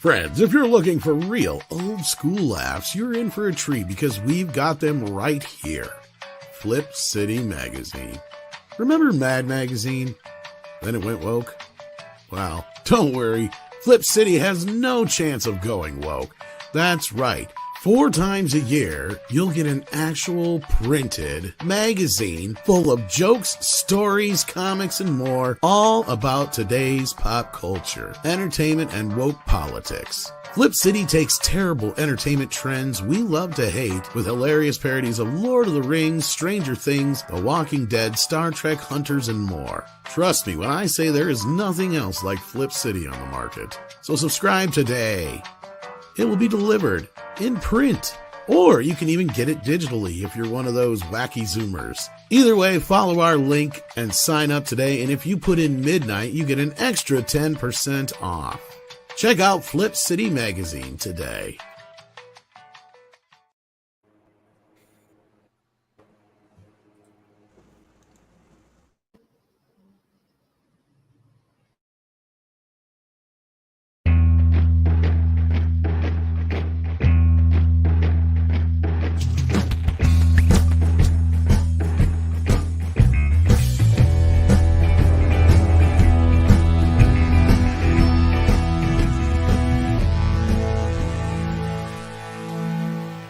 Friends, if you're looking for real old school laughs, you're in for a treat because we've got them right here. Flip City Magazine. Remember Mad Magazine? Then it went woke? Well, don't worry. Flip City has no chance of going woke. That's right. 4 times a year, you'll get an actual printed magazine full of jokes, stories, comics, and more, all about today's pop culture, entertainment, and woke politics. Flip City takes terrible entertainment trends we love to hate with hilarious parodies of Lord of the Rings, Stranger Things, The Walking Dead, Star Trek, Hunters, and more. Trust me when I say there is nothing else like Flip City on the market. So subscribe today. It will be delivered in print, or you can even get it digitally if you're one of those wacky Zoomers. Either way, follow our link and sign up today, and if you put in midnight, you get an extra 10% off. Check out Flip City Magazine today.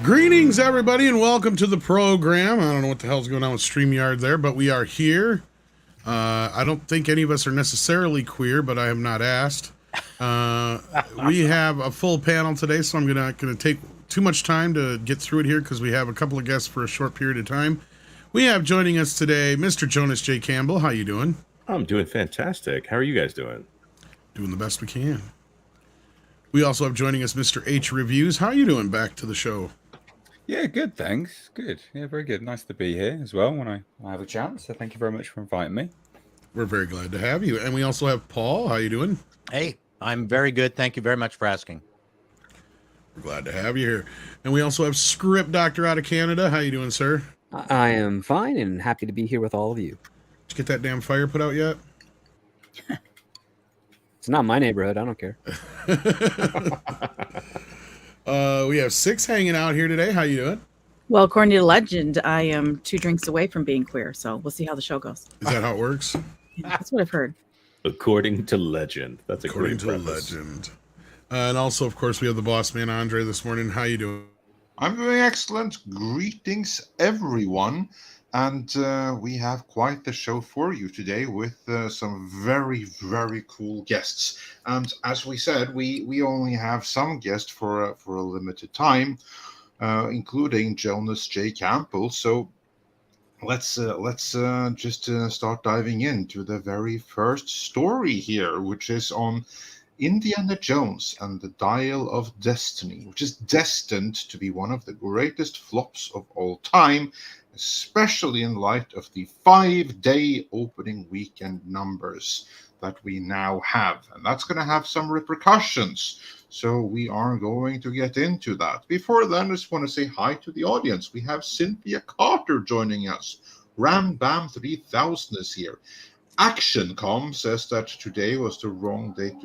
Greetings, everybody, and welcome to the program. I don't know what the hell's going on with StreamYard there, but we are here. I don't think any of us are necessarily queer, but I have not asked. We have a full panel today, so I'm not going to take too much time to get through it here because we have a couple of guests for a short period of time. We have joining us today Mr. Jonas J. Campbell. How you doing? I'm doing fantastic. How are you guys doing? Doing the best we can. We also have joining us Mr. H. Reviews. How are you doing? Back to the show. Yeah, good, thanks. Good. Yeah, very good. Nice to be here as well when I have a chance. So thank you very much for inviting me. We're very glad to have you. And we also have Paul. How you doing? Hey, I'm very good. Thank you very much for asking. We're glad to have you here. And we also have Script Doctor out of Canada. How you doing, sir? I am fine and happy to be here with all of you. Did you get that damn fire put out yet? It's not my neighborhood. I don't care. We have Six hanging out here today. How you doing? Well, according to legend, I am 2 drinks away from being queer, so we'll see how the show goes. Is that how it works? Yeah, that's what I've heard. According to legend. That's according to legend. And also, of course, we have the boss man, Andre, this morning. How you doing? I'm doing excellent. Greetings, everyone. And we have quite the show for you today with some very, very cool guests. And as we said, we only have some guests for a limited time, including Jonas J. Campbell. So let's just start diving into the very first story here, which is on Indiana Jones and the Dial of Destiny, which is destined to be one of the greatest flops of all time, especially in light of the 5-day opening weekend numbers that we now have. And that's going to have some repercussions. So we are going to get into that. Before then, I just want to say hi to the audience. We have Cynthia Carter joining us. Ram Bam 3000 is here. ActionCom says that today was the wrong day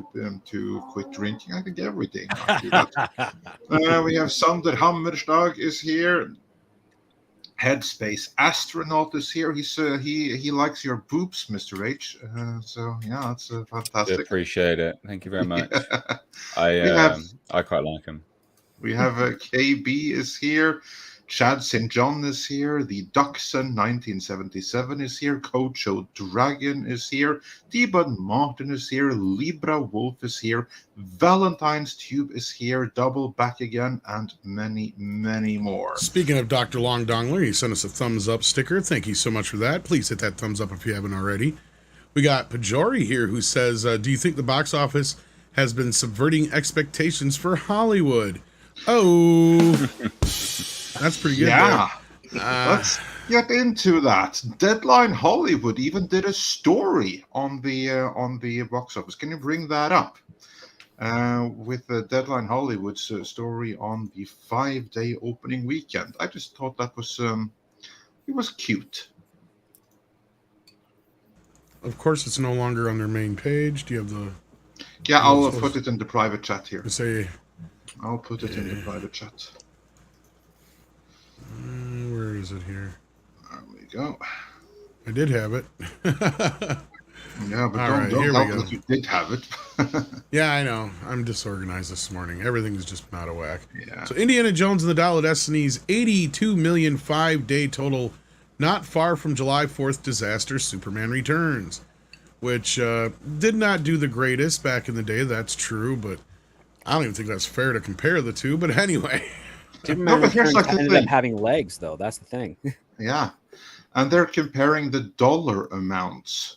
to quit drinking. I think every day. We have Sander Hammerstag is here. Headspace Astronaut is here. He likes your boobs, Mr. H. So yeah, that's fantastic. I appreciate it. Thank you very much. I quite like him. We have KB is here. Chad St. John is here. The Duxon 1977 is here. Cocho Dragon is here. D-Bud Martin is here. Libra Wolf is here. Valentine's Tube is here. Double Back Again, and many, many more. Speaking of Dr. Long Dongler, he sent us a thumbs up sticker. Thank you so much for that. Please hit that thumbs up if you haven't already. We got Pajori here who says, do you think the box office has been subverting expectations for Hollywood? Oh... That's pretty good. Yeah. Let's get into that. Deadline Hollywood even did a story on the box office. Can you bring that up? With the Deadline Hollywood's story on the 5-day opening weekend. I just thought that was it was cute. Of course, it's no longer on their main page. Do you have the... Yeah, I'll supposed put it in the private chat here. to say, I'll put it in the private chat. where is it here? There we go. I did have it. Yeah, but All don't right, here we help go. that you did have it. Yeah, I know. I'm disorganized this morning. Everything's just out of whack. Yeah. So Indiana Jones and the Dial of Destiny's 82 million 5-day total, not far from July 4th disaster Superman Returns, which did not do the greatest back in the day. That's true, but I don't even think that's fair to compare the two. But anyway. Superman but here's Returns like the ended thing. up having legs, though. That's the thing. Yeah. And they're comparing the dollar amounts.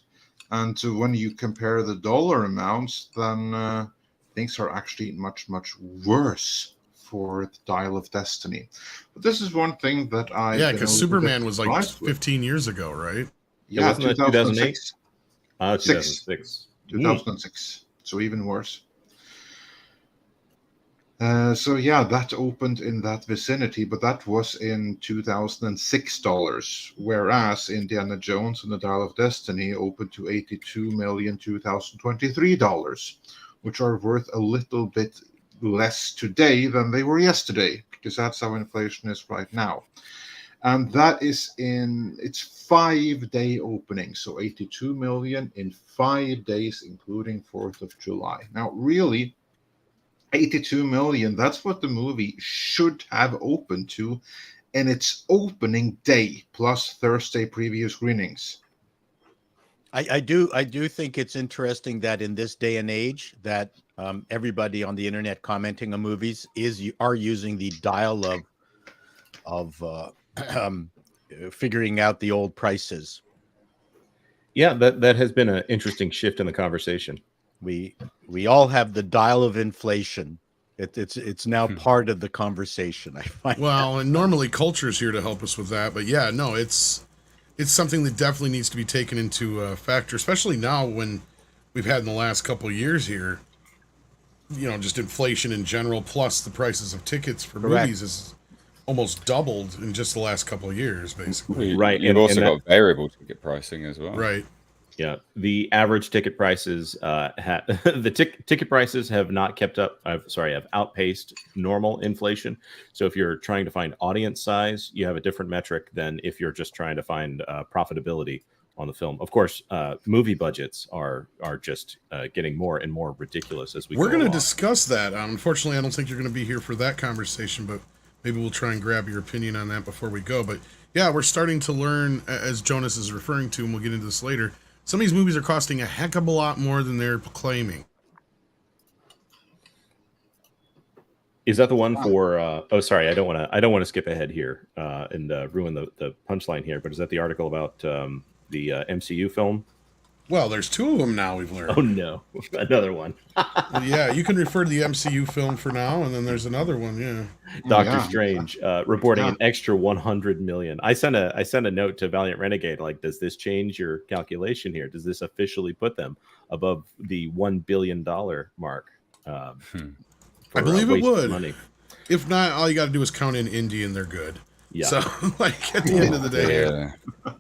And when you compare the dollar amounts, then things are actually much, much worse for the Dial of Destiny. But this is one thing that I Yeah, because Superman was like 15 years ago, right? Yeah, wasn't that 2006. 2006. 2006. So even worse. So yeah, that opened in that vicinity, but that was in $2006, whereas Indiana Jones and the Dial of Destiny opened to $82 million 2023, which are worth a little bit less today than they were yesterday, because that's how inflation is right now. And that is in its 5-day opening, so 82 million in 5 days, including 4th of July. Now, really, 82 million, that's what the movie should have opened to in its opening day, plus Thursday preview screenings. I do think it's interesting that in this day and age that everybody on the internet commenting on movies are using the dial of figuring out the old prices. Yeah, that has been an interesting shift in the conversation. We all have the dial of inflation. It's now part of the conversation. I find. Well, and normally culture's here to help us with that, but yeah, no, it's something that definitely needs to be taken into factor, especially now when we've had in the last couple of years here, just inflation in general, plus the prices of tickets for movies is almost doubled in just the last couple of years, basically. Right. You've also got variable ticket pricing as well. Right. Yeah, the average ticket prices, ticket prices have not kept up. Have outpaced normal inflation. So if you're trying to find audience size, you have a different metric than if you're just trying to find profitability on the film. Of course, movie budgets are just getting more and more ridiculous as we're going to discuss that. Unfortunately, I don't think you're going to be here for that conversation, but maybe we'll try and grab your opinion on that before we go. But yeah, we're starting to learn, as Jonas is referring to, and we'll get into this later. Some of these movies are costing a heck of a lot more than they're claiming. Is that the one for? Oh, sorry, I don't want to skip ahead here and ruin the punchline here. But is that the article about the MCU film? Well, there's 2 of them now. We've learned. Oh no, another one. Well, yeah, you can refer to the MCU film for now, and then there's another one. Yeah, Doctor Strange reporting an extra 100 million. I sent a note to Valiant Renegade. Like, does this change your calculation here? Does this officially put them above the $1 billion mark? I believe it would. Money. If not, all you got to do is count in Indy, and they're good. Yeah. So, like at the end of the day,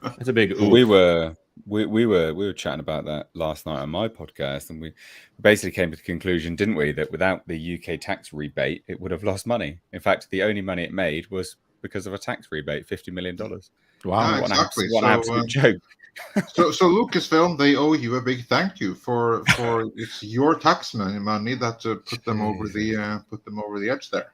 that's a big. Oof. We were chatting about that last night on my podcast, and we basically came to the conclusion, didn't we, that without the UK tax rebate, it would have lost money. In fact, the only money it made was because of a tax rebate, $50 million. Wow, exactly. What an absolute joke. So Lucasfilm, they owe you a big thank you for it's your tax money that put them over the edge there.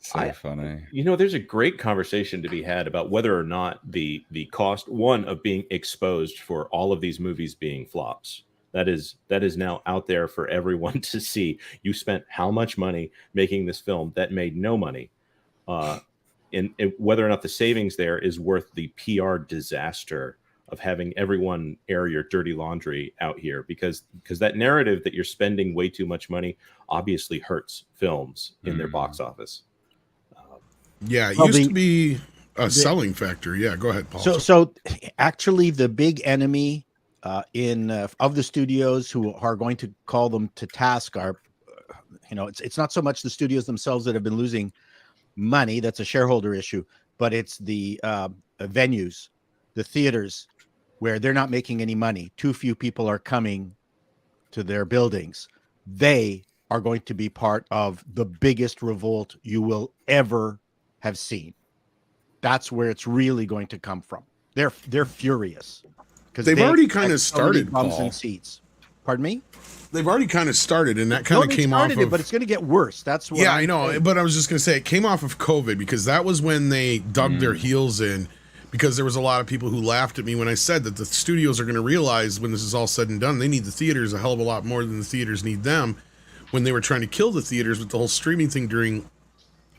So funny. There's a great conversation to be had about whether or not the cost, one, of being exposed for all of these movies being flops. That is now out there for everyone to see. You spent how much money making this film that made no money, and whether or not the savings there is worth the PR disaster of having everyone air your dirty laundry out here, because that narrative that you're spending way too much money obviously hurts films in their box office. Yeah, it used to be a selling factor. Yeah, go ahead, Paul. So actually, the big enemy of the studios who are going to call them to task are, it's not so much the studios themselves that have been losing money. That's a shareholder issue, but it's the venues, the theaters, where they're not making any money. Too few people are coming to their buildings. they are going to be part of the biggest revolt you will ever have seen. That's where it's really going to come from. They're furious because They've already kind of started, bums Paul. and seats. Pardon me? They've already kind of started, and that kind of they came off started it, of. but it's going to get worse. That's what Yeah, I'm I know, saying. but I was just gonna say it came off of COVID because that was when they dug their heels in. Because there was a lot of people who laughed at me when I said that the studios are going to realize when this is all said and done, they need the theaters a hell of a lot more than the theaters need them. When they were trying to kill the theaters with the whole streaming thing during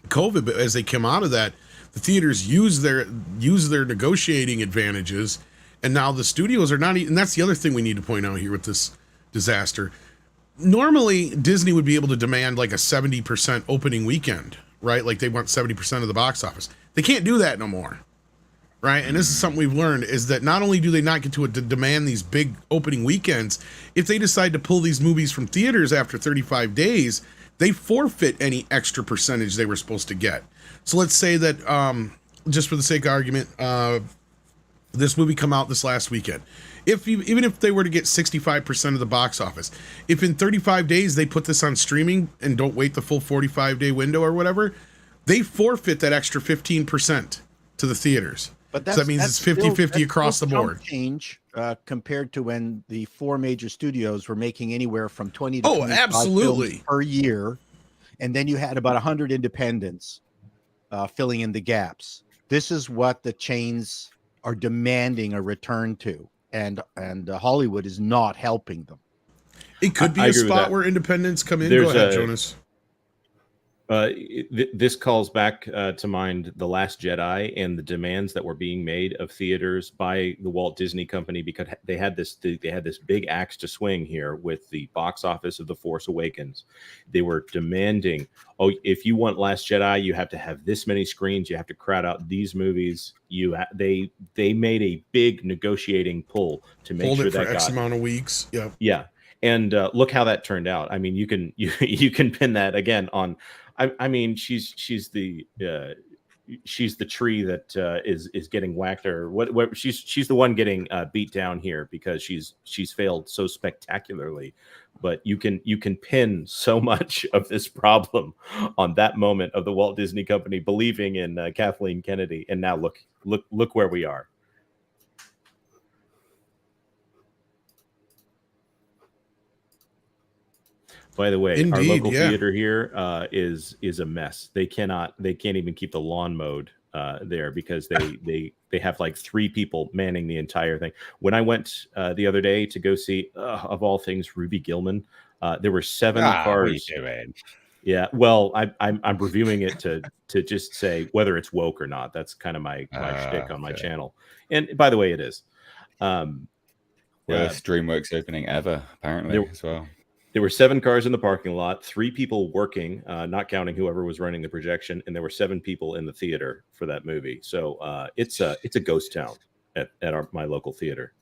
COVID, but as they came out of that, the theaters use their negotiating advantages, and now the studios are not. And that's the other thing we need to point out here with this disaster. Normally, Disney would be able to demand like a 70% opening weekend, right? Like they want 70% of the box office. They can't do that no more. Right. And this is something we've learned is that not only do they not get to demand these big opening weekends, if they decide to pull these movies from theaters after 35 days, they forfeit any extra percentage they were supposed to get. So let's say that just for the sake of argument, this movie come out this last weekend. Even if they were to get 65% of the box office, if in 35 days they put this on streaming and don't wait the full 45-day window or whatever, they forfeit that extra 15% to the theaters. But so that means it's 50-50 across the board. Change compared to when the four major studios were making anywhere from 20 to 25 absolutely films per year, and then you had about 100 independents filling in the gaps. This is what the chains are demanding a return to, and Hollywood is not helping them. It could be a spot where independents come in. Go ahead, Jonas. This calls back to mind The Last Jedi and the demands that were being made of theaters by the Walt Disney Company, because they had this big axe to swing here with the box office of The Force Awakens. They were demanding, if you want Last Jedi, you have to have this many screens, you have to crowd out these movies. They made a big negotiating pull to make sure that X amount of weeks. Yeah. And look how that turned out. I mean, you can pin that again on. I mean, she's the tree that is getting whacked, or what? She's the one getting beat down here because she's failed so spectacularly. But you can pin so much of this problem on that moment of the Walt Disney Company believing in Kathleen Kennedy, and now look where we are. By the way, Indeed, our local theater here is a mess. They can't even keep the lawn mowed there because they have like 3 people manning the entire thing. When I went the other day to go see, of all things, Ruby Gillman, there were 7 cars. What are you doing? Yeah, well, I'm reviewing it to just say whether it's woke or not. That's kind of my shtick on my channel. And by the way, it is. Worst DreamWorks opening ever, apparently, as well. There were 7 cars in the parking lot, 3 people working, not counting whoever was running the projection, and there were 7 people in the theater for that movie. So it's a ghost town at my local theater.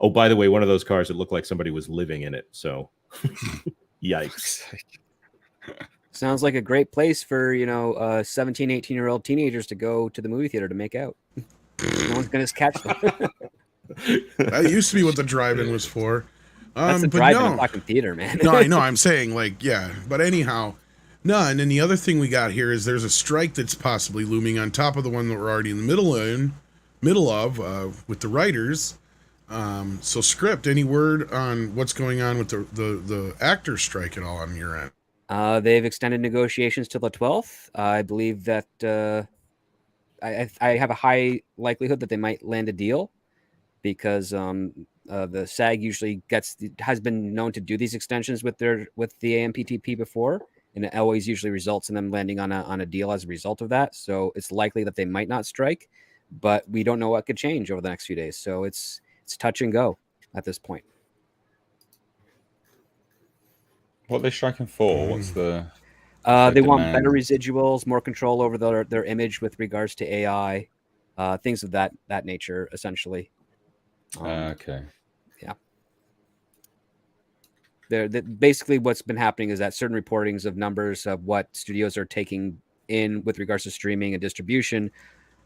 Oh, by the way, one of those cars, it looked like somebody was living in it. So, yikes. Sounds like a great place for 17, 18-year-old teenagers to go to the movie theater to make out. No one's gonna catch them. That used to be what the drive-in was for. That's the drive-in fucking theater, man. No, I know. I'm saying, but anyhow, no. And then the other thing we got here is there's a strike that's possibly looming on top of the one that we're already in the middle of with the writers. So, Script, any word on what's going on with the actor strike at all on your end? They've extended negotiations till the 12th. I believe that I have a high likelihood that they might land a deal because the SAG usually has been known to do these extensions with the AMPTP before, and it always usually results in them landing on a deal as a result of that. So it's likely that they might not strike, but we don't know what could change over the next few days. So it's touch and go at this point. What are they striking for? What's the they want better residuals, more control over their image with regards to AI, things of that nature, essentially. Okay. Yeah. Basically what's been happening is that certain reportings of numbers of what studios are taking in with regards to streaming and distribution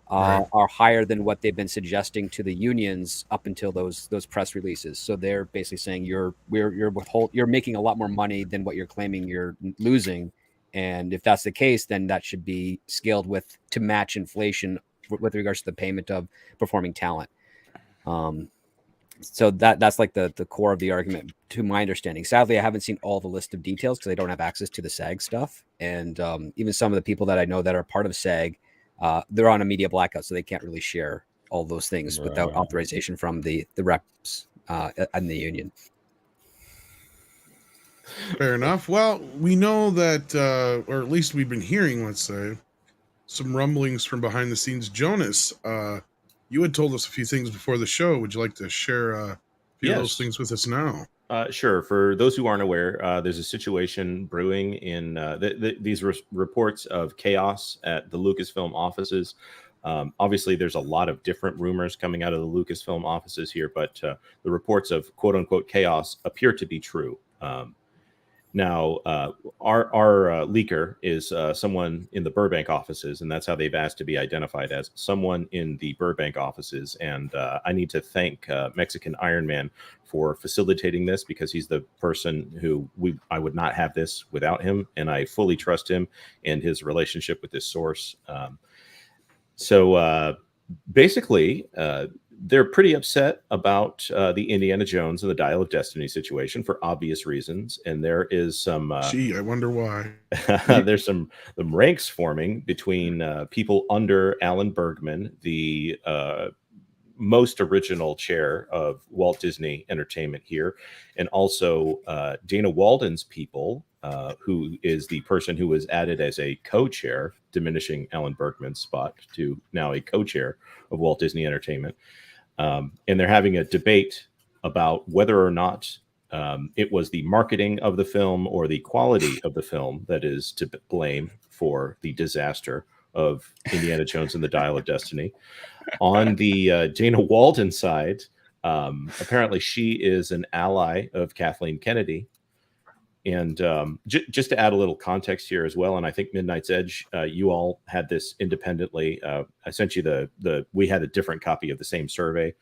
are higher than what they've been suggesting to the unions up until those press releases. So they're basically saying you're making a lot more money than what you're claiming you're losing. And if that's the case, then that should be scaled to match inflation with regards to the payment of performing talent. So that's like the core of the argument, to my understanding. Sadly, I haven't seen all the list of details because I don't have access to the SAG stuff. And even some of the people that I know that are part of SAG, they're on a media blackout, so they can't really share all those things without authorization from the reps and the union. Fair enough. Well, we know that, or at least we've been hearing, let's say, some rumblings from behind the scenes. Jonas, you had told us a few things before the show. Would you like to share a few of those things with us now? Sure. For those who aren't aware, there's a situation brewing in these reports of chaos at the Lucasfilm offices. Obviously, there's a lot of different rumors coming out of the Lucasfilm offices here, but the reports of quote unquote chaos appear to be true. Now, our leaker is someone in the Burbank offices, and that's how they've asked to be identified, as someone in the Burbank offices. And I need to thank Mexican Iron Man for facilitating this, because he's the person who I would not have this without him, and I fully trust him and his relationship with this source. So basically, they're pretty upset about the Indiana Jones and the Dial of Destiny situation for obvious reasons. And there is some... I wonder why. There's some ranks forming between people under Alan Bergman, the most original chair of Walt Disney Entertainment here, and also Dana Walden's people, who is the person who was added as a co-chair, diminishing Alan Bergman's spot to now a co-chair of Walt Disney Entertainment. And they're having a debate about whether or not it was the marketing of the film or the quality of the film that is to blame for the disaster of Indiana Jones and the Dial of Destiny. On the Dana Walden side, apparently she is an ally of Kathleen Kennedy. And just to add a little context here as well, and I think Midnight's Edge, you all had this independently. I sent you we had a different copy of the same survey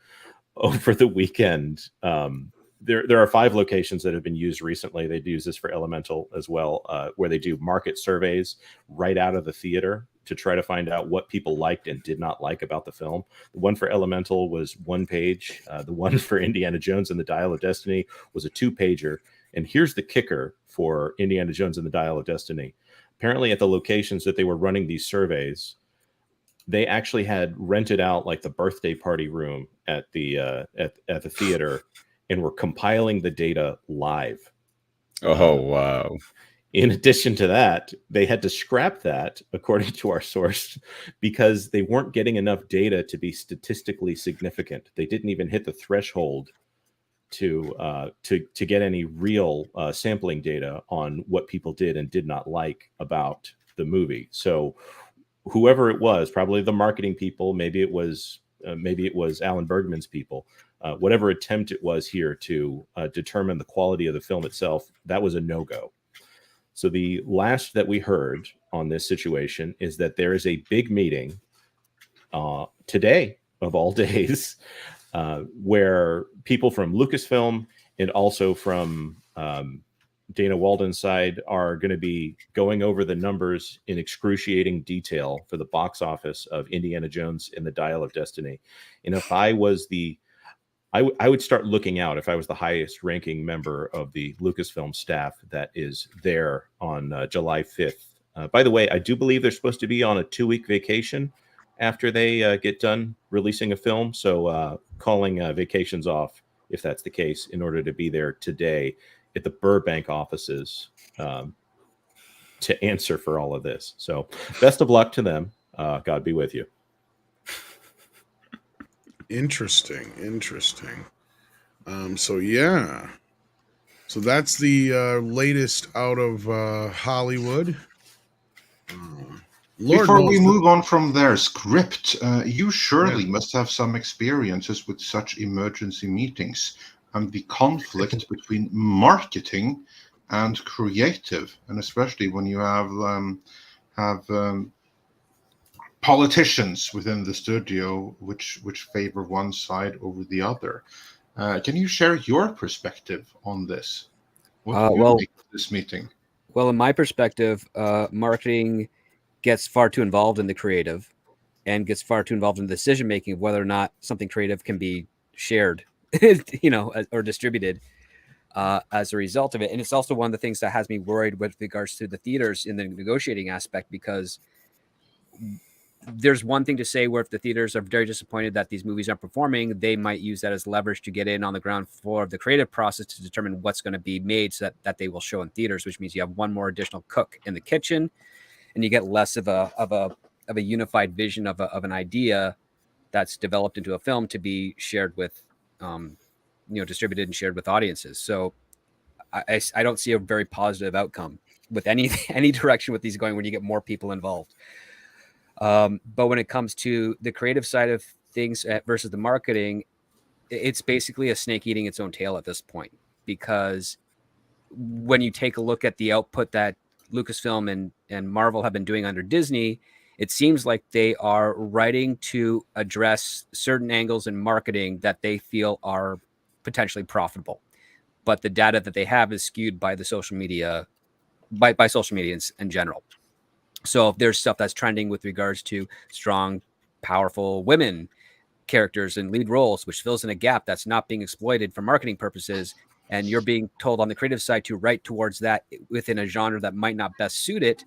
over the weekend. There are 5 locations that have been used recently. They do use this for Elemental as well, where they do market surveys right out of the theater to try to find out what people liked and did not like about the film. The one for Elemental was 1 page. The one for Indiana Jones and the Dial of Destiny was a 2-pager. And here's the kicker for Indiana Jones and the Dial of Destiny. Apparently at the locations that they were running these surveys, they actually had rented out like the birthday party room at the theater and were compiling the data live. Oh, wow. In addition to that, they had to scrap that, according to our source, because they weren't getting enough data to be statistically significant. They didn't even hit the threshold to get any real sampling data on what people did and did not like about the movie. So whoever it was, probably the marketing people, maybe it was Alan Bergman's people, whatever attempt it was here to determine the quality of the film itself, that was a no-go. So the last that we heard on this situation is that there is a big meeting today, of all days, where people from Lucasfilm and also from Dana Walden's side are going to be going over the numbers in excruciating detail for the box office of Indiana Jones and the Dial of Destiny. And if I was I would start looking out if I was the highest ranking member of the Lucasfilm staff that is there on July 5th. By the way, I do believe they're supposed to be on a 2-week vacation after they get done releasing a film. So calling vacations off, if that's the case, in order to be there today at the Burbank offices to answer for all of this. So best of luck to them. God be with you. Interesting. So yeah. So that's the latest out of Hollywood. Before we move on from their script, you surely must have some experiences with such emergency meetings and the conflict between marketing and creative, and especially when you have politicians within the studio which favor one side over the other. Can you share your perspective on this? What do you make of this meeting? Well, in my perspective, marketing gets far too involved in the creative and gets far too involved in the decision making of whether or not something creative can be shared, or distributed as a result of it. And it's also one of the things that has me worried with regards to the theaters in the negotiating aspect, because there's one thing to say where if the theaters are very disappointed that these movies aren't performing, they might use that as leverage to get in on the ground floor of the creative process to determine what's going to be made so that they will show in theaters, which means you have one more additional cook in the kitchen and you get less of a unified vision of an idea that's developed into a film to be shared with, distributed and shared with audiences. So I don't see a very positive outcome with any direction with these going when you get more people involved. But when it comes to the creative side of things versus the marketing, it's basically a snake eating its own tail at this point, because when you take a look at the output that Lucasfilm and Marvel have been doing under Disney, it seems like they are writing to address certain angles in marketing that they feel are potentially profitable. But the data that they have is skewed by the social media, by social media in general. So if there's stuff that's trending with regards to strong, powerful women characters in lead roles, which fills in a gap that's not being exploited for marketing purposes, and you're being told on the creative side to write towards that within a genre that might not best suit it,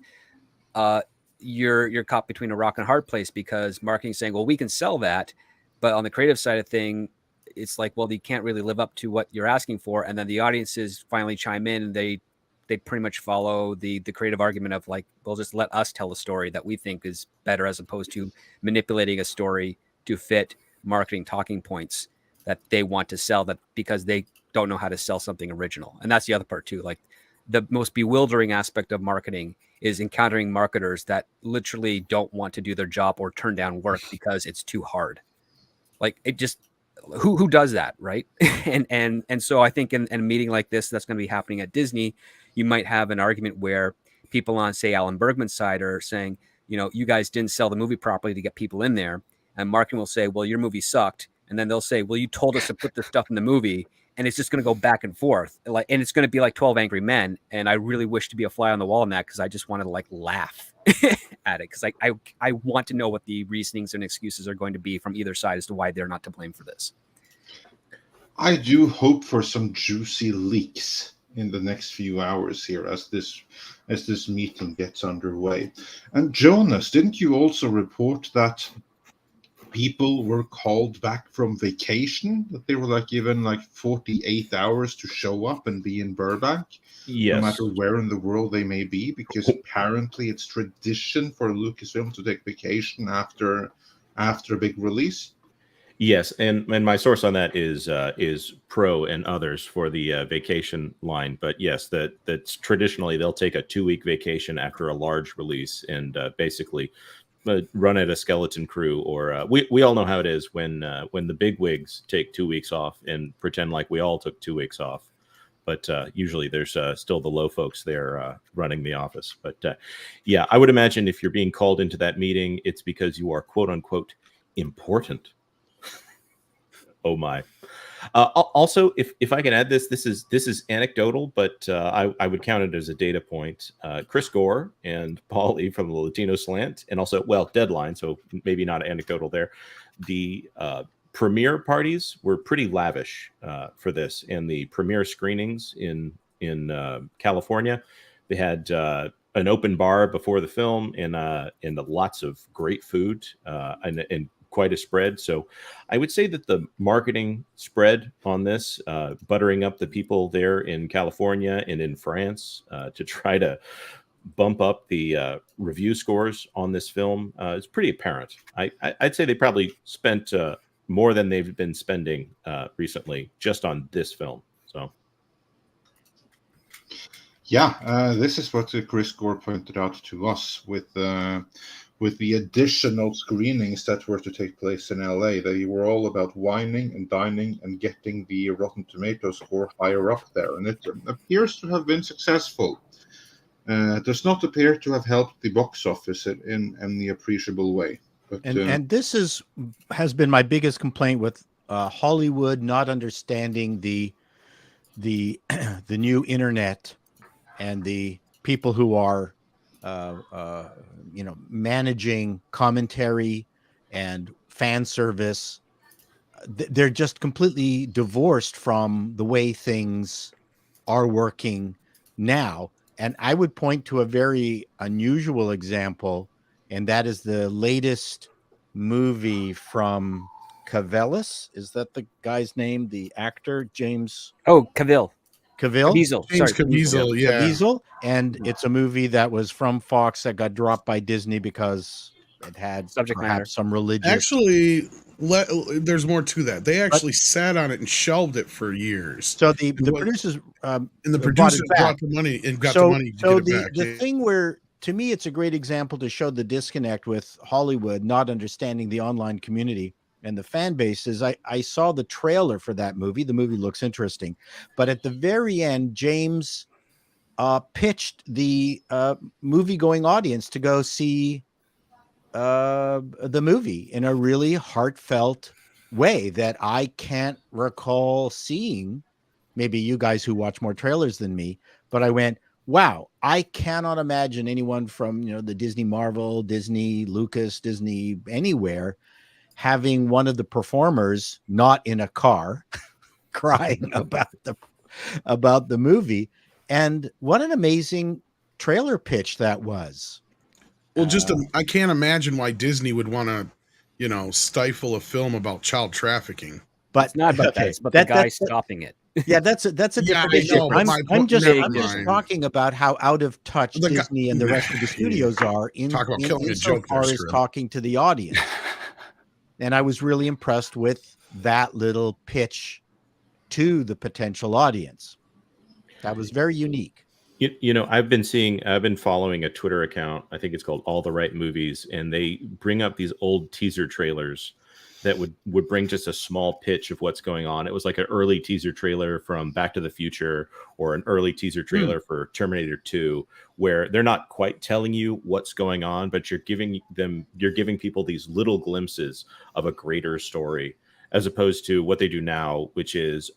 you're caught between a rock and a hard place, because marketing's saying, well, we can sell that, but on the creative side of thing, it's like, well, you can't really live up to what you're asking for. And then the audiences finally chime in and they pretty much follow the creative argument of like, well, just let us tell a story that we think is better, as opposed to manipulating a story to fit marketing talking points that they want to sell, that because they don't know how to sell something original. And that's the other part too. Like, the most bewildering aspect of marketing is encountering marketers that literally don't want to do their job or turn down work because it's too hard. Like, it just, who does that, right? and so I think in a meeting like this that's going to be happening at Disney, you might have an argument where people on, say, Alan Bergman's side are saying, you guys didn't sell the movie properly to get people in there. And marketing will say, well, your movie sucked. And then they'll say, well, you told us to put this stuff in the movie. And it's just going to go back and forth. And it's going to be like 12 Angry Men. And I really wish to be a fly on the wall in that, because I just wanted to laugh at it. Because I want to know what the reasonings and excuses are going to be from either side as to why they're not to blame for this. I do hope for some juicy leaks in the next few hours here as this meeting gets underway. And Jonas, didn't you also report that people were called back from vacation, that they were given 48 hours to show up and be in Burbank? Yes. No matter where in the world they may be, because apparently it's tradition for Lucasfilm to take vacation after a big release. Yes, and my source on that is Pro and others for the vacation line. But yes, that's traditionally they'll take a 2-week vacation after a large release and basically run at a skeleton crew. Or we all know how it is when the big wigs take 2 weeks off and pretend like we all took 2 weeks off. But usually there's still the low folks there running the office. But yeah, I would imagine if you're being called into that meeting, it's because you are quote unquote important. Oh my! Also, if I can add this is anecdotal, but I would count it as a data point. Chris Gore and Paul E from the Latino Slant, and also Deadline, so maybe not anecdotal there. The premiere parties were pretty lavish for this, and the premiere screenings in California, they had an open bar before the film and lots of great food and quite a spread. So I would say that the marketing spread on this, buttering up the people there in California and in France to try to bump up the review scores on this film is pretty apparent. I'd say they probably spent more than they've been spending recently just on this film. So yeah, this is what Chris Gore pointed out to us with the additional screenings that were to take place in LA. They were all about wining and dining and getting the Rotten Tomatoes score higher up there. And it appears to have been successful. It does not appear to have helped the box office in any appreciable way. But And this has been my biggest complaint with Hollywood not understanding the the new internet and the people who are managing commentary and fan service. They're just completely divorced from the way things are working now. And I would point to a very unusual example, and that is the latest movie from Caviezel. Is that the guy's name? The actor, James Oh, Caviezel. Caviezel? James Sorry, Caviezel, yeah. Caviezel. And it's a movie that was from Fox that got dropped by Disney because it had Subject matter. perhaps some religious. Actually, there's more to that. They actually sat on it and shelved it for years. So the producers And the brought producers it back. brought the money and got the money to so get it back. the thing where, to me, it's a great example to show the disconnect with Hollywood not understanding the online community and the fan base is I saw the trailer for that movie. The movie looks interesting, but at the very end, James pitched the movie-going audience to go see the movie in a really heartfelt way that I can't recall seeing. Maybe you guys who watch more trailers than me, but I went, wow, I cannot imagine anyone from the Disney Marvel, Disney, Lucas, Disney, anywhere having one of the performers not in a car crying about the movie. And what an amazing trailer pitch that was. Well, I can't imagine why Disney would want to, stifle a film about child trafficking. But it's not about that. It's about the guy stopping it. Yeah, that's a different issue. I'm just talking about how out of touch Disney and the rest of the studios are in so far as talking to the audience. And I was really impressed with that little pitch to the potential audience. That was very unique. I've been following a Twitter account. I think it's called All the Right Movies, and they bring up these old teaser trailers that would bring just a small pitch of what's going on. It was like an early teaser trailer from Back to the Future or an early teaser trailer for Terminator 2, where they're not quite telling you what's going on, but you're giving people these little glimpses of a greater story, as opposed to what they do now, which is,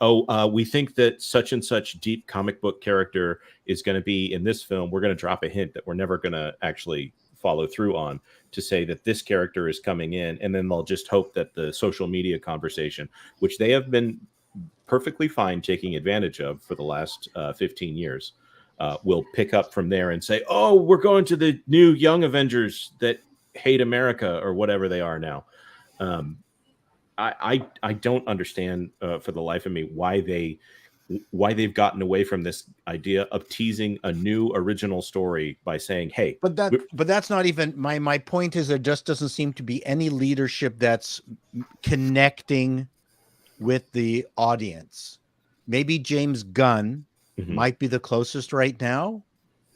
we think that such and such deep comic book character is going to be in this film. We're going to drop a hint that we're never going to actually follow through on, to say that this character is coming in, and then they'll just hope that the social media conversation, which they have been perfectly fine taking advantage of for the last 15 years, will pick up from there and say, oh, we're going to the new Young Avengers that hate America or whatever they are now. I don't understand for the life of me why they've gotten away from this idea of teasing a new original story by saying, hey, but that's not even my point. Is there just doesn't seem to be any leadership that's connecting with the audience. Maybe James Gunn might be the closest right now,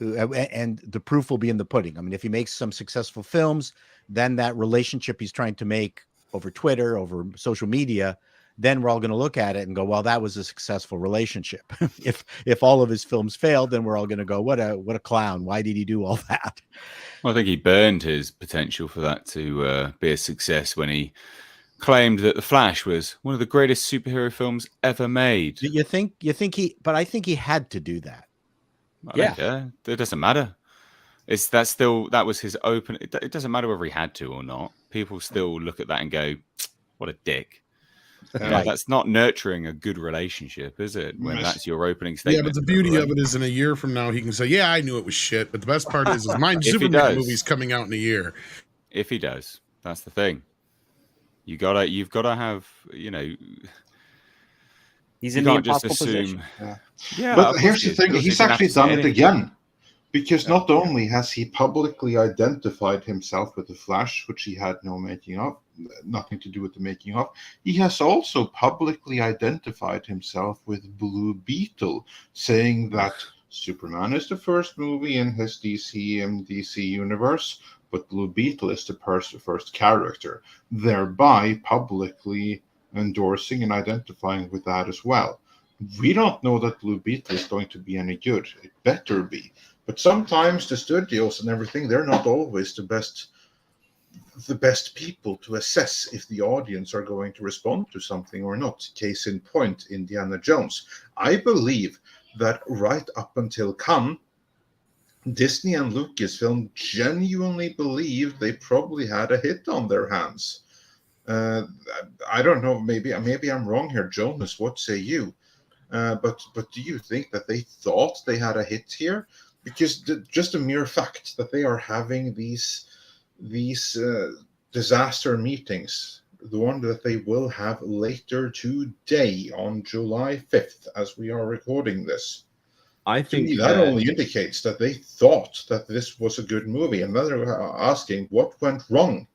and the proof will be in the pudding. I mean, if he makes some successful films, then that relationship he's trying to make over Twitter, over social media, then we're all going to look at it and go, well, that was a successful relationship. If all of his films failed, then we're all going to go, what a clown. Why did he do all that? Well, I think he burned his potential for that to be a success when he claimed that The Flash was one of the greatest superhero films ever made. You think but I think he had to do that. Yeah. It doesn't matter. That was his open. It doesn't matter whether he had to or not. People still look at that and go, what a dick. Right. That's not nurturing a good relationship, is it? When that's your opening statement. Yeah, but the beauty of it is in a year from now, he can say, yeah, I knew it was shit. But the best part is my Superman movie's coming out in a year. If he does, that's the thing. You've got to have, he's in the impossible position. Yeah, but here's the thing. He's actually done it again. Because not only has he publicly identified himself with the Flash, which he had nothing to do with the making of, he has also publicly identified himself with Blue Beetle, saying that Superman is the first movie in his DC universe, but Blue Beetle is the first character, thereby publicly endorsing and identifying with that as well. We don't know that Blue Beetle is going to be any good. It better be. But sometimes the studios and everything, they're not always the best the best people to assess if the audience are going to respond to something or not. Case in point, Indiana Jones. I believe that right up until Cannes, Disney and Lucasfilm genuinely believed they probably had a hit on their hands. I don't know. Maybe I'm wrong here, Jonas. What say you? But do you think that they thought they had a hit here? Because just a mere fact that they are having these disaster meetings, the one that they will have later today on July 5th, as we are recording this. I To think me, that only indicates that they thought that this was a good movie, and then they're asking what went wrong.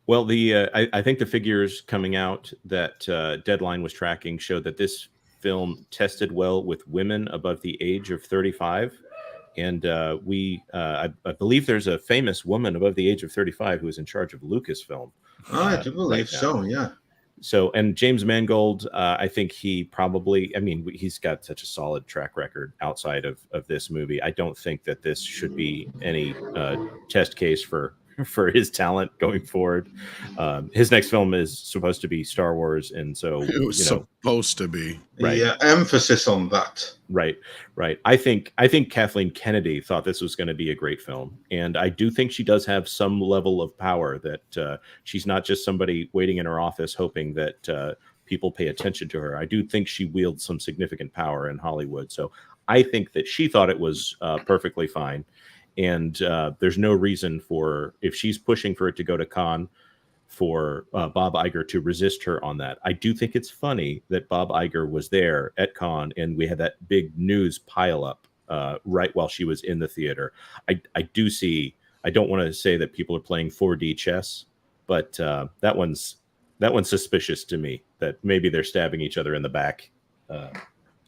Well, I think the figures coming out that Deadline was tracking showed that this film tested well with women above the age of 35. And I believe there's a famous woman above the age of 35 who is in charge of Lucasfilm. I do believe right now. so, yeah. So, and James Mangold, I think he probably, I mean, he's got such a solid track record outside of this movie. I don't think that this should be any test case for his talent going forward. His next film is supposed to be Star Wars, and so It was supposed to be. Right. Yeah, emphasis on that. Right. I think Kathleen Kennedy thought this was going to be a great film, and I do think she does have some level of power. That she's not just somebody waiting in her office hoping that people pay attention to her. I do think she wields some significant power in Hollywood. So I think that she thought it was perfectly fine. And there's no reason for, if she's pushing for it to go to Cannes, for Bob Iger to resist her on that. I do think it's funny that Bob Iger was there at Cannes and we had that big news pile up right while she was in the theater. I do see, I don't want to say that people are playing 4D chess, but that one's suspicious to me, that maybe they're stabbing each other in the back.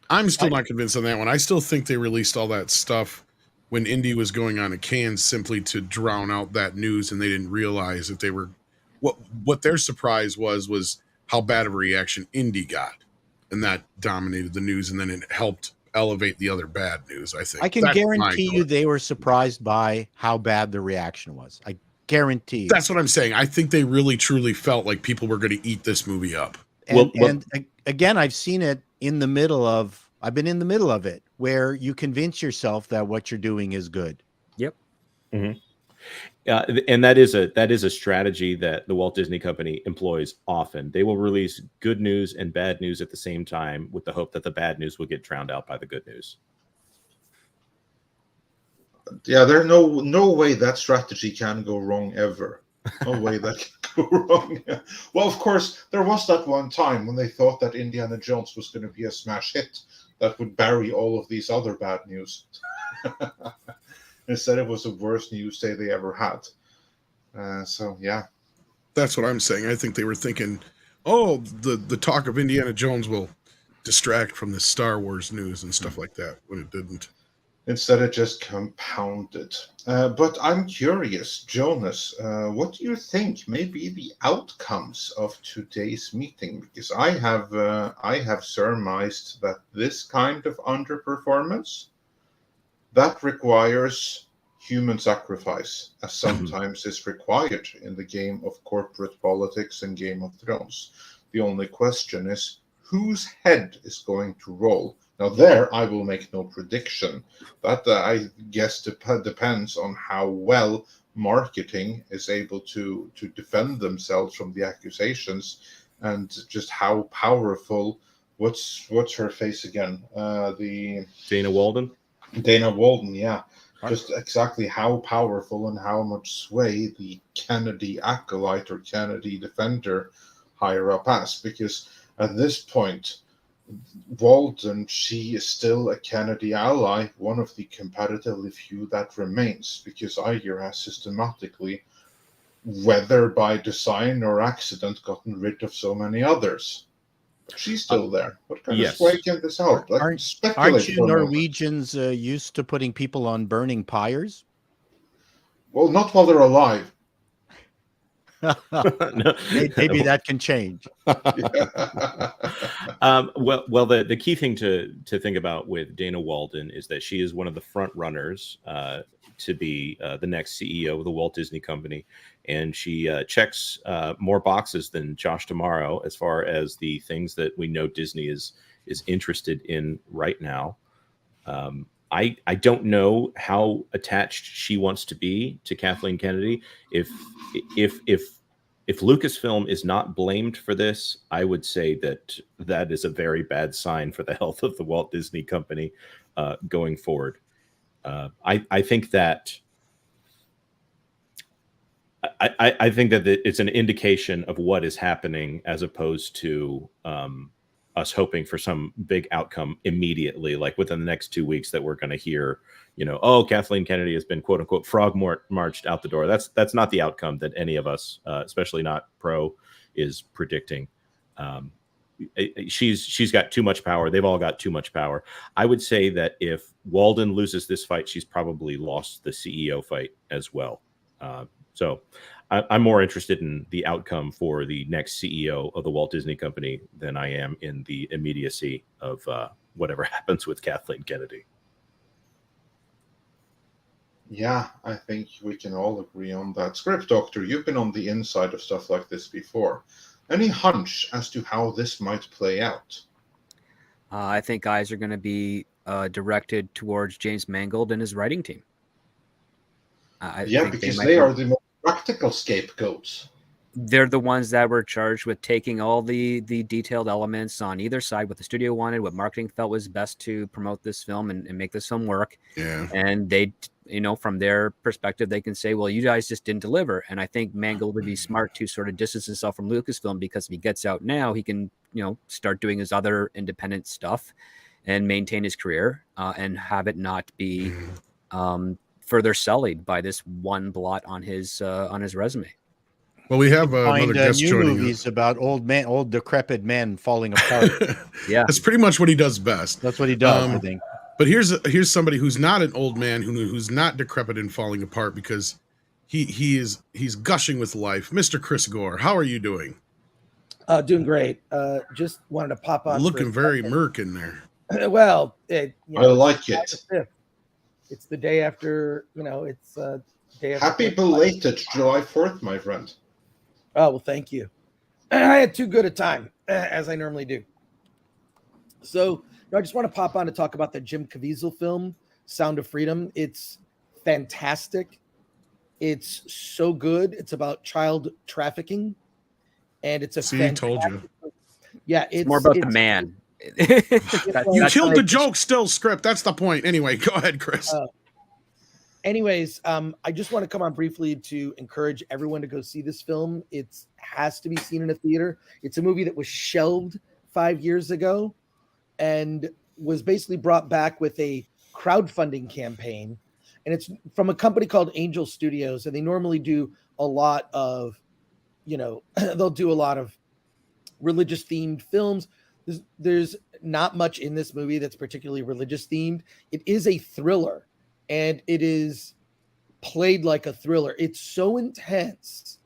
I'm still not convinced on that one. I still think they released all that stuff when Indy was going on at Cannes simply to drown out that news, and they didn't realize that they were what their surprise was how bad of a reaction Indy got, and that dominated the news, and then it helped elevate the other bad news. I think I can guarantee you they were surprised by how bad the reaction was. I guarantee you. That's what I'm saying. I think they really truly felt like people were going to eat this movie up. And again, I've seen it in the middle of. I've been in the middle of it, where you convince yourself that what you're doing is good. Yep. Mm-hmm. And that is a strategy that the Walt Disney Company employs often. They will release good news and bad news at the same time, with the hope that the bad news will get drowned out by the good news. Yeah, there's no way that strategy can go wrong ever. No way that can go wrong. Well, of course, there was that one time when they thought that Indiana Jones was going to be a smash hit that would bury all of these other bad news. Instead, it was the worst news day they ever had. So, yeah. That's what I'm saying. I think they were thinking, oh, the talk of Indiana Jones will distract from the Star Wars news and stuff like that, when it didn't. Instead, it just compounded. But I'm curious, Jonas, what do you think may be the outcomes of today's meeting? Because I have surmised that this kind of underperformance, that requires human sacrifice, as sometimes is required in the game of corporate politics and Game of Thrones. The only question is, whose head is going to roll? Now, there I will make no prediction. That I guess depends on how well marketing is able to defend themselves from the accusations, and just how powerful. What's her face again? The Dana Walden. Dana Walden, yeah. Just exactly how powerful and how much sway the Kennedy acolyte or Kennedy defender higher up has. Because at this point, Walden, she is still a Kennedy ally, one of the comparatively few that remains, because Iger has systematically, whether by design or accident, gotten rid of so many others. But she's still there. What kind of sway can this help? Aren't you Norwegians used to putting people on burning pyres? Well, not while they're alive. No. Maybe that can change. Well, the key thing to think about with Dana Walden is that she is one of the front runners to be the next CEO of the Walt Disney Company, and she checks more boxes than Josh D'Amaro as far as the things that we know Disney is interested in right now. I don't know how attached she wants to be to Kathleen Kennedy. If Lucasfilm is not blamed for this, I would say that is a very bad sign for the health of the Walt Disney Company going forward. I think that it's an indication of what is happening, as opposed to us hoping for some big outcome immediately, like within the next 2 weeks, that we're going to hear, oh, Kathleen Kennedy has been quote unquote frog marched out the door. That's not the outcome that any of us, especially not pro, is predicting. She's got too much power. They've all got too much power. I would say that if Walden loses this fight, she's probably lost the CEO fight as well. So I'm more interested in the outcome for the next CEO of the Walt Disney Company than I am in the immediacy of whatever happens with Kathleen Kennedy. Yeah, I think we can all agree on that. Script Doctor, you've been on the inside of stuff like this before. Any hunch as to how this might play out? I think eyes are going to be directed towards James Mangold and his writing team. Because they are the most practical scapegoats. They're the ones that were charged with taking all the detailed elements on either side, what the studio wanted, what marketing felt was best to promote this film and make this film work. Yeah. And they, from their perspective, they can say, well, you guys just didn't deliver. And I think Mangold would be smart to sort of distance himself from Lucasfilm, because if he gets out now, he can, start doing his other independent stuff and maintain his career and have it not be further sullied by this one blot on his resume. Well, we have another guest new joining movies about old decrepit men falling apart. Yeah, that's pretty much what he does best. That's what he does, I think. But here's somebody who's not an old man who's not decrepit and falling apart, because he's gushing with life. Mr. Chris Gore, how are you doing? Doing great. Just wanted to pop on. Looking very murk in there. Well, I like it. It's the day after, it's day after. Happy belated July 4th, my friend. Oh, well, thank you. I had too good a time, as I normally do. So I just want to pop on to talk about the Jim Caviezel film, Sound of Freedom. It's fantastic. It's so good. It's about child trafficking. And it's a told you. Yeah, it's more about the man. You killed the joke still, Script. That's the point. Anyway, go ahead, Chris. I just want to come on briefly to encourage everyone to go see this film. It has to be seen in a theater. It's a movie that was shelved 5 years ago and was basically brought back with a crowdfunding campaign. And it's from a company called Angel Studios. And they normally do a lot of, they'll do a lot of religious themed films. There's not much in this movie that's particularly religious themed. It is a thriller, and it is played like a thriller. It's so intense,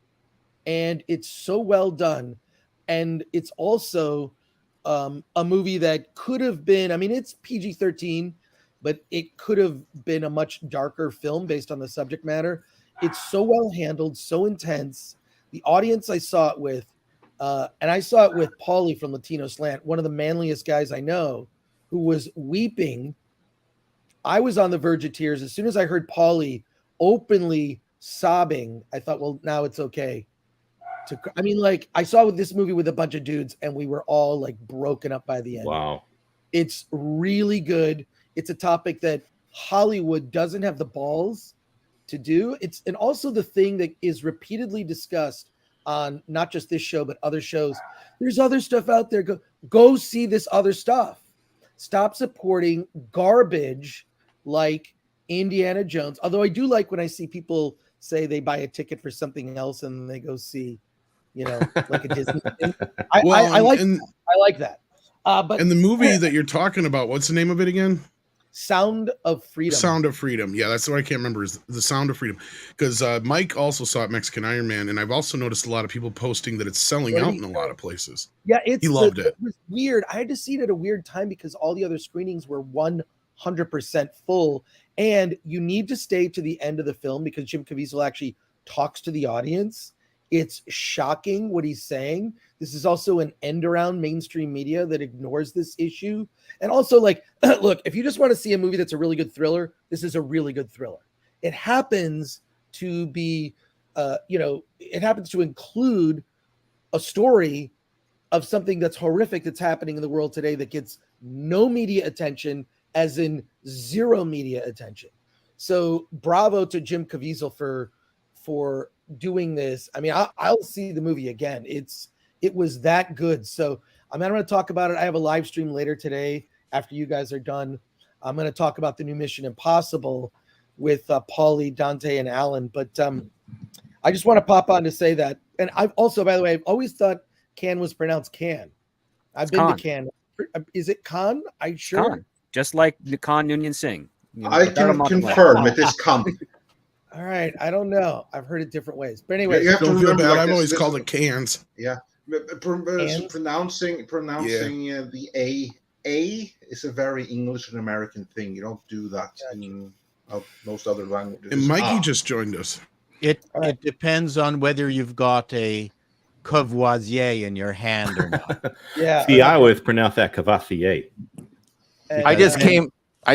and it's so well done. And it's also a movie that could have been, it's PG-13, but it could have been a much darker film based on the subject matter. It's so well handled, so intense. The audience I saw it with, and I saw it with Paulie from Latino Slant, one of the manliest guys I know, who was weeping. I was on the verge of tears. As soon as I heard Paulie openly sobbing, I thought, well, now it's okay. I saw this movie with a bunch of dudes, and we were all like broken up by the end. Wow. It's really good. It's a topic that Hollywood doesn't have the balls to do. And also the thing that is repeatedly discussed on not just this show, but other shows. There's other stuff out there. Go see this other stuff. Stop supporting garbage like Indiana Jones. Although I do like when I see people say they buy a ticket for something else and they go see, like a Disney thing. I like that. But and the movie that you're talking about, what's the name of it again? Sound of Freedom. Sound of Freedom. Yeah, that's what I can't remember is the Sound of Freedom. Because Mike also saw it, Mexican Iron Man, and I've also noticed a lot of people posting that it's selling out in a lot of places. Yeah, he loved it. It was weird. I had to see it at a weird time because all the other screenings were 100% full, and you need to stay to the end of the film because Jim Caviezel actually talks to the audience. It's shocking what he's saying. This is also an end around mainstream media that ignores this issue. And also, like, look, if you just want to see a movie that's a really good thriller, this is a really good thriller. It happens to be, it happens to include a story of something that's horrific that's happening in the world today that gets no media attention, as in zero media attention. So bravo to Jim Caviezel for doing this. I mean, I'll see the movie again. It was that good. So I'm going to talk about it. I have a live stream later today after you guys are done. I'm going to talk about the new Mission Impossible with Paulie, Dante, and Alan. But I just want to pop on to say that. And I've also, by the way, I've always thought Cannes was pronounced Can. I've been to Cannes. Is it Khan? I sure. Khan. Just like Khan Noonien Singh. I can confirm it is Khan. All right, I don't know. I've heard it different ways, but anyway, you have to remember, bad. I've always called it cans. Yeah, pronouncing the A is a very English and American thing. You don't do that in most other languages. And Mikey just joined us. It depends on whether you've got a Courvoisier in your hand or not. Yeah, See, I always pronounce that Cavalier. I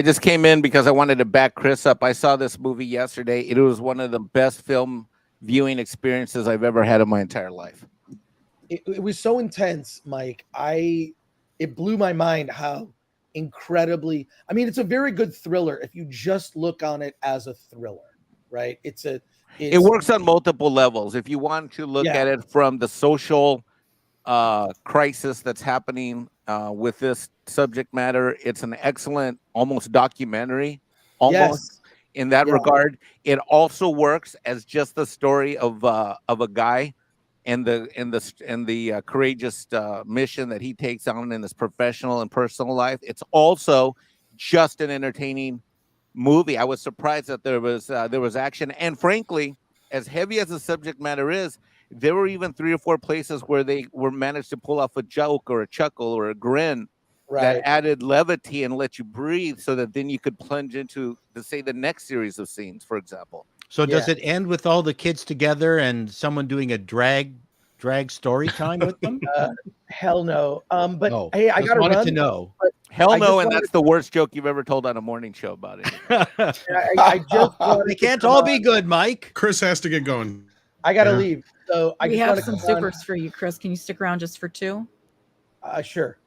just came in because I wanted to back Chris up. I saw this movie yesterday. It was one of the best film viewing experiences I've ever had in my entire life. It was so intense, Mike. It blew my mind how incredibly. I mean, it's a very good thriller if you just look on it as a thriller, right? It works on multiple levels. If you want to look at it from the social crisis that's happening with this subject matter, it's an excellent, almost documentary, in that regard. It also works as just the story of a guy and the courageous mission that he takes on in his professional and personal life. It's also just an entertaining movie. I was surprised that there was action, and frankly, as heavy as the subject matter is, there were even 3 or 4 places where they were managed to pull off a joke or a chuckle or a grin that added levity and let you breathe, so that then you could plunge into the next series of scenes, for example. So does it end with all the kids together and someone doing a drag story time with them? Hell no. But no. Hey, I gotta run. To know. Hell no, and that's the worst joke you've ever told on a morning show about it. They can't all be good, Mike. Chris has to get going. I gotta leave. So we have some supers for you, Chris. Can you stick around just for 2? Sure.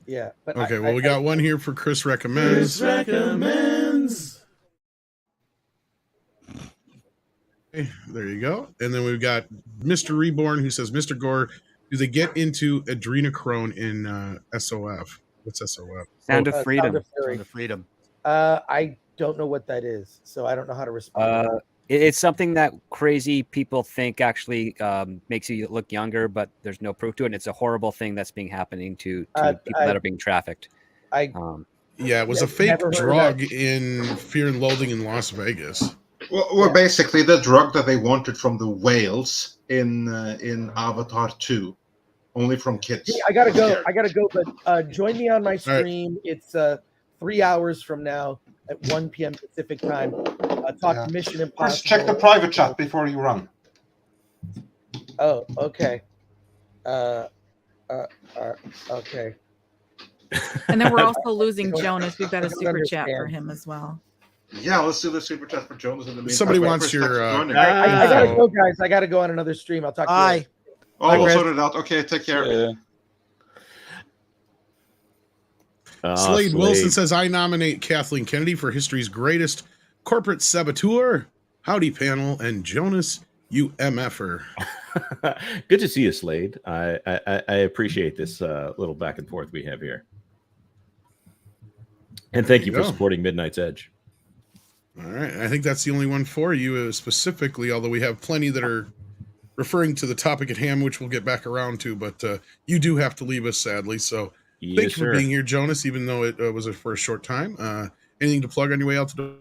Yeah. But okay. We got one here for Chris recommends. Chris recommends. Okay, there you go. And then we've got Mr. Reborn who says, Mr. Gore, do they get into adrenochrome in SOF? What's SOF? Sound of Freedom. Sound of Freedom. I don't know what that is, so I don't know how to respond. It's something that crazy people think actually makes you look younger, but there's no proof to it. And it's a horrible thing that's happening to people that are being trafficked. It was a fake drug in Fear and Loathing in Las Vegas. Well, basically the drug that they wanted from the whales in Avatar 2, only from kids. Hey, I gotta go. But join me on my stream. Right. It's 3 hours from now at 1 p.m. Pacific time. Talk Mission Impossible. First, check the private chat before you run. Oh, okay. Okay. And then we're also losing Jonas. We've got a super chat for him as well. Yeah, let's do the super chat for Jonas in the meantime. Somebody wants your. I gotta go, guys. I gotta go on another stream. I'll talk to you later. Oh, we'll sort it out. Okay, take care. Yeah. Slade Wilson says, I nominate Kathleen Kennedy for history's greatest corporate saboteur. Howdy, panel, and Jonas, you MFer. Good to see you, Slade. I appreciate this little back and forth we have here. And thank you for supporting Midnight's Edge. All right. I think that's the only one for you specifically, although we have plenty that are referring to the topic at hand, which we'll get back around to. But you do have to leave us, sadly. So thank you for being here, Jonas, even though it was for a short time. Anything to plug on your way out to the?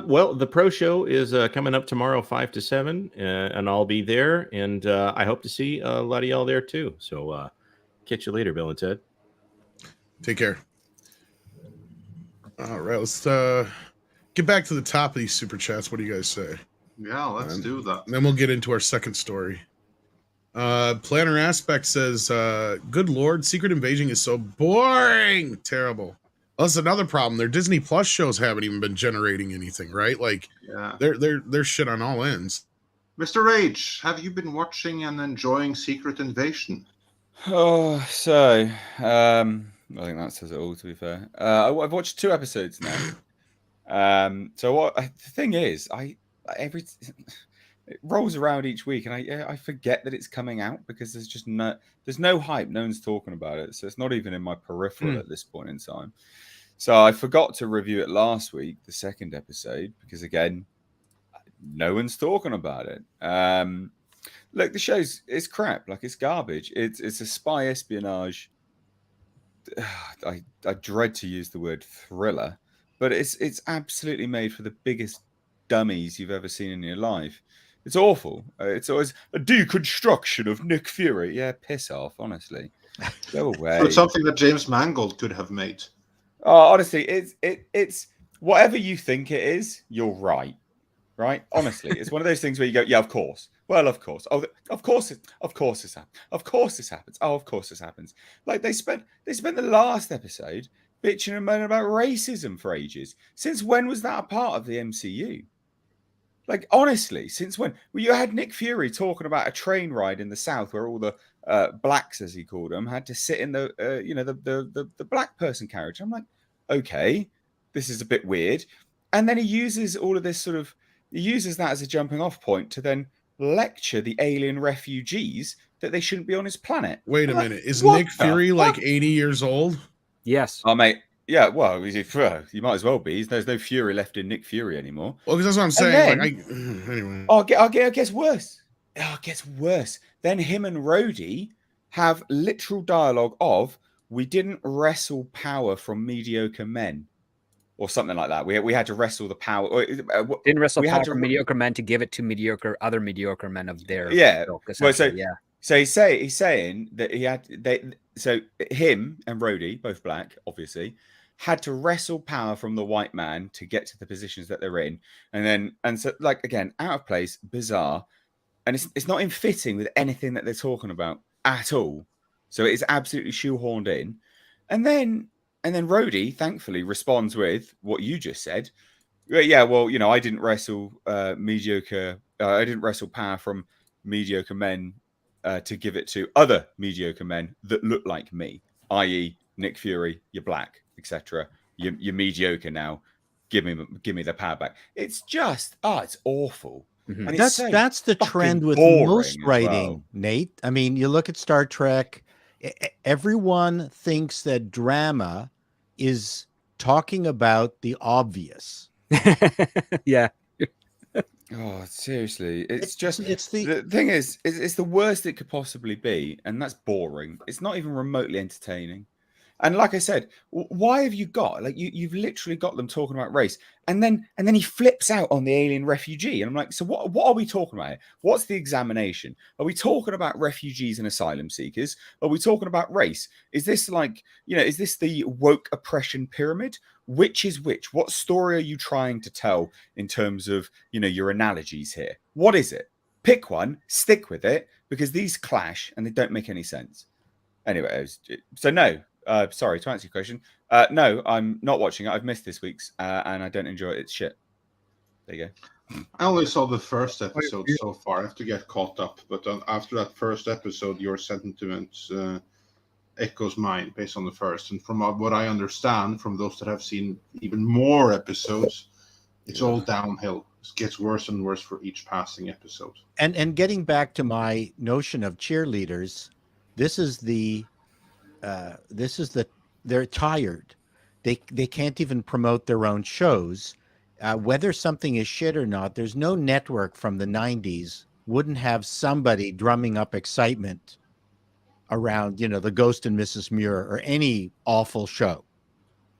Well, the pro show is coming up tomorrow, 5 to 7, and I'll be there, and I hope to see a lot of y'all there too. So catch you later, Bill and Ted. Take care. All right, let's get back to the top of these super chats. What do you guys say? Yeah, let's do that. And then we'll get into our second story. Planner Aspect says, good Lord, Secret Invasion is so boring. Terrible. Well, that's another problem. Their Disney Plus shows haven't even been generating anything, right? Like, yeah, they're shit on all ends. Mr. Rage, have you been watching and enjoying Secret Invasion? Oh, so I think that says it all. To be fair, I've watched 2 episodes now. So what the thing is, it rolls around each week, and I forget that it's coming out because there's no hype. No one's talking about it, so it's not even in my peripheral at this point in time. So I forgot to review it last week, the second episode, because again, no one's talking about it. Look, the show's it's crap. Like, it's garbage. It's a spy espionage. I dread to use the word thriller, but it's absolutely made for the biggest dummies you've ever seen in your life. It's awful. It's always a deconstruction of Nick Fury. Yeah, piss off, honestly. Go away. So it's something that James Mangold could have made. Oh, honestly, it's whatever you think it is, you're right. Right? Honestly, it's one of those things where you go, yeah, of course. Well, of course. Oh, of course this happens. Of course this happens. Oh, of course this happens. Like, they spent the last episode bitching and moaning about racism for ages. Since when was that a part of the MCU? Like, honestly, since when? Well, you had Nick Fury talking about a train ride in the South where all the blacks, as he called them, had to sit in the the black person carriage. I'm like, okay, this is a bit weird. And then he uses all of this he uses that as a jumping off point to then lecture the alien refugees that they shouldn't be on his planet. Wait a minute. Is Nick Fury like 80 years old? Yes. Oh, mate. Yeah, well, you might as well be. There's no Fury left in Nick Fury anymore. Well, because that's what I'm saying. Then, anyway. Oh, it gets worse. Oh, it gets worse. Then him and Rhodey have literal dialogue of, we didn't wrestle power from mediocre men. Or something like that. We had to wrestle the power. Didn't wrestle power from mediocre men to give it to other mediocre men of their ilk, well, so he's saying that so him and Rhodey, both black, obviously, had to wrestle power from the white man to get to the positions that they're in, and so like, again, out of place, bizarre, and it's not in fitting with anything that they're talking about at all. So it is absolutely shoehorned in, and then Rhodey thankfully responds with what you just said. Yeah, well, I didn't wrestle mediocre. I didn't wrestle power from mediocre men to give it to other mediocre men that look like me, i.e., Nick Fury. You're black, etc. You're mediocre now. Give me the power back. It's just it's awful. Mm-hmm. And that's the trend with most writing, Nate. I mean, you look at Star Trek. Everyone thinks that drama is talking about the obvious. Yeah. Oh, seriously. It's the thing is, it's the worst it could possibly be, and that's boring. It's not even remotely entertaining. And like I said, why have you got you've literally got them talking about race, and then he flips out on the alien refugee, and I'm like, so what are we talking about? What's the examination? Are we talking about refugees and asylum seekers? Are we talking about race? Is this is this the woke oppression pyramid? Which is which? What story are you trying to tell in terms of your analogies here? What is it? Pick one, stick with it, because these clash and they don't make any sense. Anyway, so no. Sorry, to answer your question. No, I'm not watching it. I've missed this week's, and I don't enjoy it. It's shit. There you go. I only saw the first episode so far. I have to get caught up. But after that first episode, your sentiment echoes mine based on the first. And from what I understand from those that have seen even more episodes, it's all downhill. It gets worse and worse for each passing episode. And getting back to my notion of cheerleaders, they're tired. They can't even promote their own shows. Whether something is shit or not, there's no network from the 90s wouldn't have somebody drumming up excitement around, the Ghost and Mrs. Muir or any awful show.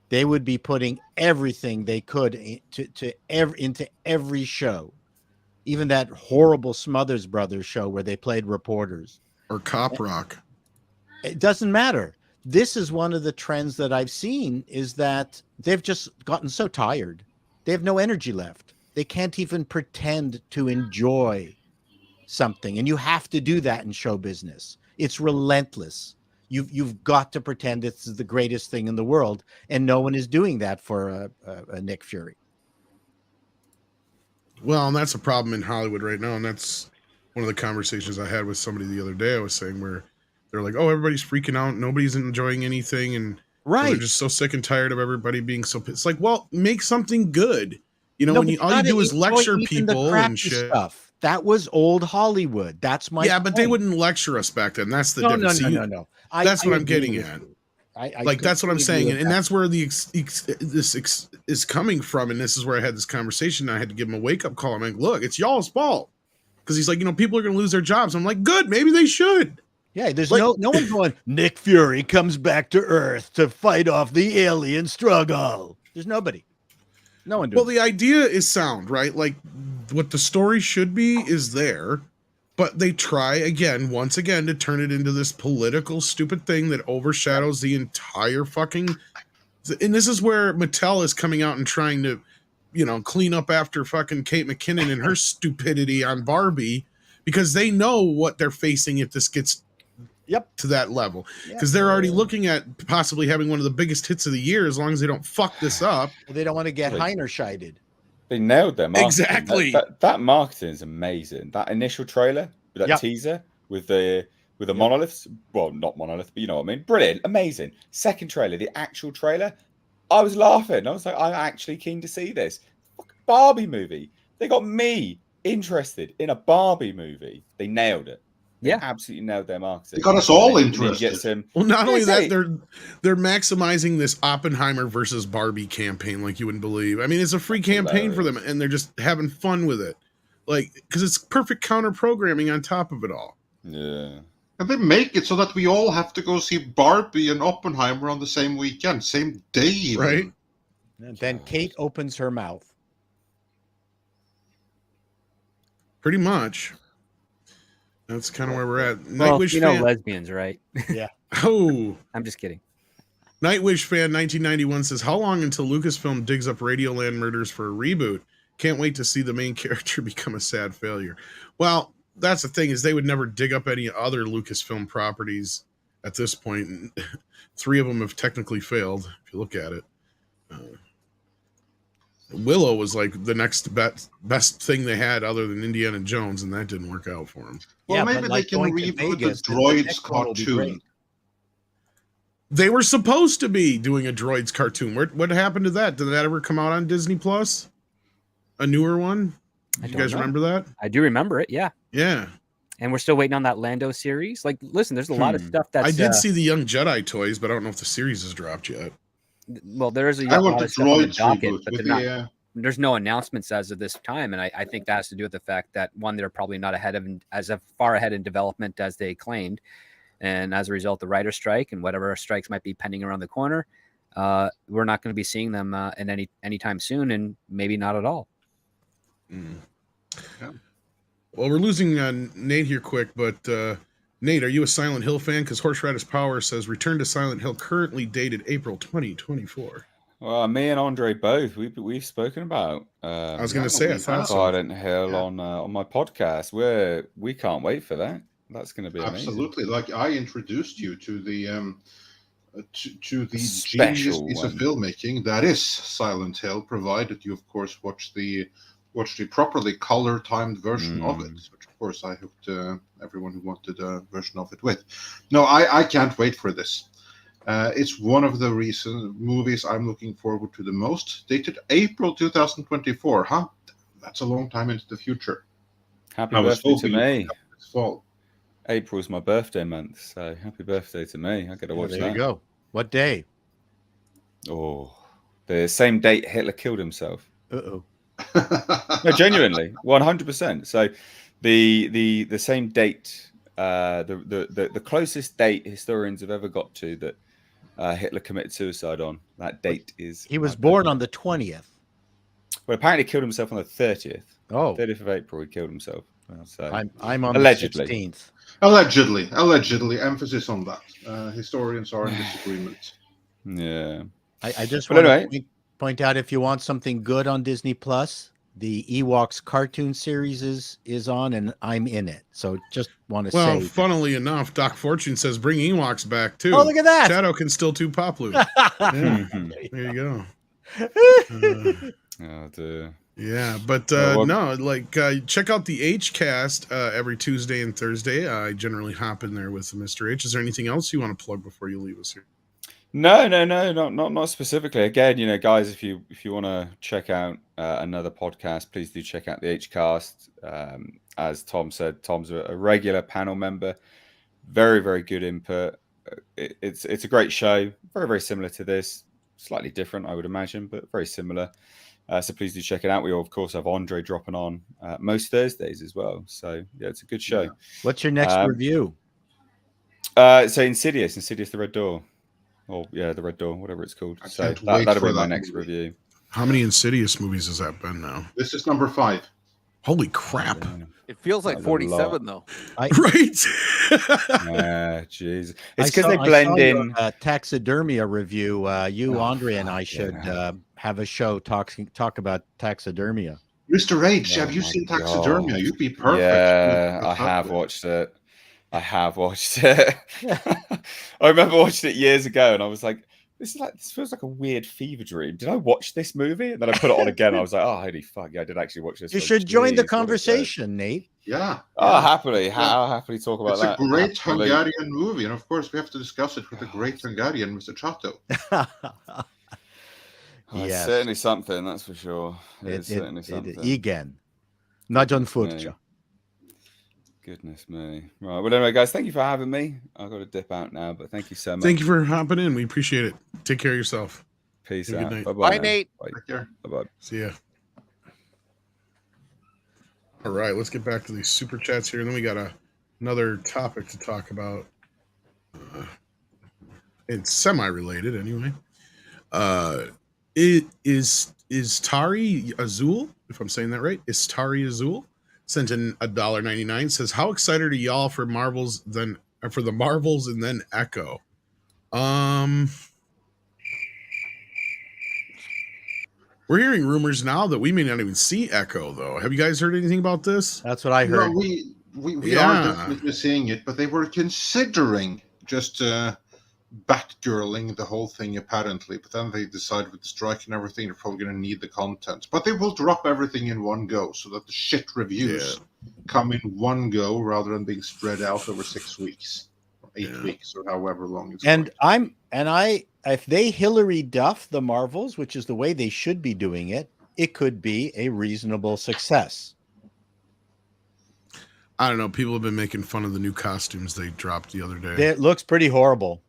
they would be putting everything they could into every show, even that horrible Smothers Brothers show where they played reporters. Or Cop Rock. It doesn't matter. This is one of the trends that I've seen, is that they've just gotten so tired. They have no energy left. They can't even pretend to enjoy something. And you have to do that in show business. It's relentless. You've got to pretend it's the greatest thing in the world. And no one is doing that for a Nick Fury. Well, and that's a problem in Hollywood right now. And that's one of the conversations I had with somebody the other day. I was saying where they're like, oh, everybody's freaking out. Nobody's enjoying anything. And they're just so sick and tired of everybody being so pissed. It's like, well, make something good. You know, No, when you, all you do is lecture people and shit. Stuff. That was old Hollywood. That's my but point. they wouldn't lecture us back then. That's the difference. No. That's what I'm getting at. That's what I'm saying, and that's where this is coming from. And this is where I had this conversation. I had to give him a wake up call. I'm like, look, it's y'all's fault, because he's like, people are going to lose their jobs. I'm like, good, maybe they should. Yeah, there's no one going, Nick Fury comes back to Earth to fight off the alien struggle. There's nobody. No one doing Well, the idea is sound, right? Like, what the story should be is there, but they try once again, to turn it into this political stupid thing that overshadows the entire fucking. And this is where Mattel is coming out and trying to, clean up after fucking Kate McKinnon and her stupidity on Barbie, because they know what they're facing if this gets to that level, because they're already looking at possibly having one of the biggest hits of the year as long as they don't fuck this up. They don't want to get Heiner-shited. They nailed their marketing. Exactly. That marketing is amazing. That initial trailer, that teaser with the monoliths. Well, not monolith, but you know what I mean. Brilliant, amazing. Second trailer, the actual trailer, I was laughing. I was like, I'm actually keen to see this. Fucking Barbie movie. They got me interested in a Barbie movie. They nailed it. They absolutely nailed their marketing. They got us all interested. Well, not only that, they're maximizing this Oppenheimer versus Barbie campaign like you wouldn't believe. I mean, it's a free campaign for them, and they're just having fun with it, like, because it's perfect counter programming on top of it all. Yeah, and they make it so that we all have to go see Barbie and Oppenheimer on the same weekend, same day, even. Right? And then Kate opens her mouth. Pretty much. That's kind of where we're at. Well, Nightwish you know, fan. lesbians, right? Yeah. Oh, I'm just kidding. Nightwish fan 1991 says, how long until Lucasfilm digs up Radioland Murders for a reboot? Can't wait to see the main character become a sad failure. Well, that's the thing, is they would never dig up any other Lucasfilm properties at this point. 3 of them have technically failed, if you look at it. Willow was like the next best thing they had other than Indiana Jones, and that didn't work out for them. Well, maybe they can reboot the Droids cartoon. They were supposed to be doing a Droids cartoon. What happened to that? Did that ever come out on Disney Plus? A newer one? You guys remember that? I do remember it, yeah. Yeah. And we're still waiting on that Lando series. Like, listen, there's a lot of stuff that's... I did see the Young Jedi toys, but I don't know if the series has dropped yet. Well, there's a lot of stuff on the docket, but there's no announcements as of this time, and I think that has to do with the fact that, one, they're probably not as far ahead in development as they claimed, and as a result, the writer's strike and whatever strikes might be pending around the corner, we're not going to be seeing them in anytime soon, and maybe not at all. Mm. Yeah. Well, we're losing Nate here quick, but Nate, are you a Silent Hill fan? Because Horseradish Power says Return to Silent Hill currently dated April 2024. Well, me and Andre both. We've spoken about. I was going to say I thought Silent Hill on my podcast. We can't wait for that. That's going to be absolutely amazing. Like I introduced you to the to the special genius piece of filmmaking that is Silent Hill, provided you of course watch the properly color timed version of it, which of course I hooked everyone who wanted a version of it with. No, I can't wait for this. It's one of the recent movies I'm looking forward to the most. Dated April 2024, huh? That's a long time into the future. Happy birthday to me. This fall. April's my birthday month, so happy birthday to me. I got to watch that. There you go. What day? Oh, the same date Hitler killed himself. Uh-oh. No, genuinely, 100%. So the same date, the closest date historians have ever got to that Hitler committed suicide on. That date is. He was born on the 20th. Well, apparently he killed himself on the 30th. Oh, 30th of April, he killed himself. So I'm on allegedly. the 16th. Allegedly. Emphasis on that. Historians are in disagreement. Yeah. I just But want anyway. to point out, if you want something good on Disney Plus, the Ewoks cartoon series is on, and I'm in it. So just want to Well, say. funnily enough, Doc Fortune says bring Ewoks back too. Oh, look at that! Chato can still do Poplu. Yeah, there you go. Oh dear. Yeah, but no, like check out the H Cast every Tuesday and Thursday. I generally hop in there with Mr. H. Is there anything else you want to plug before you leave us here? No, not specifically. Again, you know, guys, if you want to check out another podcast, please do check out the Hcast. As Tom said, Tom's a regular panel member. Very, very good input. It's a great show. Very, very similar to this. Slightly different, I would imagine, but very similar. So please do check it out. We of course have Andre dropping on most Thursdays as well. So yeah, it's a good show. What's your next review? So Insidious, the Red Door. Or yeah, the Red Door, whatever it's called. So that'll be my next review. How many Insidious movies has that been now? This is number 5. Holy crap! Yeah. It feels like 47 though. Right? Jeez. It's because they blend in. Taxidermia review. Andre, and I should have a show talk about Taxidermia. Mr. H, have you seen Taxidermia? You'd be perfect. Yeah, I have watched it. I remember watching it years ago, and I was like, "This feels like a weird fever dream." Did I watch this movie? And then I put it on again. And I was like, "Oh, holy fuck! Yeah, I did actually watch this." You should join the conversation, Nate. Yeah. Oh, happily. I'll happily talk about that. It's a great Hungarian movie, and of course, we have to discuss it with the great Hungarian, Mr. Chato. It's certainly something, that's for sure. It's certainly something. Igen. Nagyon furcsa. Goodness me. Right. Well, anyway, guys, thank you for having me. I've got to dip out now, but thank you so much. Thank you for hopping in. We appreciate it. Take care of yourself. Peace Have a out. good night. Bye-bye. Bye, Nate. Bye. Take care. Bye-bye. See ya. All right, let's get back to these super chats here, and then we got another topic to talk about. It's semi-related, anyway. It is Tari Azul, if I'm saying that right. Is Tari Azul sent in $1.99? Says, how excited are y'all for Marvels and then Echo? We're hearing rumors now that we may not even see Echo, though. Have you guys heard anything about this? That's what I heard. No, we are definitely seeing it, but they were considering just Batgirling the whole thing, apparently. But then they decided with the strike and everything, they're probably going to need the content. But they will drop everything in one go, so that the shit reviews come in one go rather than being spread out over 6 weeks, or 8 weeks, or however long it's going. If they Hillary Duff the Marvels, which is the way they should be doing it, it could be a reasonable success. I don't know. People have been making fun of the new costumes they dropped the other day. It looks pretty horrible.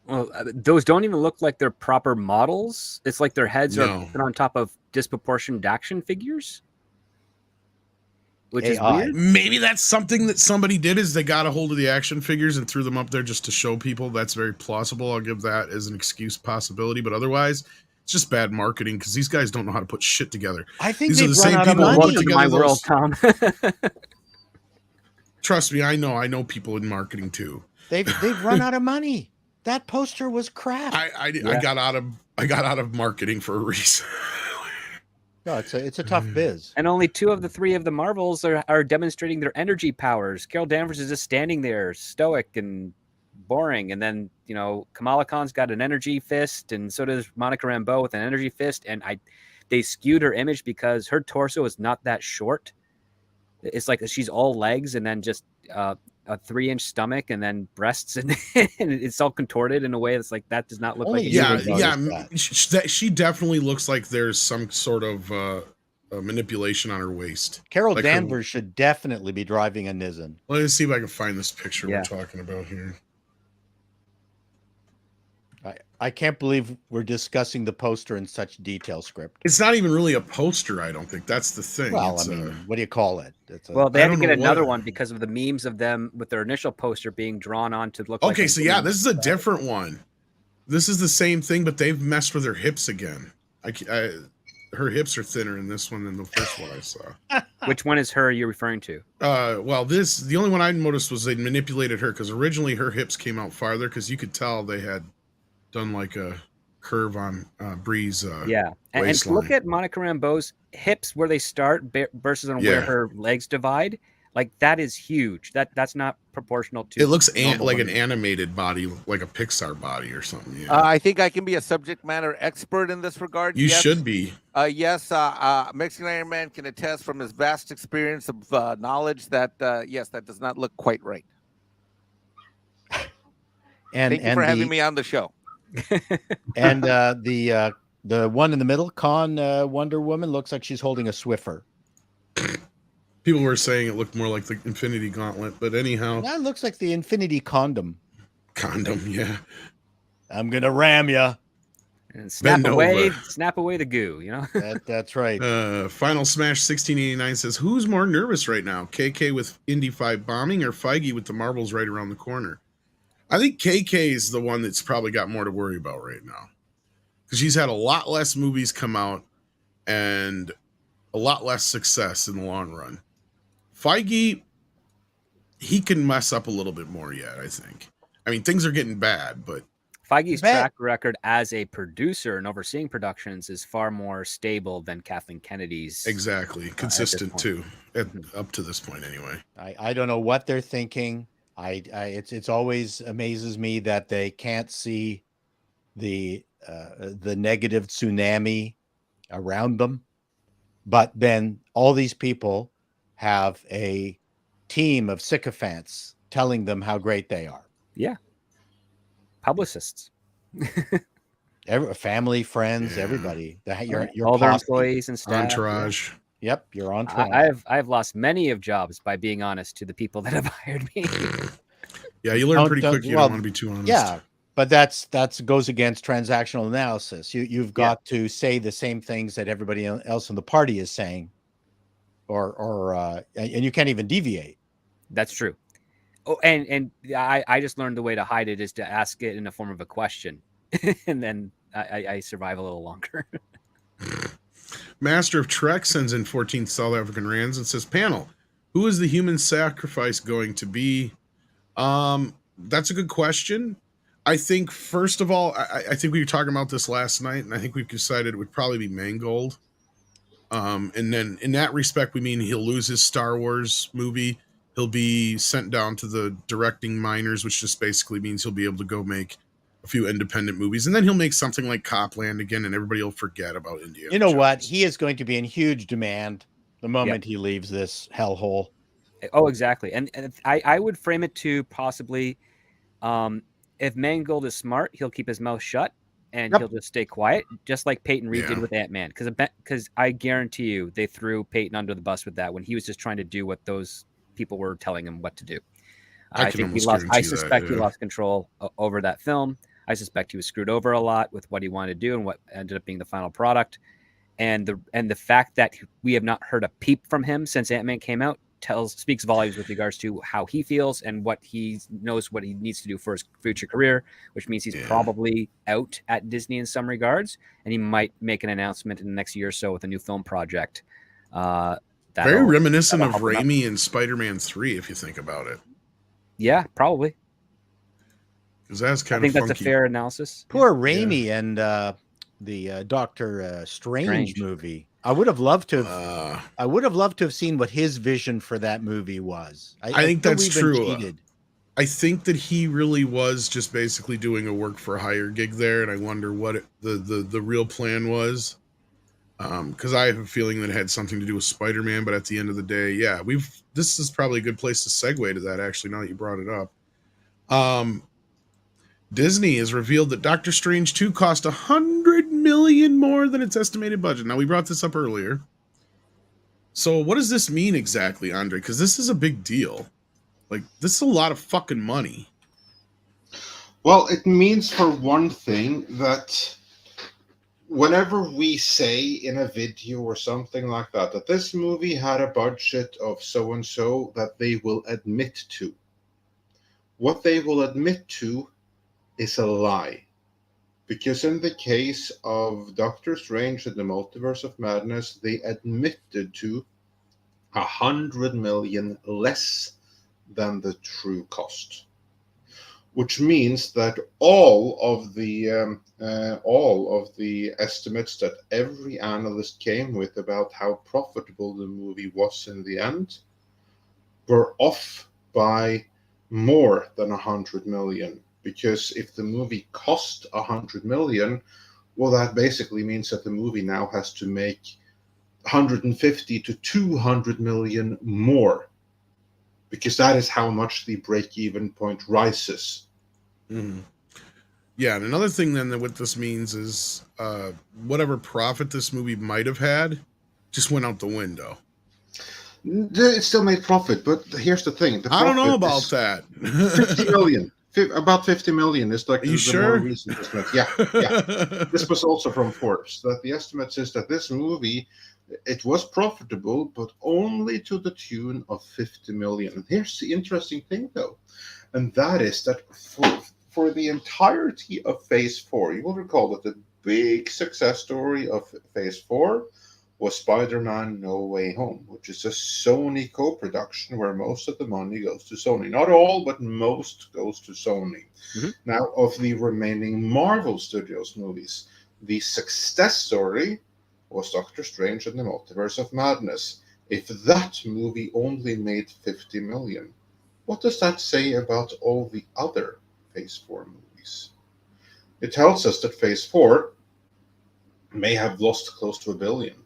Well, those don't even look like they're proper models. It's like their heads are put on top of disproportionate action figures, which is weird. Maybe that's something that somebody did, is they got a hold of the action figures and threw them up there just to show people. That's very plausible. I'll give that as an excuse possibility, but otherwise it's just bad marketing because these guys don't know how to put shit together. I think these are the run same out people of who money. put together My world, Tom. Trust me, I know people in marketing too. They've run out of money. That poster was crap. I got out of marketing for a reason. No, it's a tough biz. And only 2 of the 3 of the Marvels are demonstrating their energy powers. Carol Danvers is just standing there, stoic and boring. And then, Kamala Khan's got an energy fist, and so does Monica Rambeau with an energy fist. And they skewed her image because her torso is not that short. It's like she's all legs and then just a 3-inch stomach and then breasts, and it's all contorted in a way that's like, that does not look like. She definitely looks like there's some sort of manipulation on her waist. Carol Danvers should definitely be driving a Nissan. Let's see if I can find this picture we're talking about here. I can't believe we're discussing the poster in such detail script. It's not even really a poster, I don't think. That's the thing. Well, what do you call it? They had to get another one because of the memes of them with their initial poster being drawn on to look like. Okay, so this is a different one. this is the same thing, but they've messed with her hips again. Her hips are thinner in this one than the first one I saw. Which one is her you're referring to? Well, the only one I noticed was they manipulated her because originally her hips came out farther because you could tell they had done like a curve on Bree's and look at Monica Rambeau's hips where they start versus on where her legs divide. Like that is huge. That's not proportional to. It looks like an animated body, like a Pixar body or something. Yeah. I think I can be a subject matter expert in this regard. You should be. Yes, Mexican Iron Man can attest from his vast experience of knowledge that yes, that does not look quite right. And thank you for having me on the show. And the one in the middle, Wonder Woman, looks like she's holding a Swiffer. People were saying it looked more like the Infinity Gauntlet, but anyhow. That looks like the Infinity Condom. Condom, yeah. I'm going to ram ya. And snap away the goo, you know? That's right. Final Smash 1689 says, who's more nervous right now? KK with Indy 5 bombing or Feige with the Marvels right around the corner? I think KK is the one that's probably got more to worry about right now. Because she's had a lot less movies come out and a lot less success in the long run. Feige, he can mess up a little bit more yet, I think. I mean, things are getting bad, but Feige's track record as a producer and overseeing productions is far more stable than Kathleen Kennedy's. Exactly. Consistent too, up to this point anyway. I don't know what they're thinking. It's always amazes me that they can't see the negative tsunami around them. But then all these people have a team of sycophants telling them how great they are. Yeah. Publicists. Family, friends, everybody. Your all their employees and staff. Entourage. Yep, your entourage. I've lost many of jobs by being honest to the people that have hired me. Yeah, you learn pretty quick. You don't want to be too honest. Yeah, but that's goes against transactional analysis. You've got to say the same things that everybody else in the party is saying, or and you can't even deviate. That's true. Oh, and I just learned the way to hide it is to ask it in the form of a question, and then I survive a little longer. Master of Trek sends in 14 South African rands and says, panel, who is the human sacrifice going to be? That's a good question. I think, first of all, I think we were talking about this last night, and I think we've decided it would probably be Mangold. And then in that respect, we mean he'll lose his Star Wars movie. He'll be sent down to the directing minors, which just basically means he'll be able to go make a few independent movies. And then he'll make something like Copland again, and everybody will forget about Indiana. You know what? He is going to be in huge demand the moment he leaves this hellhole. Oh, exactly. And I would frame it to possibly, if Mangold is smart, he'll keep his mouth shut and he'll just stay quiet, just like Peyton Reed did with Ant-Man. Because I guarantee you they threw Peyton under the bus with that when he was just trying to do what those people were telling him what to do. I think he lost. I suspect he lost control over that film. I suspect he was screwed over a lot with what he wanted to do and what ended up being the final product. And the fact that we have not heard a peep from him since Ant-Man came out speaks volumes with regards to how he feels and what he knows what he needs to do for his future career, which means he's probably out at Disney in some regards, and he might make an announcement in the next year or so with a new film project. Very reminiscent of Raimi and Spider-Man 3, if you think about it. Yeah, probably. Because that's kind of funky. That's a fair analysis. Poor Raimi and the Doctor Strange movie. I would have loved to have seen what his vision for that movie was. I think that's true. I think that he really was just basically doing a work for hire gig there, and I wonder what the real plan was. Because I have a feeling that it had something to do with Spider-Man, but at the end of the day, this is probably a good place to segue to that, actually, now that you brought it up. Disney has revealed that Doctor Strange 2 cost $100 million more than its estimated budget. Now, we brought this up earlier. So what does this mean exactly, Andre? Because this is a big deal. Like, this is a lot of fucking money. Well, it means, for one thing, that whenever we say in a video or something like that this movie had a budget of so-and-so, that they will admit to. What they will admit to is a lie. Because in the case of Doctor Strange and the Multiverse of Madness, they admitted to 100 million less than the true cost, which means that all of the estimates that every analyst came with about how profitable the movie was in the end were off by more than 100 million. Because if the movie cost 100 million, well, that basically means that the movie now has to make 150 to 200 million more, because that is how much the break-even point rises. Mm-hmm. Yeah, and another thing then that what this means is whatever profit this movie might have had just went out the window. It still made profit, but here's the thing. I don't know about that. 50 million. About 50 million is like Are you the sure? more recent estimate. Yeah. This was also from Forbes. That the estimate says that this movie, it was profitable, but only to the tune of 50 million. And here's the interesting thing, though, and that is that for the entirety of Phase 4, you will recall that the big success story of Phase 4 was Spider-Man No Way Home, which is a Sony co-production where most of the money goes to Sony. Not all, but most goes to Sony. Mm-hmm. Now, of the remaining Marvel Studios movies, the success story was Doctor Strange and the Multiverse of Madness. If that movie only made 50 million, what does that say about all the other Phase 4 movies? It tells us that Phase 4 may have lost close to $1 billion.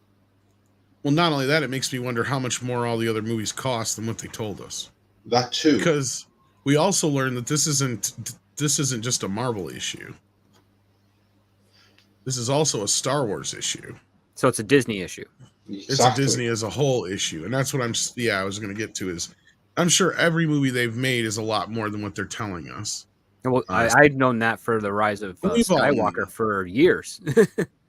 Well, not only that, it makes me wonder how much more all the other movies cost than what they told us. That too. Because we also learned that this isn't just a Marvel issue. This is also a Star Wars issue. So it's a Disney issue. Exactly. It's a Disney as a whole issue. And that's what I was going to get to is I'm sure every movie they've made is a lot more than what they're telling us. Well, I'd known that for the Rise of Skywalker for years.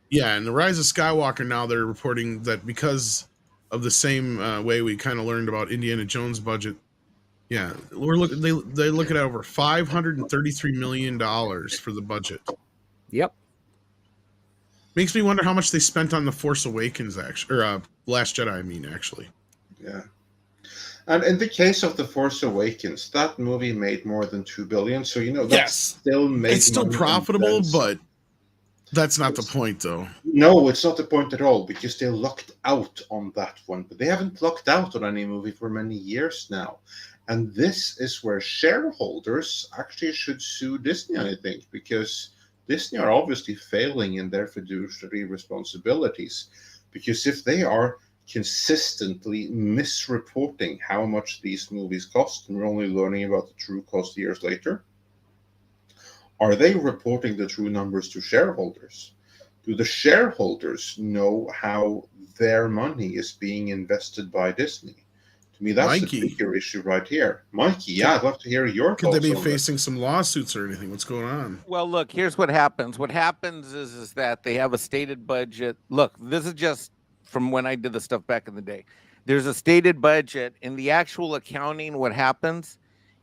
Yeah, and the Rise of Skywalker, now they're reporting that because of the same way we kind of learned about Indiana Jones' budget, yeah, they look at over $533 million for the budget. Yep. Makes me wonder how much they spent on The Force Awakens, actually, or Last Jedi, actually. Yeah. And in the case of The Force Awakens, that movie made more than $2 billion, so that's still made. It's still profitable, but that's not the point, though. No, it's not the point at all, because they lucked out on that one. But they haven't lucked out on any movie for many years now. And this is where shareholders actually should sue Disney, I think, because Disney are obviously failing in their fiduciary responsibilities. Because if they are consistently misreporting how much these movies cost, and we're only learning about the true cost years later, are they reporting the true numbers to shareholders? Do the shareholders know how their money is being invested by Disney? To me, that's the bigger issue right here. Mikey, I'd love to hear your thoughts. Could they be facing some lawsuits or anything? What's going on? Well, look, here's what happens. What happens is that they have a stated budget. Look, this is just from when I did the stuff back in the day. There's a stated budget. In the actual accounting, what happens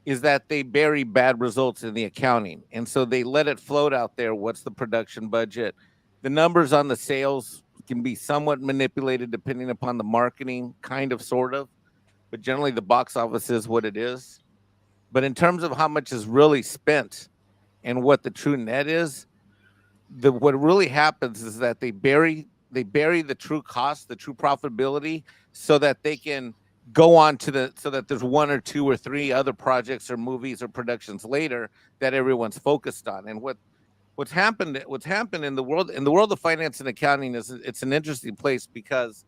is that they bury bad results in the accounting. And so they let it float out there. What's the production budget? The numbers on the sales can be somewhat manipulated depending upon the marketing, kind of, sort of. But generally the box office is what it is. But in terms of how much is really spent and what the true net is, what really happens is that they bury the true cost, the true profitability, so that they can go on to so that there's one or two or three other projects or movies or productions later that everyone's focused on. And what's happened in the world of finance and accounting is it's an interesting place, because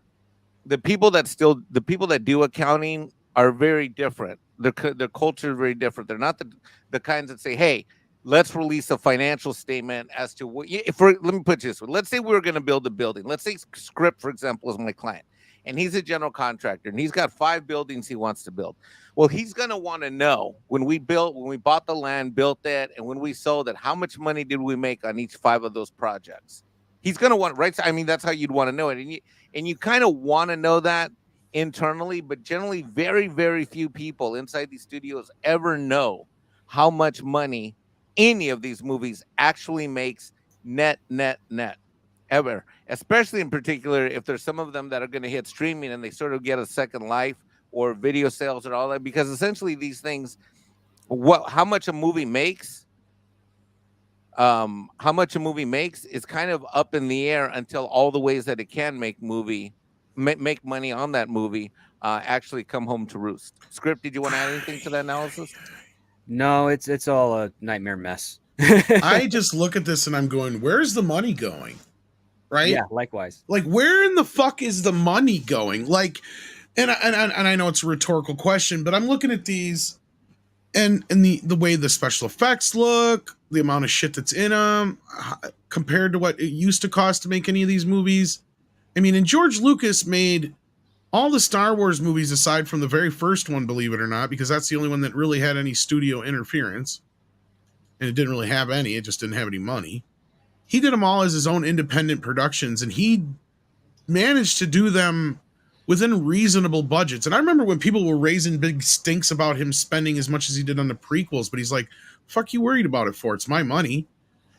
the people that do accounting are very different. Their culture is very different. They're not the kinds that say, hey, let's release a financial statement as to what. Let me put this way. Let's say we were going to build a building. Let's say Script, for example, is my client, and he's a general contractor, and he's got 5 buildings he wants to build. Well, he's going to want to know when we bought the land, built it, and when we sold it, how much money did we make on each 5 of those projects? He's going to want, right? I mean, that's how you'd want to know it, and you kind of want to know that internally, but generally, very, very few people inside these studios ever know how much money any of these movies actually makes net ever, especially in particular if there's some of them that are going to hit streaming and they sort of get a second life, or video sales or all that, because essentially these things, how much a movie makes is kind of up in the air until all the ways that it can make money on that movie actually come home to roost. Script, did you want to add anything to that analysis? No, it's all a nightmare mess. I just look at this and I'm going, where's the money going? Right? Yeah, likewise. Like, where in the fuck is the money going? Like, and I know it's a rhetorical question, but I'm looking at these and the way the special effects look, the amount of shit that's in them compared to what it used to cost to make any of these movies. I mean, and George Lucas made all the Star Wars movies aside from the very first one, believe it or not, because that's the only one that really had any studio interference. And it didn't really have any. It just didn't have any money. He did them all as his own independent productions, and he managed to do them within reasonable budgets. And I remember when people were raising big stinks about him spending as much as he did on the prequels, but he's like, fuck you worried about it for? It's my money.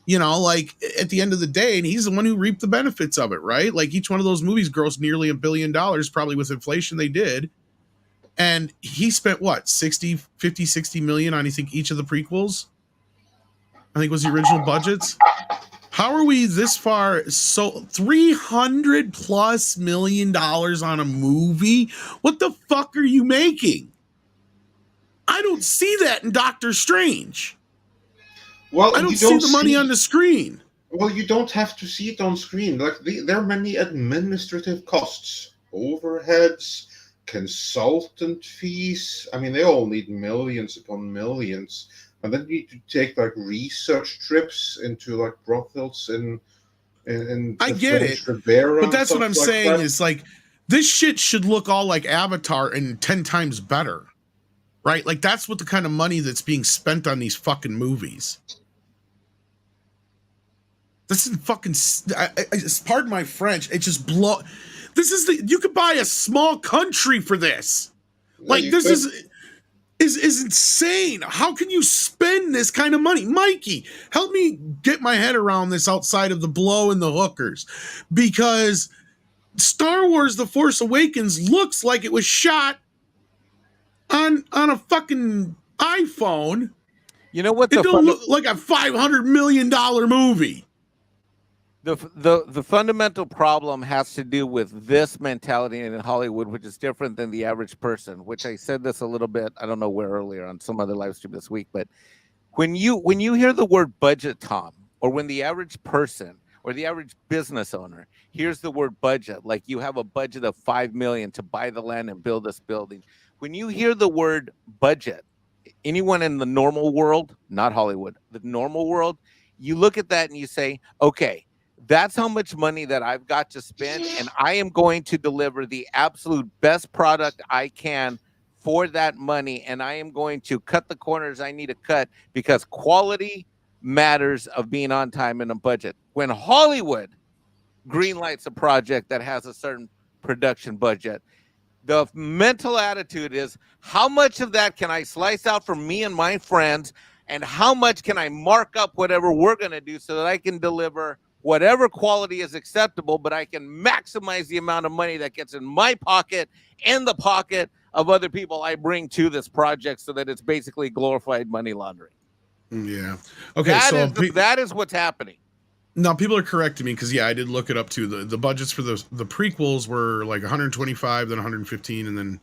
You know, like, at the end of the day, and he's the one who reaped the benefits of it, right? Like, each one of those movies grossed nearly $1 billion, probably with inflation they did. And he spent, what, 60 million on, I think, each of the prequels? I think was the original budgets. How are we this far? So $300+ million on a movie? What the fuck are you making? I don't see that in Doctor Strange. Well, I don't see the money on the screen. Well, you don't have to see it on screen. Like, there are many administrative costs, overheads, consultant fees. I mean, they all need millions upon millions. And then you need to take like research trips into like brothels in I get it, but that's what I'm saying is like, this shit should look all like Avatar and 10 times better, right? Like, that's what the kind of money that's being spent on these fucking movies. This is fucking, pardon my French, it just this is you could buy a small country for this. Like, this is insane. How can you spend this kind of money? Mikey, help me get my head around this outside of the blow and the hookers, because Star Wars The Force Awakens looks like it was shot on a fucking iPhone. You know what? It don't look like a $500 million movie. The fundamental problem has to do with this mentality in Hollywood, which is different than the average person, which I said this a little bit, I don't know where, earlier on some other live stream this week. But when you hear the word budget, Tom, or when the average person or the average business owner hears the word budget, like you have a budget of $5 million to buy the land and build this building. When you hear the word budget, anyone in the normal world, not Hollywood, the normal world, you look at that and you say, okay, that's how much money that I've got to spend, and I am going to deliver the absolute best product I can for that money, and I am going to cut the corners I need to cut, because quality matters of being on time and a budget. When Hollywood greenlights a project that has a certain production budget, the mental attitude is, how much of that can I slice out for me and my friends, and how much can I mark up whatever we're going to do so that I can deliver whatever quality is acceptable, but I can maximize the amount of money that gets in my pocket and the pocket of other people I bring to this project, so that it's basically glorified money laundering. Yeah. Okay. That is what's happening. Now, people are correcting me because, yeah, I did look it up too. The budgets for the prequels were like 125, then 115, and then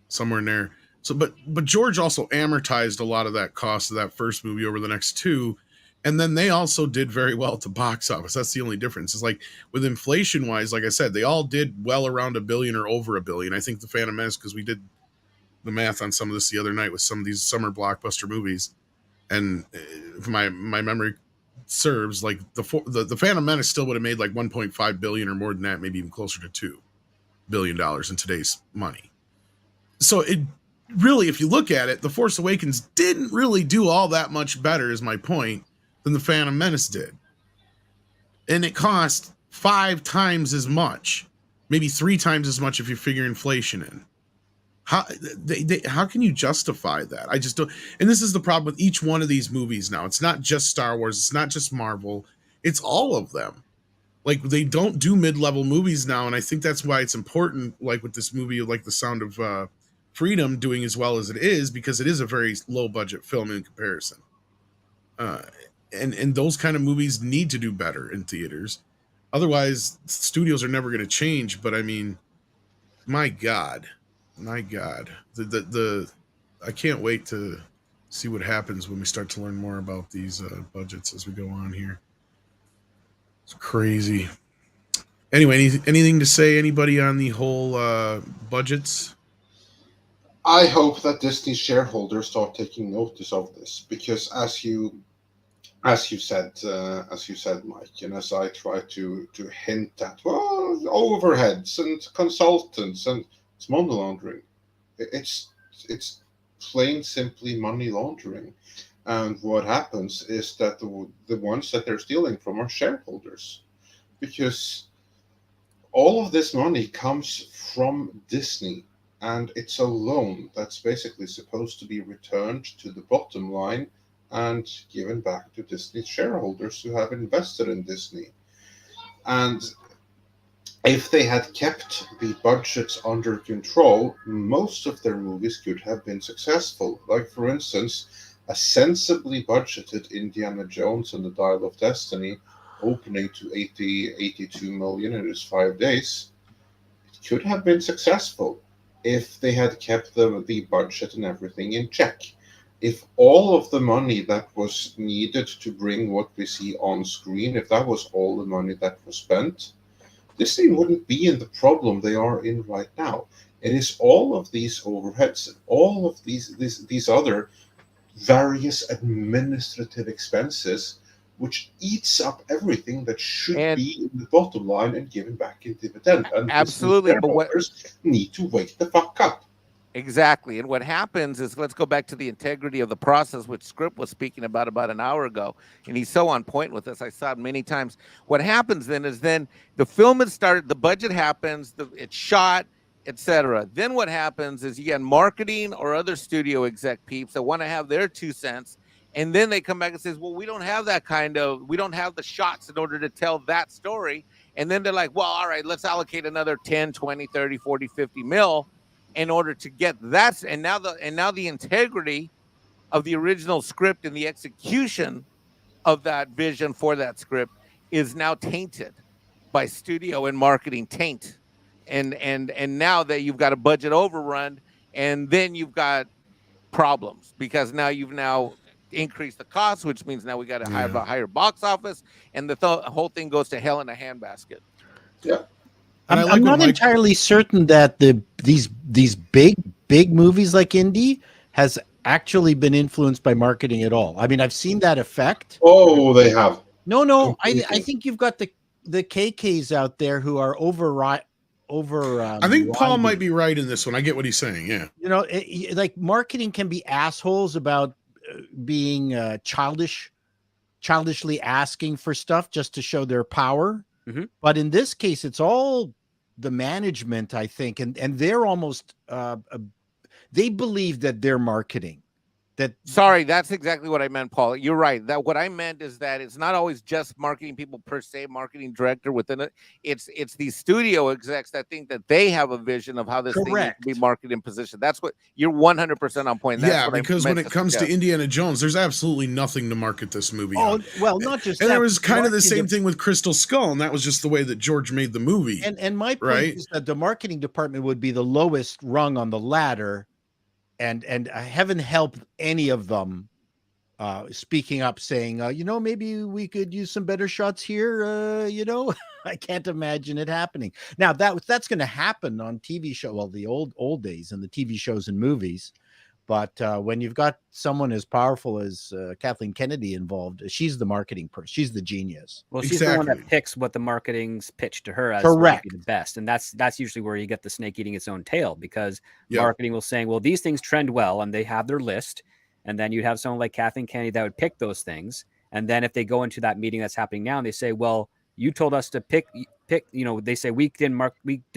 somewhere in there. So, but George also amortized a lot of that cost of that first movie over the next two. And then they also did very well at the box office. That's the only difference. It's like, with inflation wise, like I said, they all did well around $1 billion or over $1 billion. I think the Phantom Menace, because we did the math on some of this the other night with some of these summer blockbuster movies, and if my memory serves, like the Phantom Menace still would have made like 1.5 billion or more than that, maybe even closer to $2 billion in today's money. So it really, if you look at it, The Force Awakens didn't really do all that much better, is my point, than the Phantom Menace did. And it cost 5 times as much, maybe 3 times as much if you figure inflation in. How can you justify that? I just don't. And this is the problem with each one of these movies now. It's not just Star Wars. It's not just Marvel. It's all of them. Like, they don't do mid-level movies now, and I think that's why it's important, like with this movie, like The Sound of Freedom doing as well as it is, because it is a very low-budget film in comparison. Uh, and those kind of movies need to do better in theaters. Otherwise, studios are never going to change. But I mean, my God, the I can't wait to see what happens when we start to learn more about these budgets as we go on here. It's crazy. Anyway, anything to say? Anybody on the whole budgets? I hope that Disney shareholders start taking notice of this, because as you said, Mike, and as I try to hint at, well, overheads and consultants and it's money laundering. It's plain simply money laundering, and what happens is that the ones that they're stealing from are shareholders, because all of this money comes from Disney, and it's a loan that's basically supposed to be returned to the bottom line and given back to Disney shareholders who have invested in Disney. And if they had kept the budgets under control, most of their movies could have been successful. Like, for instance, a sensibly budgeted Indiana Jones and the Dial of Destiny, opening to 82 million in its 5 days, it could have been successful if they had kept the budget and everything in check. If all of the money that was needed to bring what we see on screen, if that was all the money that was spent, Disney wouldn't be in the problem they are in right now. It is all of these overheads, all of these other various administrative expenses, which eats up everything that should be in the bottom line and given back in dividend. And absolutely, but what need to wake the fuck up. Exactly. And what happens is, let's go back to the integrity of the process, which Script was speaking about an hour ago. And he's so on point with this. I saw it many times. What happens then is the film has started, the budget happens, it's shot, etc. Then what happens is you get marketing or other studio exec peeps that want to have their 2 cents. And then they come back and says, well, we don't have we don't have the shots in order to tell that story. And then they're like, well, all right, let's allocate another 10, 20, 30, 40, 50 mil in order to get that. And now the integrity of the original script and the execution of that vision for that script is now tainted by studio and marketing taint. And now that you've got a budget overrun, and then you've got problems because now you've increased the cost, which means now we got to have a higher box office, and the whole thing goes to hell in a handbasket. Yeah. I'm not entirely certain that these big movies like Indy has actually been influenced by marketing at all. I mean, I've seen that effect. Oh, they have. No. I think you've got the KKs out there who are over. I think Paul might be right in this one. I get what he's saying. Yeah. You know, like marketing can be assholes about being childishly asking for stuff just to show their power. Mm-hmm. But in this case, it's all the management, I think, and they're almost they believe that they're marketing. Sorry, that's exactly what I meant, Paul. You're right. That what I meant is that it's not always just marketing people per se, marketing director within it. It's these studio execs that think that they have a vision of how this thing needs to be marketed and positioned. That's what you're 100% on point. That's because when it comes to Indiana Jones, there's absolutely nothing to market this movie on. Well, not just and that. There was kind of the same thing with Crystal Skull, and that was just the way that George made the movie. And my point is that the marketing department would be the lowest rung on the ladder. And heaven help any of them speaking up saying, maybe we could use some better shots here. I can't imagine it happening. Now that's going to happen on TV show. Well, the old days and the TV shows and movies. But when you've got someone as powerful as Kathleen Kennedy involved, she's the marketing person. She's the genius. Well, she's the one that picks what the marketing's pitched to her as correct the best. And that's usually where you get the snake eating its own tail, because marketing will say, well, these things trend well, and they have their list. And then you'd have someone like Kathleen Kennedy that would pick those things. And then if they go into that meeting that's happening now and they say, well, you told us to pick, they say we did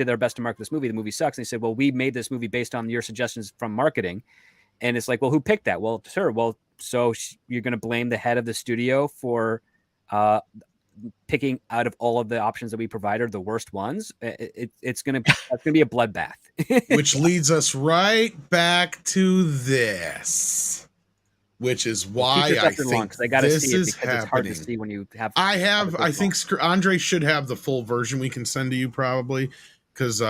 our best to market this movie. The movie sucks. And they said, well, we made this movie based on your suggestions from marketing. And it's like, well, who picked that? Well, sir, so you're going to blame the head of the studio for picking out of all of the options that we provided the worst ones, that's gonna be a bloodbath. Which leads us right back to this, which is why I think I gotta this see it is because it's hard to happening. see when you have. I think Andre should have the full version we can send to you probably, because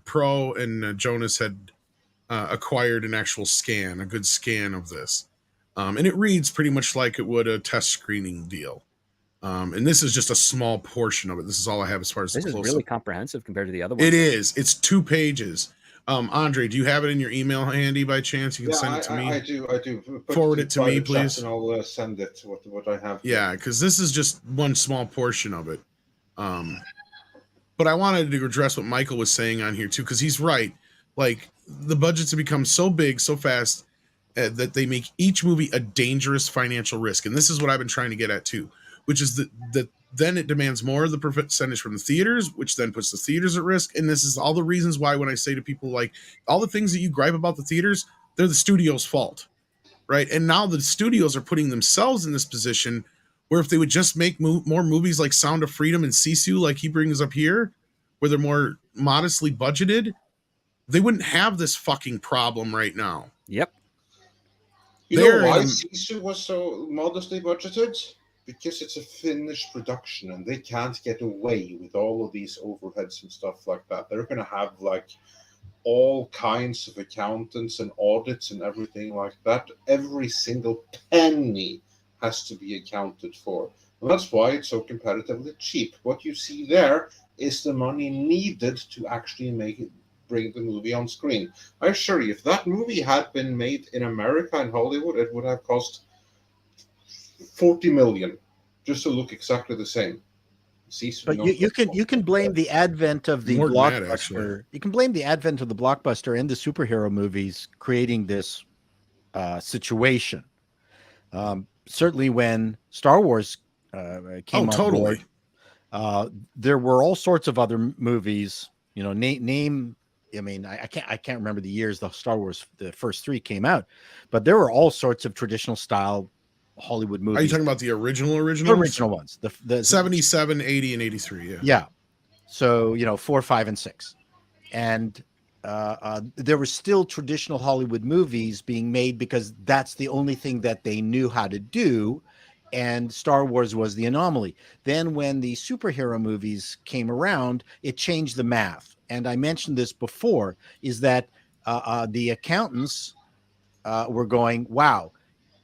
Pro and Jonas had acquired an actual scan, a good scan of this, and it reads pretty much like it would a test screening deal. And this is just a small portion of it. This is all I have as far as this is really comprehensive compared to the other one. It is. It's 2 pages. Andre, do you have it in your email handy by chance? You can send it to me. I do. Forward it to me, please. And I'll send it what I have. Yeah, because this is just one small portion of it. But I wanted to address what Michael was saying on here too, because he's right. Like, the budgets have become so big so fast that they make each movie a dangerous financial risk. And this is what I've been trying to get at too, which is that then it demands more of the percentage from the theaters, which then puts the theaters at risk. And this is all the reasons why when I say to people, like, all the things that you gripe about the theaters, they're the studio's fault, right? And now the studios are putting themselves in this position where if they would just make more movies like Sound of Freedom and Sisu, like he brings up here, where they're more modestly budgeted, they wouldn't have this fucking problem right now. Yep. You know why Sisu was so modestly budgeted? Because it's a Finnish production and they can't get away with all of these overheads and stuff like that. They're going to have like all kinds of accountants and audits and everything like that. Every single penny has to be accounted for. And that's why it's so comparatively cheap. What you see there is the money needed to actually bring the movie on screen. I assure you, if that movie had been made in America and Hollywood, it would have cost 40 million just to look exactly the same. But you can blame the advent of the blockbuster. You can blame the advent of the blockbuster and the superhero movies creating this situation. Certainly, when Star Wars came on board, there were all sorts of other movies. You know, name. I mean, I can't remember the years the Star Wars, the first 3 came out, but there were all sorts of traditional style Hollywood movies. Are you talking about the original ones? The 77, 80, and 83. Yeah. Yeah. So, 4, 5, and 6. And there were still traditional Hollywood movies being made because that's the only thing that they knew how to do. And Star Wars was the anomaly. Then when the superhero movies came around, it changed the math. And I mentioned this before, is that the accountants were going, wow,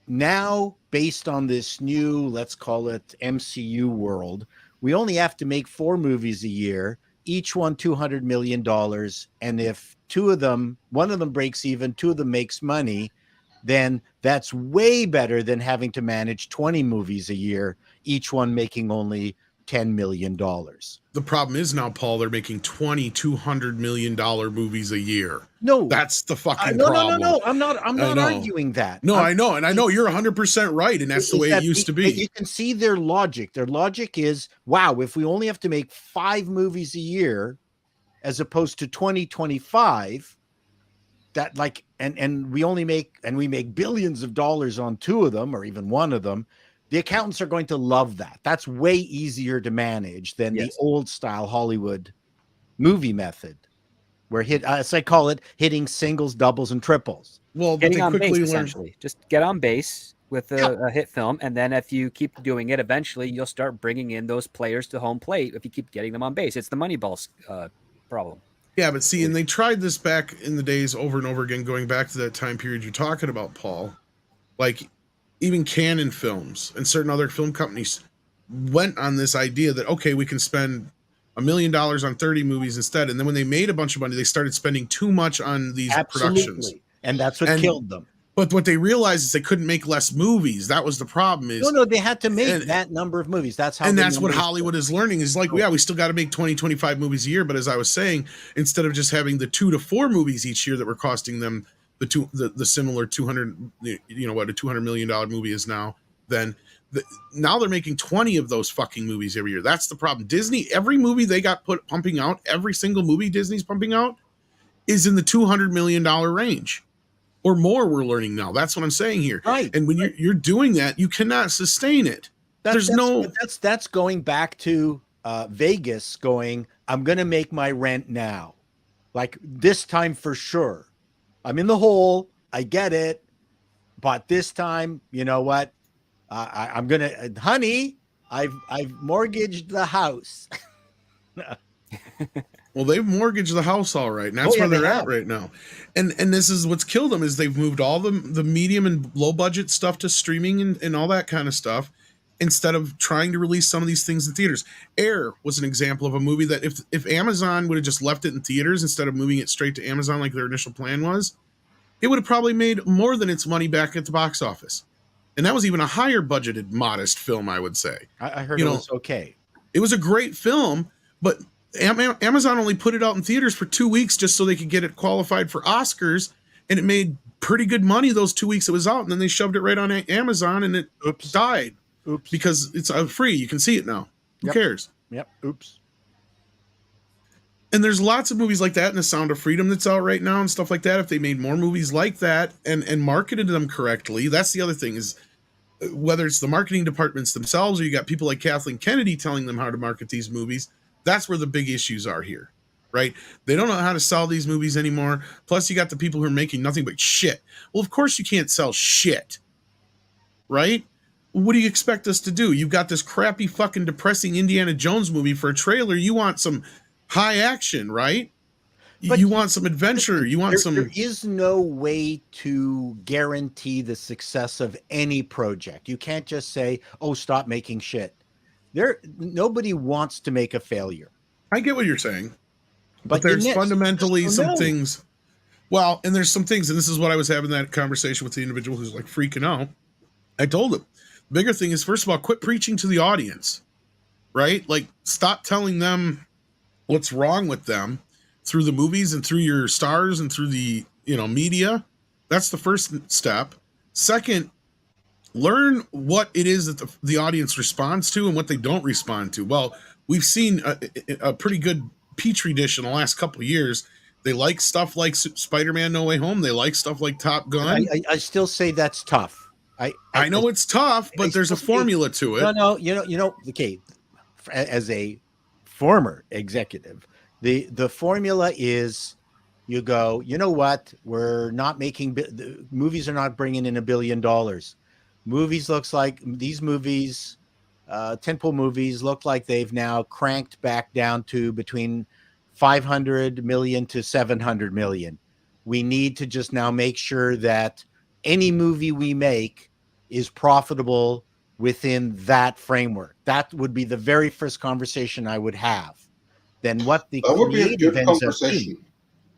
now based on this new, let's call it MCU world, we only have to make 4 movies a year, each one $200 million. And if one of them breaks even, 2 of them makes money, then that's way better than having to manage 20 movies a year, each one making only $10 million. The problem is now, Paul, they're making $200 million movies a year. No, that's the fucking problem. No. I'm not arguing that. No, I know. And I know you're 100% right. And that's the way it used to be. You can see their logic. Their logic is, wow, if we only have to make 5 movies a year, as opposed to 2025, that like, and we make billions of dollars on 2 of them, or even 1 of them, the accountants are going to love that. That's way easier to manage than the old style Hollywood movie method, where as I call it, hitting singles, doubles, and triples. Well, getting on base, essentially. Just get on base with a hit film, and then if you keep doing it, eventually you'll start bringing in those players to home plate if you keep getting them on base. It's the Moneyball problem. Yeah, but see, and they tried this back in the days over and over again, going back to that time period you're talking about, Paul. Like, even Canon Films and certain other film companies went on this idea that, okay, we can spend $1 million on 30 movies instead. And then when they made a bunch of money, they started spending too much on these productions. And that's what killed them. But what they realized is they couldn't make less movies. That was the problem. No, they had to make that number of movies. That's how. And that's what Hollywood is learning is like, we still got to make 20, 25 movies a year. But as I was saying, instead of just having the 2 to 4 movies each year that were costing them the similar 200, what a $200 million movie is now, then now they're making 20 of those fucking movies every year. That's the problem. Disney, every movie they got pumping out, every single movie Disney's pumping out is in the $200 million range or more. We're learning now. That's what I'm saying here. Right. And when you're doing that, you cannot sustain it. That's going back to Vegas going, I'm going to make my rent now. Like this time for sure. I'm in the hole. I get it. But this time, you know what? I'm going to, honey, I've mortgaged the house. Well, they've mortgaged the house all right, and that's where they're at right now. And this is what's killed them is they've moved all the medium and low budget stuff to streaming and all that kind of stuff instead of trying to release some of these things in theaters. Air was an example of a movie that if Amazon would have just left it in theaters instead of moving it straight to Amazon like their initial plan was, it would have probably made more than its money back at the box office. And that was even a higher budgeted, modest film, I would say. I heard it was okay. It was a great film, but Amazon only put it out in theaters for 2 weeks just so they could get it qualified for Oscars, and it made pretty good money those 2 weeks it was out, and then they shoved it right on Amazon, and it died. Oops. Because it's free. You can see it now. Who cares? Yep. Oops. And there's lots of movies like that in The Sound of Freedom that's out right now and stuff like that. If they made more movies like that and marketed them correctly, that's the other thing is whether it's the marketing departments themselves or you got people like Kathleen Kennedy telling them how to market these movies, that's where the big issues are here, right? They don't know how to sell these movies anymore. Plus, you got the people who are making nothing but shit. Well, of course you can't sell shit, right? What do you expect us to do? You've got this crappy fucking depressing Indiana Jones movie for a trailer. You want some high action, right? But you want some adventure. You want some. There is no way to guarantee the success of any project. You can't just say, "Oh, stop making shit." Nobody wants to make a failure. I get what you're saying, but there's fundamentally some things. Well, and there's some things, and this is what I was having that conversation with the individual who's like freaking out. I told him, the bigger thing is, first of all, quit preaching to the audience, right? Like, stop telling them what's wrong with them through the movies and through your stars and through the, media. That's the first step. Second, learn what it is that the audience responds to and what they don't respond to. Well, we've seen a pretty good petri dish in the last couple of years. They like stuff like Spider-Man No Way Home. They like stuff like Top Gun. I still say that's tough. I know it's tough, but there's a formula to it. No. Okay, as a former executive, the formula is you go, you know what? We're not making the movies are not bringing in $1 billion. Movies looks like these movies, tentpole movies look like they've now cranked back down to between 500 million to 700 million. We need to just now make sure that any movie we make is profitable within that framework. That would be the very first conversation I would have. Then what the creative ends up being.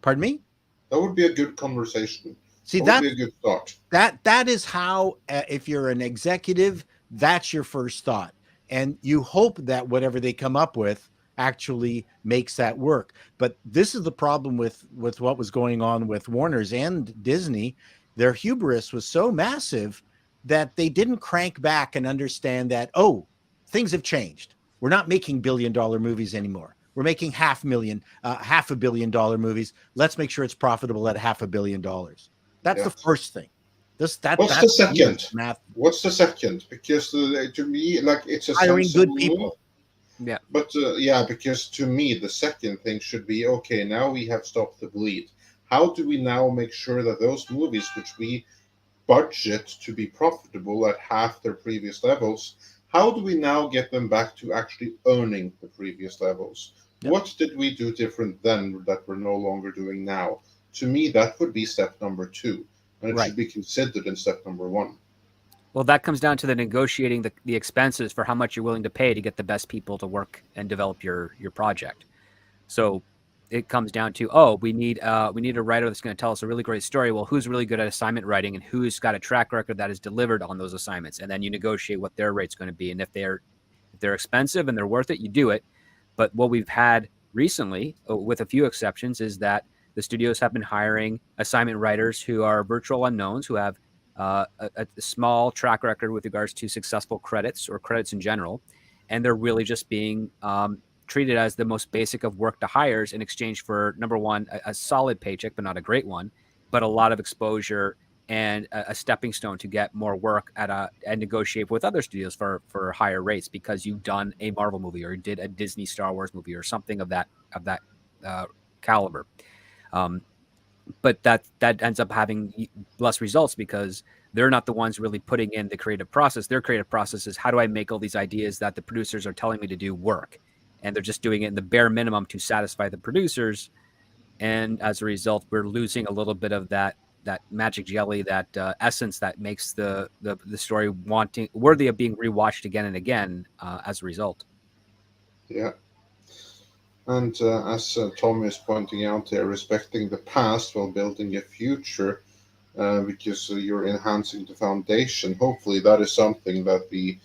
Pardon me? That would be a good conversation. See, that would be a good thought. That is how, if you're an executive, that's your first thought. And you hope that whatever they come up with actually makes that work. But this is the problem with what was going on with Warner's and Disney. Their hubris was so massive that they didn't crank back and understand that, things have changed. We're not making $1 billion movies anymore. We're making $500 million movies. Let's make sure it's profitable at $500 million. That's the first thing. What's the second? Math. What's the second? Because to me, like, it's a hiring good people. Yeah. But because to me, the second thing should be, okay, now we have stopped the bleed. How do we now make sure that those movies which we budget to be profitable at half their previous levels, how do we now get them back to actually earning the previous levels? Yep. What did we do different then that we're no longer doing now? To me, that would be step number 2, and it should be considered in step number 1. Well, that comes down to the negotiating the expenses for how much you're willing to pay to get the best people to work and develop your project. So it comes down to, we need a writer that's going to tell us a really great story. Well, who's really good at assignment writing and who's got a track record that is delivered on those assignments? And then you negotiate what their rate's going to be. And if they're expensive and they're worth it, you do it. But what we've had recently, with a few exceptions, is that the studios have been hiring assignment writers who are virtual unknowns, who have a small track record with regards to successful credits or credits in general. And they're really just being treated as the most basic of work to hires in exchange for, number one, a solid paycheck, but not a great one, but a lot of exposure and a stepping stone to get more work and negotiate with other studios for higher rates because you've done a Marvel movie or did a Disney Star Wars movie or something of that caliber. But that ends up having less results because they're not the ones really putting in the creative process. Their creative process is, how do I make all these ideas that the producers are telling me to do work? And they're just doing it in the bare minimum to satisfy the producers. And as a result, we're losing a little bit of that magic jelly, that essence that makes the story worthy of being rewatched again and again as a result. Yeah. And as Tom is pointing out there, respecting the past while building a future, because you're enhancing the foundation. Hopefully that is something that the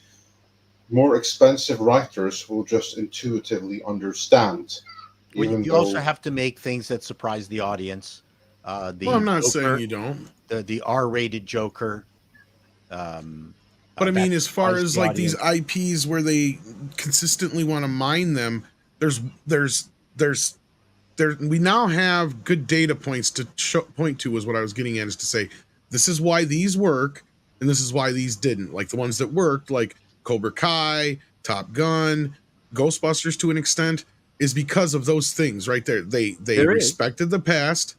more expensive writers will just intuitively understand. Well, you also have to make things that surprise the audience. Well, I'm not Joker, saying you don't. The R-rated Joker. But I mean, as far as like these IPs where they consistently want to mine them, we now have good data points to point to, is what I was getting at, is to say, this is why these work and this is why these didn't. Like the ones that worked, like Cobra Kai, Top Gun, Ghostbusters to an extent, is because of those things right there. They respected the past,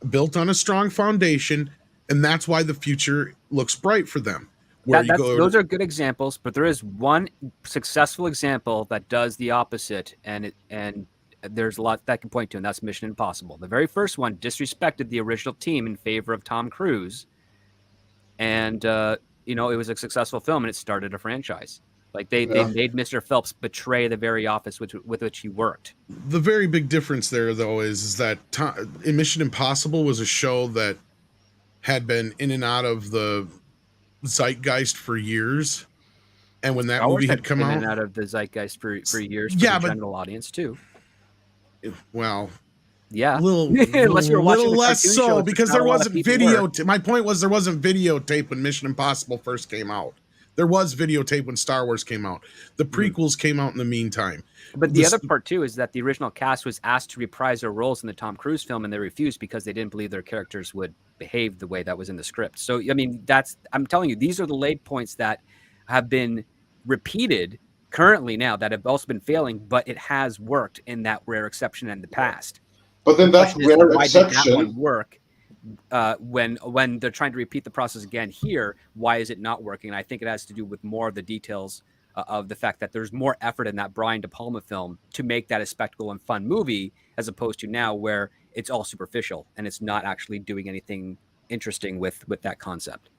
built on a strong foundation, and that's why the future looks bright for them. Those are good examples, but there is one successful example that does the opposite, and there's a lot that I can point to, and that's Mission Impossible. The very first one disrespected the original team in favor of Tom Cruise, and it was a successful film, and it started a franchise. Like they made Mr. Phelps betray the very office with which he worked. The very big difference there, though, is that Mission Impossible was a show that had been in and out of the zeitgeist for years, and when that movie had come out of the zeitgeist for years, for the general audience too. Well, yeah, unless you're watching little less so, because there wasn't video. My point was, there wasn't videotape when Mission Impossible first came out. There was videotape when Star Wars came out. The prequels came out in the meantime. But the other part too is that the original cast was asked to reprise their roles in the Tom Cruise film, and they refused because they didn't believe their characters would behave the way that was in the script. So I mean, I'm telling you, these are the late points that have been repeated currently now that have also been failing, but it has worked in that rare exception in the past. But then that rare exception, why did that one work? When they're trying to repeat the process again here, why is it not working? And I think it has to do with more of the details of the fact that there's more effort in that Brian De Palma film to make that a spectacle and fun movie, as opposed to now where it's all superficial and it's not actually doing anything interesting with that concept.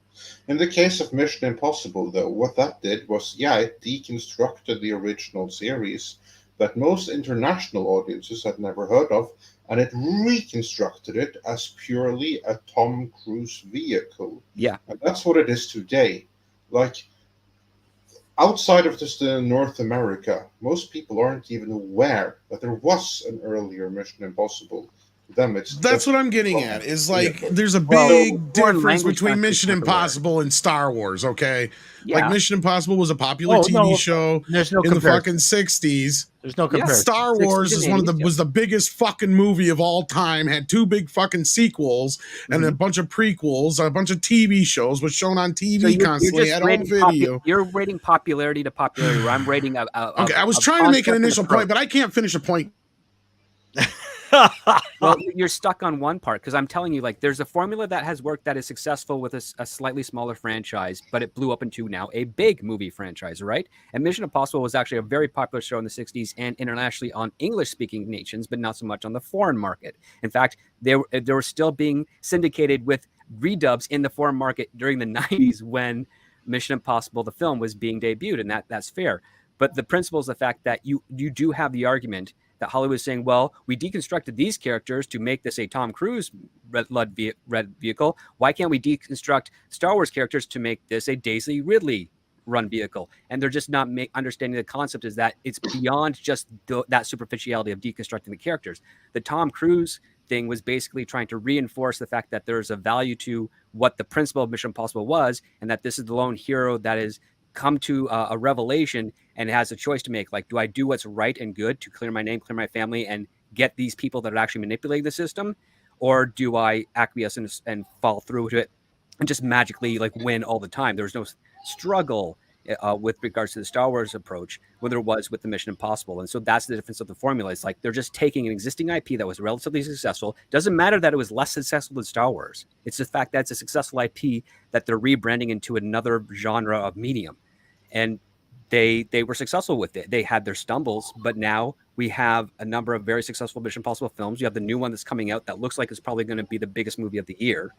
In the case of Mission Impossible, though, what that did was, it deconstructed the original series that most international audiences had never heard of, and it reconstructed it as purely a Tom Cruise vehicle. Yeah. And that's what it is today. Like, outside of just North America, most people aren't even aware that there was an earlier Mission Impossible. To them, that's what I'm getting at. Is like there's a big difference between Mission Impossible and Star Wars. Okay, like Mission Impossible was a popular TV show in the fucking 60s. There's no comparison. Star Wars is was the biggest fucking movie of all time. Had 2 big fucking sequels and a bunch of prequels, a bunch of TV shows, was shown on TV constantly at home video. You're rating popularity to popularity. Where I'm rating okay, I was trying to make an initial point, but I can't finish a point. Well, you're stuck on one part, because I'm telling you, like, there's a formula that has worked that is successful with a slightly smaller franchise, but it blew up into now a big movie franchise, right? And Mission Impossible was actually a very popular show in the 60s and internationally on English-speaking nations, but not so much on the foreign market. In fact, they were still being syndicated with redubs in the foreign market during the 90s when Mission Impossible, the film, was being debuted, and that's fair. But the principle is the fact that you do have the argument that Hollywood is saying, well, we deconstructed these characters to make this a Tom Cruise red vehicle. Why can't we deconstruct Star Wars characters to make this a Daisy Ridley run vehicle? And they're just not understanding the concept is that it's beyond just that superficiality of deconstructing the characters. The Tom Cruise thing was basically trying to reinforce the fact that there's a value to what the principle of Mission Impossible was, and that this is the lone hero that is come to a revelation and has a choice to make. Like, do I do what's right and good to clear my name, clear my family, and get these people that are actually manipulating the system? Or do I acquiesce and fall through to it and just magically like win all the time. There was no struggle with regards to the Star Wars approach when there was with the Mission Impossible. And so that's the difference of the formula. It's like they're just taking an existing IP that was relatively successful. Doesn't matter that it was less successful than Star Wars. It's the fact that it's a successful IP that they're rebranding into another genre of medium. And they were successful with it. They had their stumbles, but now we have a number of very successful Mission Impossible films. You have the new one that's coming out that looks like it's probably going to be the biggest movie of the year.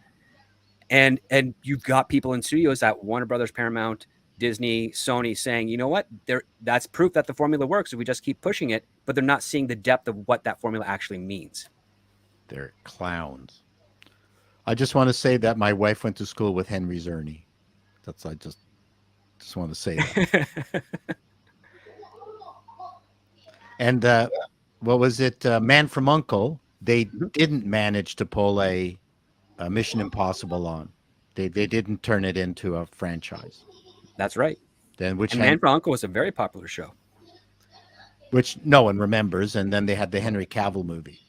And you've got people in studios at Warner Brothers, Paramount, Disney, Sony saying, you know what, that's proof that the formula works if we just keep pushing it, but they're not seeing the depth of what that formula actually means. They're clowns. I just want to say that my wife went to school with Henry Czerny. I just want to say that. And what was it? Man from U.N.C.L.E. They didn't manage to pull a Mission Impossible on. They didn't turn it into a franchise. That's right. Then Man from U.N.C.L.E. was a very popular show, which no one remembers. And then they had the Henry Cavill movie.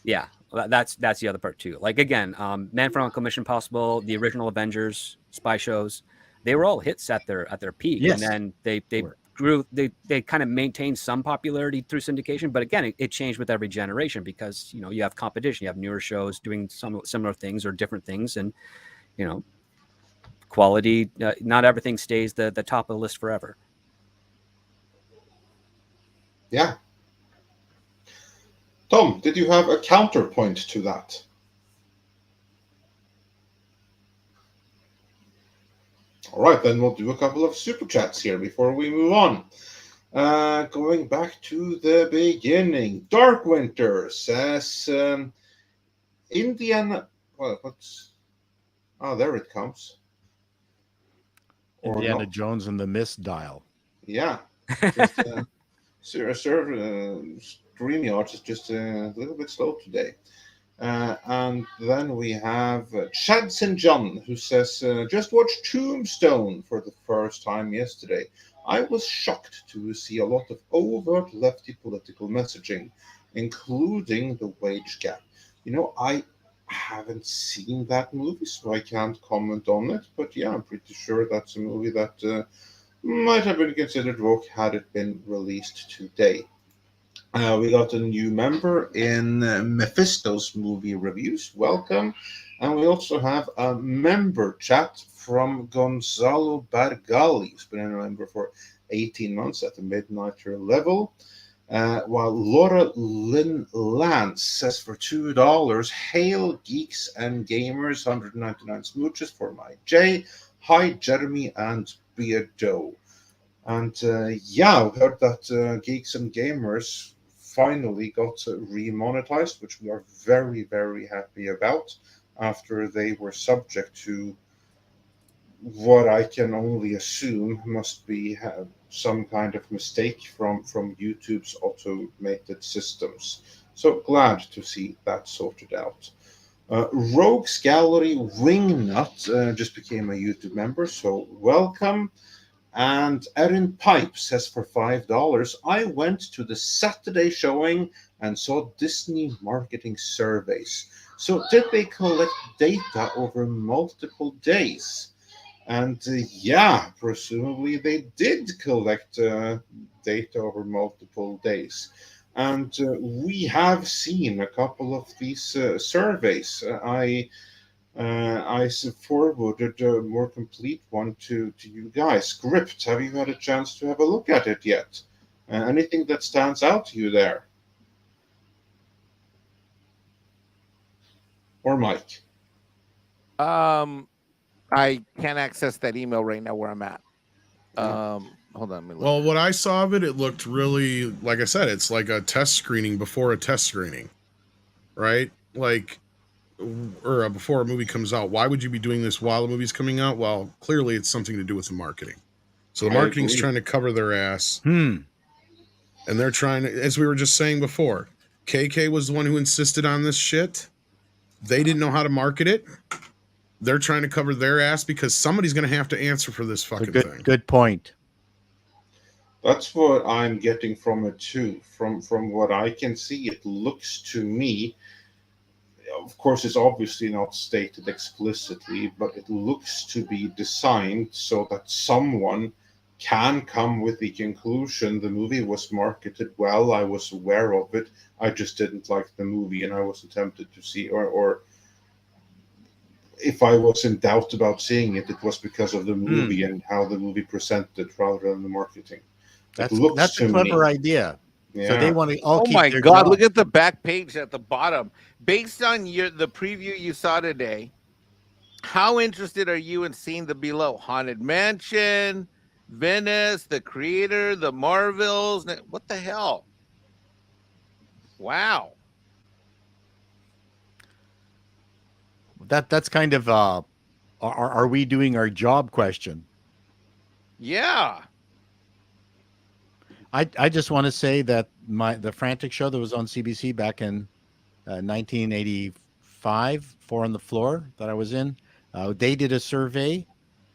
Yeah, that's the other part too. Like again, Man from U.N.C.L.E., Mission Impossible, the original Avengers spy shows, they were all hits at their peak. Yes. And then they grew. They kind of maintained some popularity through syndication, but again, it changed with every generation because you have competition. You have newer shows doing some similar things or different things, and quality. Not everything stays the top of the list forever. Yeah. Tom, did you have a counterpoint to that? All right, then we'll do a couple of super chats here before we move on. Going back to the beginning, Dark Winter says, Indiana. Well, there it comes. Indiana Jones and the Mist Dial. Yeah. StreamYard is just a little bit slow today. And then we have Chad St. John, who says, just watched Tombstone for the first time yesterday. I was shocked to see a lot of overt lefty political messaging, including the wage gap. I haven't seen that movie, so I can't comment on it. But yeah, I'm pretty sure that's a movie that might have been considered woke had it been released today. We got a new member in Mephisto's movie reviews. Welcome. And we also have a member chat from Gonzalo Bargali, who's been a member for 18 months at the Midnighter level. While Laura Lynn Lance says for $2, hail geeks and gamers, 199 smooches for my J. Hi, Jeremy and Beardo. And yeah, I've heard that Geeks and Gamers finally got remonetized, which we are very, very happy about after they were subject to what I can only assume must be some kind of mistake from YouTube's automated systems. So glad to see that sorted out. Rogues Gallery Wingnut just became a YouTube member, so welcome. And Erin Pipe says for $5, I went to the Saturday showing and saw Disney marketing surveys. So did they collect data over multiple days? And yeah, presumably they did collect data over multiple days. And we have seen a couple of these surveys. I forwarded a more complete one to you guys. Script, have you had a chance to have a look at it yet? Anything that stands out to you there? Or Mike? I can't access that email right now where I'm at. Hold on. Well, what I saw of it, it looked really, like I said, it's like a test screening before a test screening, right? Like, or before a movie comes out. Why would you be doing this while the movie's coming out? Well, clearly it's something to do with the marketing. So the marketing's trying to cover their ass. And they're trying to, as we were just saying before, KK was the one who insisted on this shit. They didn't know how to market it. They're trying to cover their ass because somebody's going to have to answer for this fucking thing. Good point. That's what I'm getting from it too. From what I can see, it looks to me, of course, it's obviously not stated explicitly, but it looks to be designed so that someone can come with the conclusion the movie was marketed well, I was aware of it, I just didn't like the movie and I wasn't tempted to see, or if I was in doubt about seeing it, it was because of the movie and how the movie presented rather than the marketing. That's a clever idea. Yeah. So they want to all keep my their God, job. look at the back page at the bottom. Based on the preview you saw today, how interested are you in seeing the below? Haunted Mansion, Venice, The Creator, The Marvels. What the hell? Wow. That's kind of are we doing our job question. Yeah. I just want to say that the Frantic show that was on CBC back in 1985, 4 on the Floor, that I was in, they did a survey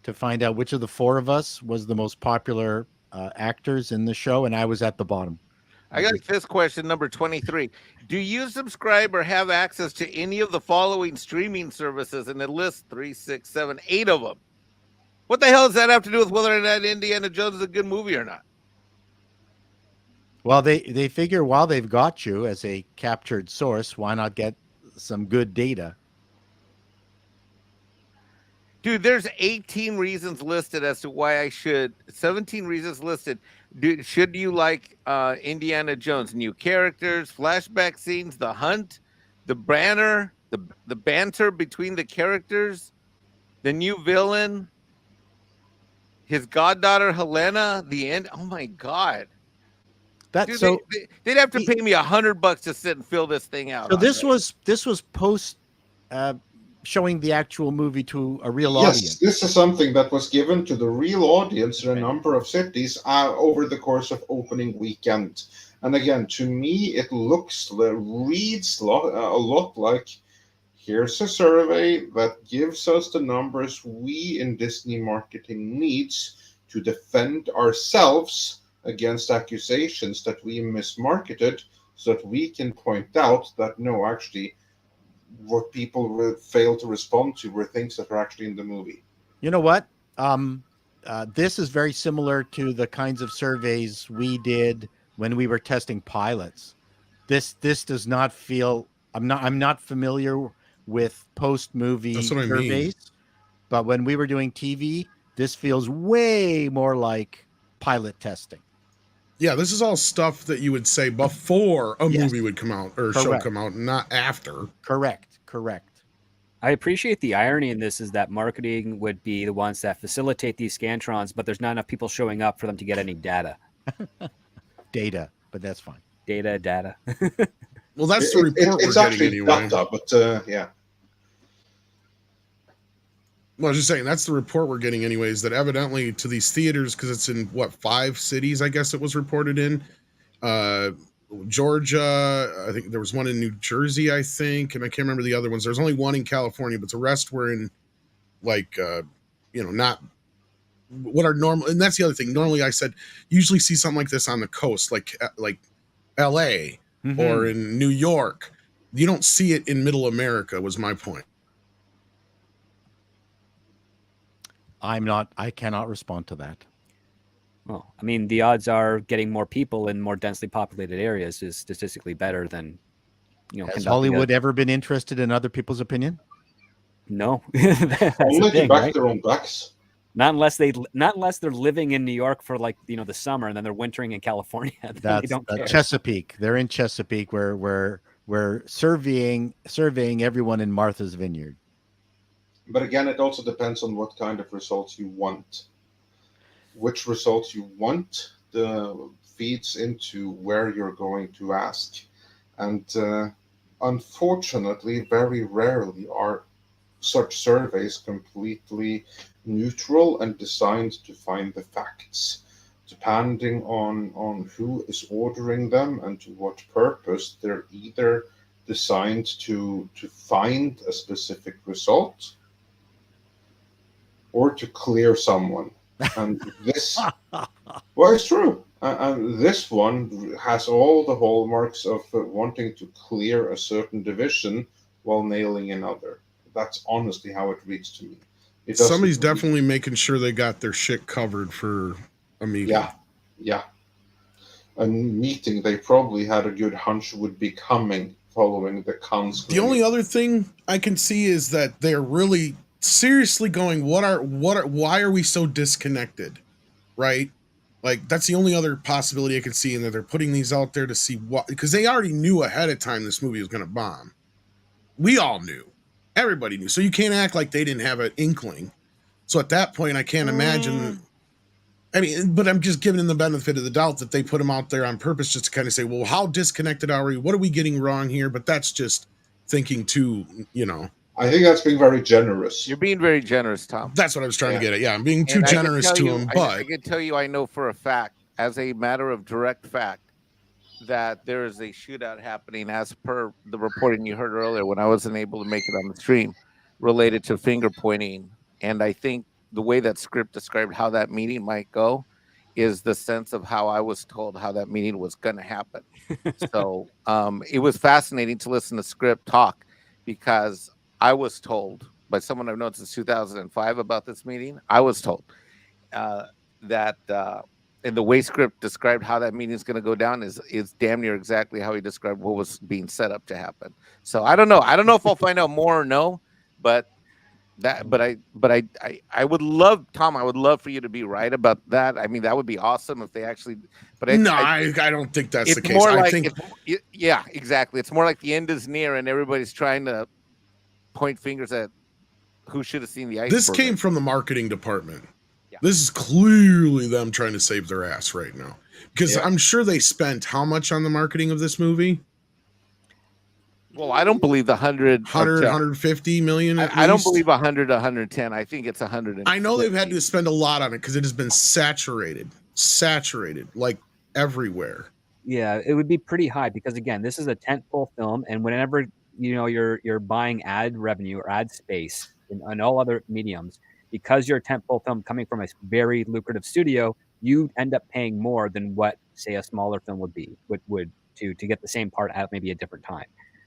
to find out which of the 4 of us was the most popular actors in the show, and I was at the bottom. I got this question, number 23. Do you subscribe or have access to any of the following streaming services? And it lists 3, 6, 7, 8 of them. What the hell does that have to do with whether or not Indiana Jones is a good movie or not? Well, they figure while they've got you as a captured source, why not get some good data? Dude, there's 18 reasons listed as to why I should. 17 reasons listed. Dude, should you like Indiana Jones? New characters, flashback scenes, the hunt, the banner, the banter between the characters, the new villain, his goddaughter Helena, the end. Oh my God. That's Dude, they'd have to pay me $100 to sit and fill this thing out. So this was post showing the actual movie to a real audience. Yes, this is something that was given to the real audience in a number of cities over the course of opening weekend. And again, to me, it reads a lot like, here's a survey that gives us the numbers we in Disney marketing needs to defend ourselves against accusations that we mismarketed, so that we can point out that no, actually, what people failed to respond to were things that are actually in the movie. You know what? This is very similar to the kinds of surveys we did when we were testing pilots. This does not feel. I'm not familiar with post-movie surveys, but when we were doing TV, this feels way more like pilot testing. Yeah, this is all stuff that you would say before a movie would come out or show come out, not after. Correct. I appreciate the irony in this is that marketing would be the ones that facilitate these Scantrons, but there's not enough people showing up for them to get any data. Data, but that's fine. Data. Well, that's the report it's we're getting anyway. Data, but yeah. Well, I was just saying, that's the report we're getting anyways, that evidently to these theaters, because it's in, 5 cities, I guess it was reported in. Georgia, I think there was one in New Jersey, I think, and I can't remember the other ones. There's only one in California, but the rest were in, not what are normal. And that's the other thing. Normally, I said, usually see something like this on the coast, like L.A. or in New York. You don't see it in Middle America, was my point. I cannot respond to that. Well, I mean, the odds are getting more people in more densely populated areas is statistically better than, Has Hollywood ever been interested in other people's opinion? No. Only to back their own backs. Not unless they're living in New York for the summer and then they're wintering in California. That's Chesapeake. They're in Chesapeake where we're surveying everyone in Martha's Vineyard. But again, it also depends on what kind of results you want. Which results you want feeds into where you're going to ask. And unfortunately, very rarely are such surveys completely neutral and designed to find the facts. Depending on who is ordering them and to what purpose, they're either designed to find a specific result or to clear someone. And this, well, it's true. And this one has all the hallmarks of wanting to clear a certain division while nailing another. That's honestly how it reads to me. It doesn't Somebody's really- definitely making sure they got their shit covered for a meeting. Yeah. A meeting they probably had a good hunch would be coming following the cons. The only other thing I can see is that they're really seriously going, why are we so disconnected? Right? Like, that's the only other possibility I can see, in that they're putting these out there to see what, because they already knew ahead of time this movie was going to bomb. We all knew. Everybody knew. So you can't act like they didn't have an inkling. So at that point, I can't imagine. I mean, but I'm just giving them the benefit of the doubt that they put them out there on purpose, just to kind of say, well, how disconnected are we? What are we getting wrong here? But that's just thinking too, I think that's being very generous. You're being very generous, Tom. That's what I was trying to get at. Yeah, I'm being too generous to him. But I can tell you, I know for a fact, as a matter of direct fact, that there is a shootout happening, as per the reporting you heard earlier when I wasn't able to make it on the stream, related to finger pointing. And I think the way that script described how that meeting might go is the sense of how I was told how that meeting was going to happen. So it was fascinating to listen to script talk, because I was told by someone I've known since 2005 about this meeting. I was told that and the way script described how that meeting is going to go down is damn near exactly how he described what was being set up to happen. So I don't know if I'll find out more or no, but I would love, Tom, I would love for you to be right about that. I mean, that would be awesome if they actually, but I don't think that's the case. More I like think, yeah, exactly. It's more like the end is near and everybody's trying to point fingers at who should have seen the iceberg. This came from the marketing department. Yeah. This is clearly them trying to save their ass right now, because I'm sure they spent how much on the marketing of this movie? Well, I don't believe the 150 million. I don't believe 100 to 110. I think it's 100. I know they've had to spend a lot on it because it has been saturated like everywhere. Yeah, it would be pretty high, because again, this is a tentpole film, and whenever you're buying ad revenue or ad space in all other mediums, because you're a tentpole film coming from a very lucrative studio, you end up paying more than what, say, a smaller film would to get the same part at maybe a different time.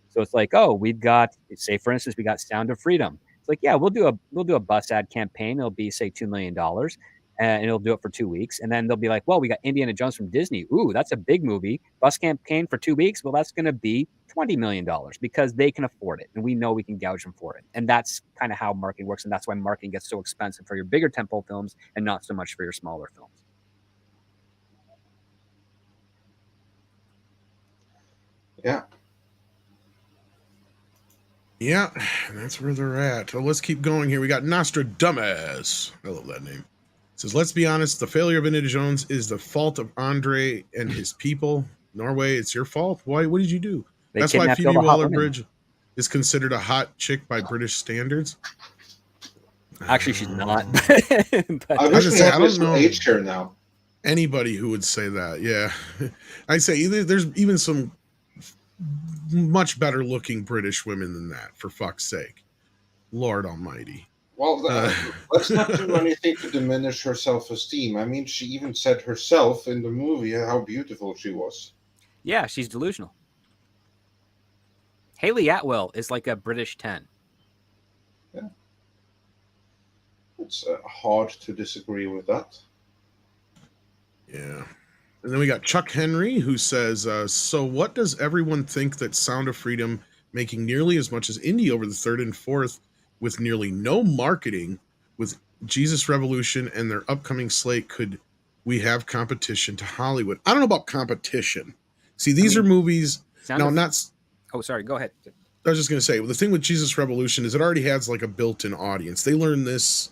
So it's like, oh, we've got, say, for instance, we got Sound of Freedom. It's like, yeah, we'll do a bus ad campaign. It'll be, say, $2 million, and it'll do it for 2 weeks. And then they'll be like, well, we got Indiana Jones from Disney. Ooh, that's a big movie. Bus campaign for 2 weeks. Well, that's going to be $20 million, because they can afford it, and we know we can gouge them for it. And that's kind of how marketing works, and that's why marketing gets so expensive for your bigger tentpole films and not so much for your smaller films. Yeah. Yeah, that's where they're at. So let's keep going here. We got Nostradamus. I love that name. It says, let's be honest, the failure of Indiana Jones is the fault of Andre and his people. Norway, it's your fault. Why? What did you do? That's why Phoebe Waller-Bridge is considered a hot chick by British standards. Actually, she's not. But I wish we had this age here now. Anybody who would say that, yeah. I say there's even some much better looking British women than that, for fuck's sake. Lord almighty. Well, let's not do anything to diminish her self-esteem. I mean, she even said herself in the movie how beautiful she was. Yeah, she's delusional. Hayley Atwell is like a British 10. Yeah. It's hard to disagree with that. Yeah. And then we got Chuck Henry, who says, so what does everyone think that Sound of Freedom making nearly as much as Indy over the third and fourth with nearly no marketing with Jesus Revolution and their upcoming slate, could we have competition to Hollywood? I don't know about competition. See, these are movies. Oh, sorry. Go ahead. I was just going to say, the thing with Jesus Revolution is it already has like a built-in audience. They learned this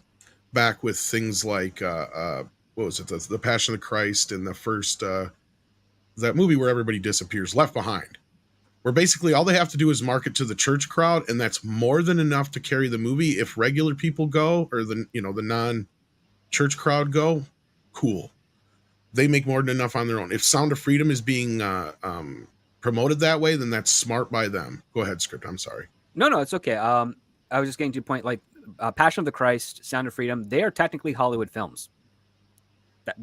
back with things like, what was it? The Passion of the Christ and the first, that movie where everybody disappears, Left Behind, where basically all they have to do is market to the church crowd, and that's more than enough to carry the movie. If regular people go, or the non-church crowd go, cool. They make more than enough on their own. If Sound of Freedom is being promoted that way, then that's smart by them. Go ahead, Script. I'm sorry. No, it's okay. I was just getting to a point, like Passion of the Christ, Sound of Freedom, they are technically Hollywood films.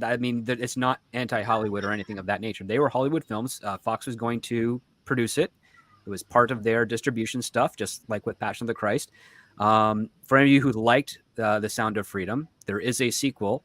I mean, it's not anti-Hollywood or anything of that nature. They were Hollywood films. Fox was going to produce it, It was part of their distribution stuff, just like with Passion of the Christ. For any of you who liked The Sound of Freedom, there is a sequel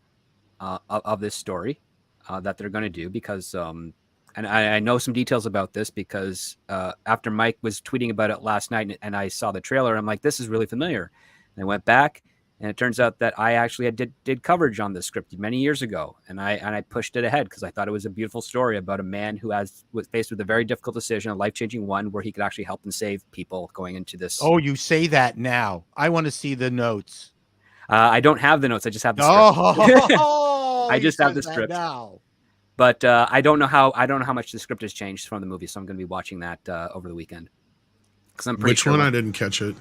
of this story that they're going to do because, and I know some details about this because after Mike was tweeting about it last night and I saw the trailer, I'm like, this is really familiar. And I went back, and it turns out that I actually did coverage on this script many years ago, and I pushed it ahead because I thought it was a beautiful story about a man who was faced with a very difficult decision, a life-changing one, where he could actually help and save people going into this. Oh, you say that now. I want to see the notes. I don't have the notes. I just have the script. Oh, I just have the script now. But I don't know how much the script has changed from the movie, so I'm going to be watching that over the weekend. Because I'm pretty Which sure one? I didn't catch it.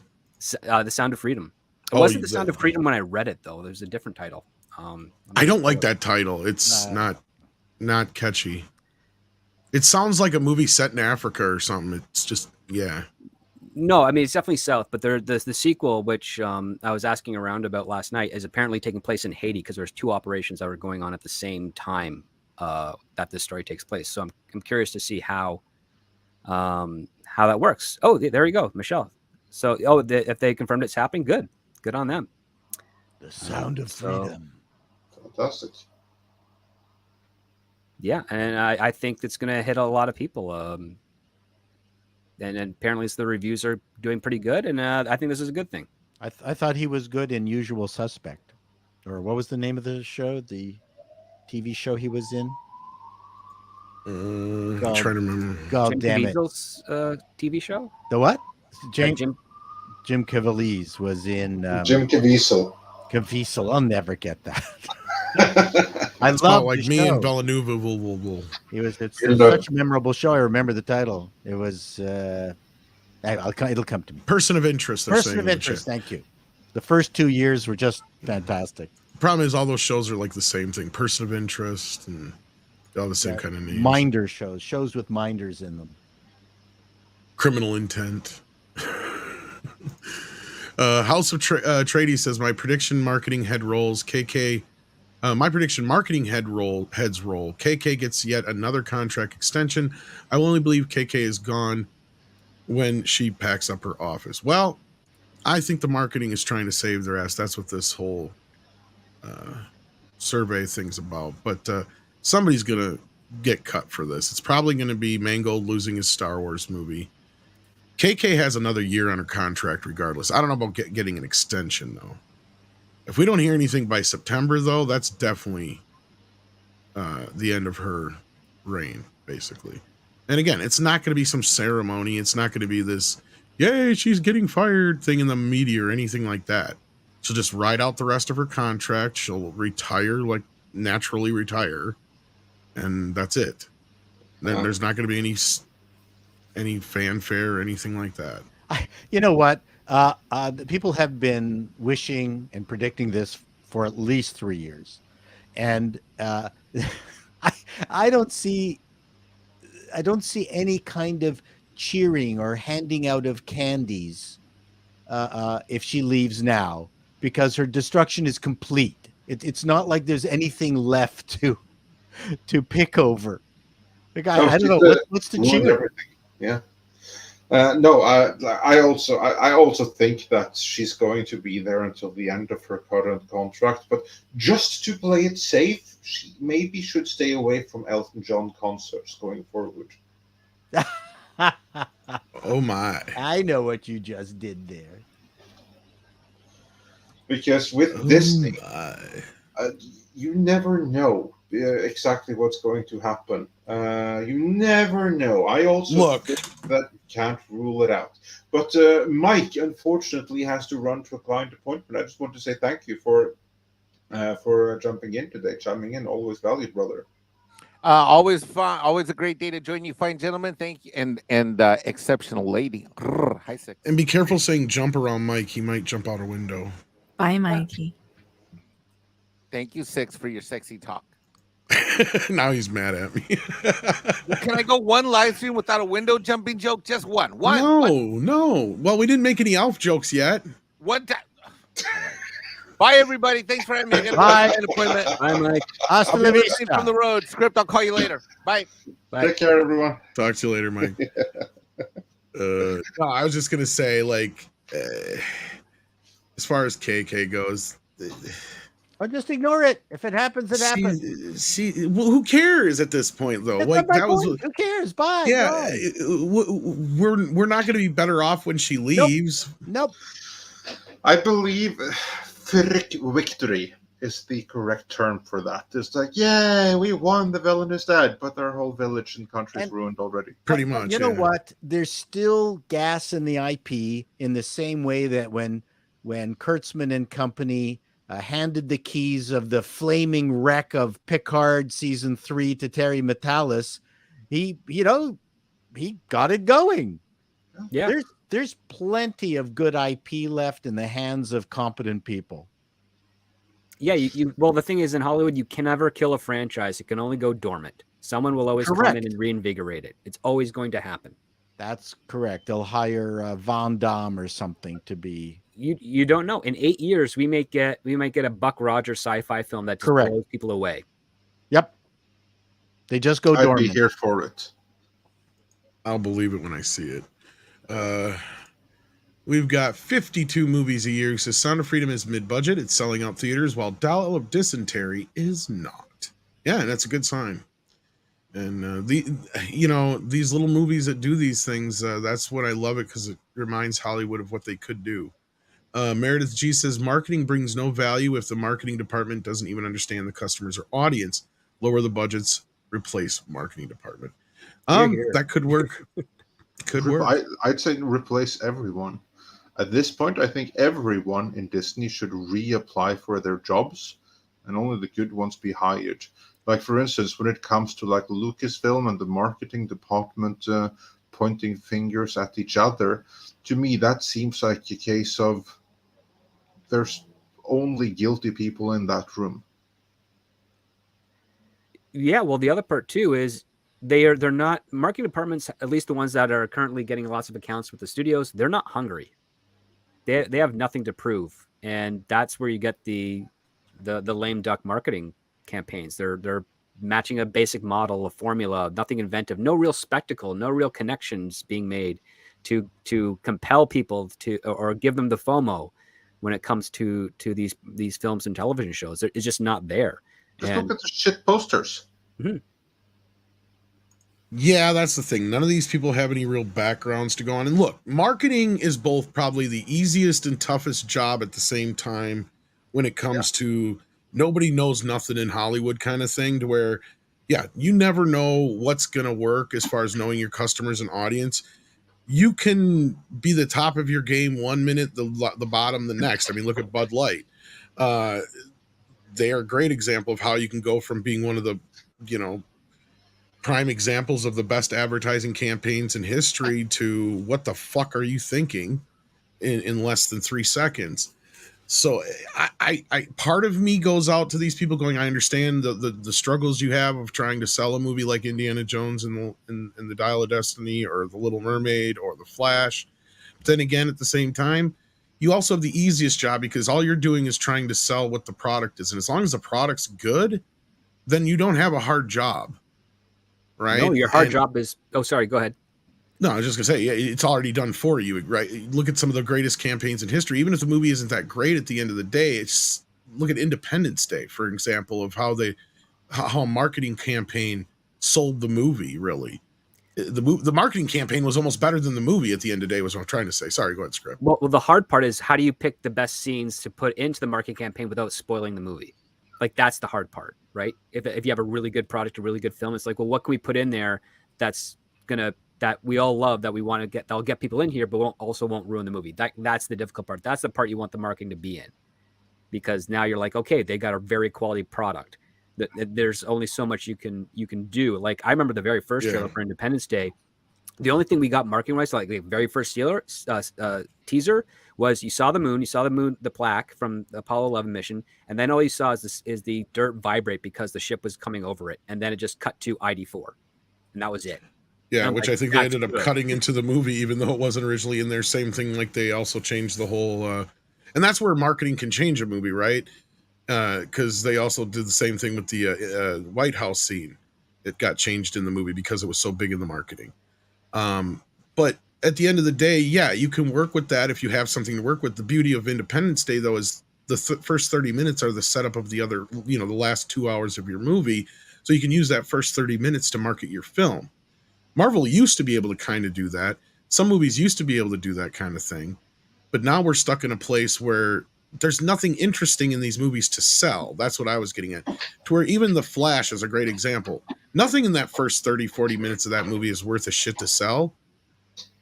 The Sound of Freedom. It wasn't The Sound of Freedom when I read it, though. There's a different title. I don't like that title. It's not catchy. It sounds like a movie set in Africa or something. It's just, yeah. No, I mean, it's definitely South, but the sequel, which I was asking around about last night, is apparently taking place in Haiti because there's two operations that were going on at the same time that this story takes place. So I'm curious to see how that works. Oh, there you go, Michelle. So, if they confirmed it's happening, good on them. The Sound of Freedom. Fantastic. Yeah, and I think it's going to hit a lot of people. And apparently the reviews are doing pretty good, and I think this is a good thing. I thought he was good in Usual Suspect, or what was the name of the show? The TV show he was in? I'm trying to remember. God Jim damn it! Caviezel's TV show. The what? Jim Caviezel was in. Jim Caviezel. Caviezel. I'll never get that. I It's love like the me show. and Villeneuve. It's such a memorable show. I remember the title. It was. It'll come to me. Person of Interest. Person of Interest. Thank you. The first 2 years were just fantastic. The problem is all those shows are like the same thing. Person of Interest and all the same kind of names. Minder shows with minders in them. Criminal Intent. House of Trady says my prediction marketing head rolls. KK. My prediction marketing heads roll. KK gets yet another contract extension. I will only believe KK is gone when she packs up her office. Well, I think the marketing is trying to save their ass. That's what this whole survey thing's about. But somebody's gonna get cut for this. It's probably going to be Mangold losing his Star Wars movie. KK has another year on her contract regardless. I don't know about getting an extension, though. If we don't hear anything by September, though, that's definitely the end of her reign, basically. And again, it's not going to be some ceremony. It's not going to be this, yay, she's getting fired thing in the media or anything like that. She'll just ride out the rest of her contract. She'll retire, like naturally retire. And that's it. Then there's not going to be any fanfare or anything like that. You know what? People have been wishing and predicting this for at least 3 years, and I don't see any kind of cheering or handing out of candies if she leaves now, because her destruction is complete. It's not like there's anything left to pick over. Like, I don't know what's the cheer. Yeah. No, I also think that she's going to be there until the end of her current contract. But just to play it safe, she maybe should stay away from Elton John concerts going forward. Oh my! I know what you just did there. Because with this thing, you never know exactly what's going to happen. You never know. I also think that you can't rule it out. But Mike, unfortunately, has to run to a client appointment. I just want to say thank you for jumping in today, chiming in. Always valued, brother. Always fun. Always a great day to join you, fine gentlemen. Thank you, and exceptional lady. Hi, Six. And be careful saying jump around Mike. He might jump out a window. Bye, Mikey. Thank you, Six, for your sexy talk. Now he's mad at me. Can I go one live stream without a window jumping joke? Just one. No. Well, we didn't make any Alf jokes yet. One time. Bye, everybody. Thanks for having me. Bye. Appointment. Bye, Mike. Hasta I'll la be vista. from the road. Script, I'll call you later. Bye. Take care, everyone. Talk to you later, Mike. No, I was just gonna say, like, as far as KK goes, Or just ignore it. If it happens, it happens. well, who cares at this point, though? That's Like, not my that was, point. Who cares? Bye. yeah. Go. We're not going to be better off when she leaves. Nope. I believe victory is the correct term for that. It's like, yeah, we won, the villain is dead, but their whole village and country is ruined already. Pretty much. You know what? There's still gas in the IP in the same way that when Kurtzman and company handed the keys of the flaming wreck of Picard season 3 to Terry Matalas, he got it going. Yeah. There's plenty of good IP left in the hands of competent people. Yeah, well, the thing is, in Hollywood, you can never kill a franchise. It can only go dormant. Someone will always come in and reinvigorate it. It's always going to happen. That's correct. They'll hire Von Damme or something to be. You don't know. In 8 years, we might get a Buck Rogers sci-fi film that just blows people away. Yep. They just go dormant. I'd be here for it. I'll believe it when I see it. We've got 52 movies a year. So Sound of Freedom is mid-budget. It's selling out theaters, while Dial of Dysentery is not. Yeah, that's a good sign. And these little movies that do these things, that's what I love it, because it reminds Hollywood of what they could do. Meredith G says, marketing brings no value if the marketing department doesn't even understand the customers or audience. Lower the budgets, replace marketing department. That could work. Could work. I'd say replace everyone. At this point, I think everyone in Disney should reapply for their jobs, and only the good ones be hired. Like, for instance, when it comes to like Lucasfilm and the marketing department pointing fingers at each other, to me that seems like a case of there's only guilty people in that room. Yeah, well, the other part too is they're not marketing departments, at least the ones that are currently getting lots of accounts with the studios. They're not hungry. They have nothing to prove, and that's where you get the lame duck marketing campaigns. They're matching a basic model, a formula, nothing inventive, no real spectacle, no real connections being made to compel people to or give them the FOMO when it comes to these films and television shows. It's just not there. Just look at the shit posters. Mm-hmm. Yeah, that's the thing. None of these people have any real backgrounds to go on. And look, marketing is both probably the easiest and toughest job at the same time when it comes to nobody knows nothing in Hollywood kind of thing, to where, you never know what's going to work as far as knowing your customers and audience. You can be the top of your game 1 minute, the bottom the next. I mean, look at Bud Light. They are a great example of how you can go from being one of the, prime examples of the best advertising campaigns in history to what the fuck are you thinking in less than 3 seconds. So I part of me goes out to these people going, I understand the struggles you have of trying to sell a movie like Indiana Jones and the Dial of Destiny or The Little Mermaid or The Flash. But then again, at the same time, you also have the easiest job, because all you're doing is trying to sell what the product is. And as long as the product's good, then you don't have a hard job. Right? No, your hard job is... Oh, sorry. Go ahead. No, I was just going to say, it's already done for you, right? Look at some of the greatest campaigns in history. Even if the movie isn't that great at the end of the day, look at Independence Day, for example, of how a marketing campaign sold the movie, really. The marketing campaign was almost better than the movie at the end of the day, was what I'm trying to say. Sorry, go ahead, Script. Well, the hard part is, how do you pick the best scenes to put into the marketing campaign without spoiling the movie? Like, that's the hard part, right? If you have a really good product, a really good film, it's like, well, what can we put in there that we all love, that we want to get, that'll get people in here, but won't ruin the movie. That's the difficult part. That's the part you want the marketing to be in, because now you're like, okay, they got a very quality product. There's only so much you can do. Like, I remember the very first trailer for Independence Day. The only thing we got marketing wise, like the very first teaser, was you saw the moon, the plaque from the Apollo 11 mission, and then all you saw is the dirt vibrate because the ship was coming over it, and then it just cut to ID4, and that was it. Yeah, which I think they ended up cutting into the movie, even though it wasn't originally in there. Same thing, like they also changed the whole, and that's where marketing can change a movie, right? Because they also did the same thing with the White House scene. It got changed in the movie because it was so big in the marketing. But at the end of the day, yeah, you can work with that if you have something to work with. The beauty of Independence Day, though, is the first 30 minutes are the setup of the other, the last 2 hours of your movie. So you can use that first 30 minutes to market your film. Marvel used to be able to kind of do that. Some movies used to be able to do that kind of thing. But now we're stuck in a place where there's nothing interesting in these movies to sell. That's what I was getting at. To where even The Flash is a great example. Nothing in that first 30, 40 minutes of that movie is worth a shit to sell.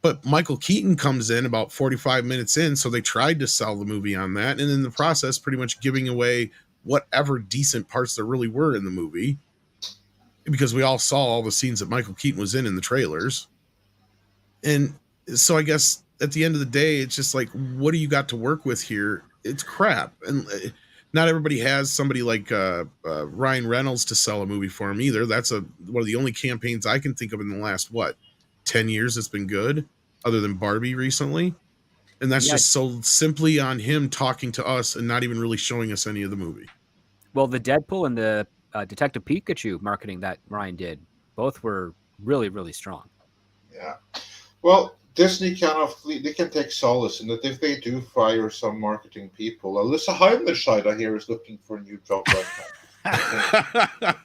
But Michael Keaton comes in about 45 minutes in, so they tried to sell the movie on that, and in the process, pretty much giving away whatever decent parts there really were in the movie, because we all saw all the scenes that Michael Keaton was in the trailers. And so I guess at the end of the day, it's just like, what do you got to work with here? It's crap. And not everybody has somebody like Ryan Reynolds to sell a movie for him either. That's one of the only campaigns I can think of in the last, 10 years that's been good, other than Barbie recently. And that's just so simply on him talking to us and not even really showing us any of the movie. Well, the Deadpool and the Detective Pikachu marketing that Ryan did, both were really, really strong. Yeah. Well, Disney they can take solace in that if they do fire some marketing people, Alyssa Heidenscheid, I hear, is looking for a new job right now.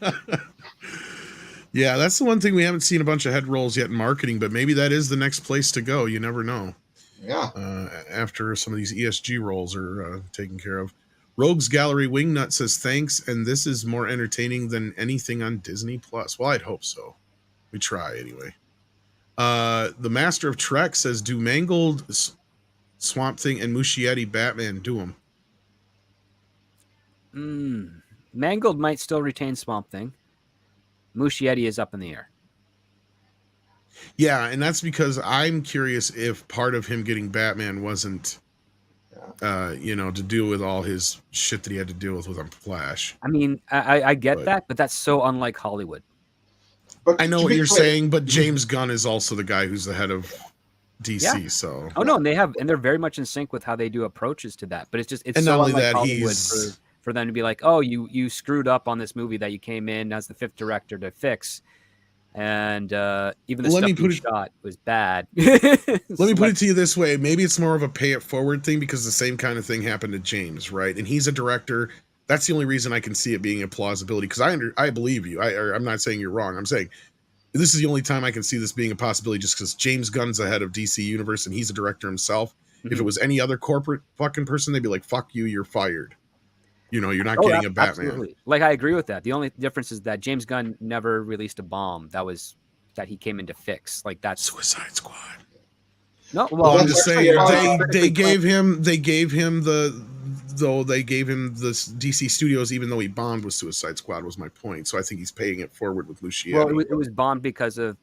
Yeah, that's the one thing we haven't seen a bunch of head rolls yet in marketing, but maybe that is the next place to go. You never know. Yeah. After some of these ESG roles are taken care of. Rogues Gallery Wingnut says thanks, and this is more entertaining than anything on Disney Plus. Well, I'd hope so. We try anyway. The Master of Trek says, do Mangold, Swamp Thing, and Mussetti Batman do them? Mangold might still retain Swamp Thing. Mussetti is up in the air. Yeah, and that's because I'm curious if part of him getting Batman wasn't, to deal with all his shit that he had to deal with on Flash. I mean, I get that, but that's so unlike Hollywood. But I know what you're saying, but James Gunn is also the guy who's the head of DC. So no, and they're very much in sync with how they do approaches to that. But it's and so not only unlike that, Hollywood for them to be like, oh, you screwed up on this movie that you came in as the fifth director to fix, and even the stuff you shot was bad. Let me put it to you this way: maybe it's more of a pay it forward thing, because the same kind of thing happened to James, right? And he's a director. That's the only reason I can see it being a plausibility, because I believe you. I'm not saying you're wrong. I'm saying this is the only time I can see this being a possibility, just because James Gunn's the head of DC Universe and he's a director himself. Mm-hmm. If it was any other corporate fucking person, they'd be like, fuck you, you're fired. You're not getting a Batman. Absolutely. Like, I agree with that. The only difference is that James Gunn never released a bomb that he came in to fix. Like, that's Suicide Squad. No, well, I'm just saying they gave him the DC Studios, even though he bombed with Suicide Squad, was my point. So I think he's paying it forward with Mussetti. Well, it was bombed because of,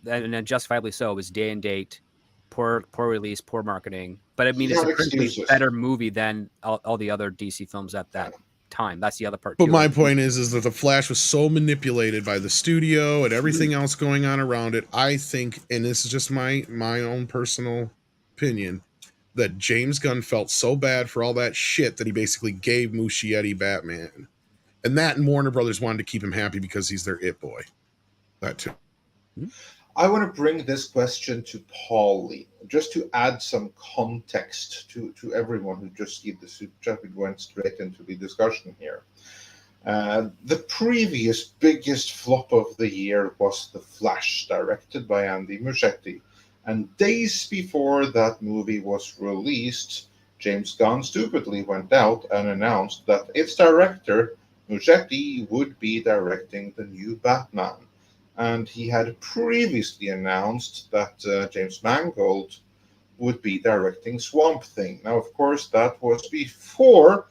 and justifiably so. It was day and date, poor release, poor marketing. But I mean, it's a critically better movie than all the other DC films at that time. That's the other part. But my point is that the Flash was so manipulated by the studio and everything else going on around it. I think, and this is just my own personal opinion, that James Gunn felt so bad for all that shit that he basically gave Mussetti Batman. And that, and Warner Brothers wanted to keep him happy because he's their it boy. That too. I want to bring this question to Paulie, just to add some context to everyone who just see the super chat. We went straight into the discussion here. The previous biggest flop of the year was The Flash, directed by Andy Mussetti. And days before that movie was released, James Gunn stupidly went out and announced that its director, Mussetti, would be directing the new Batman. And he had previously announced that James Mangold would be directing Swamp Thing. Now, of course, that was before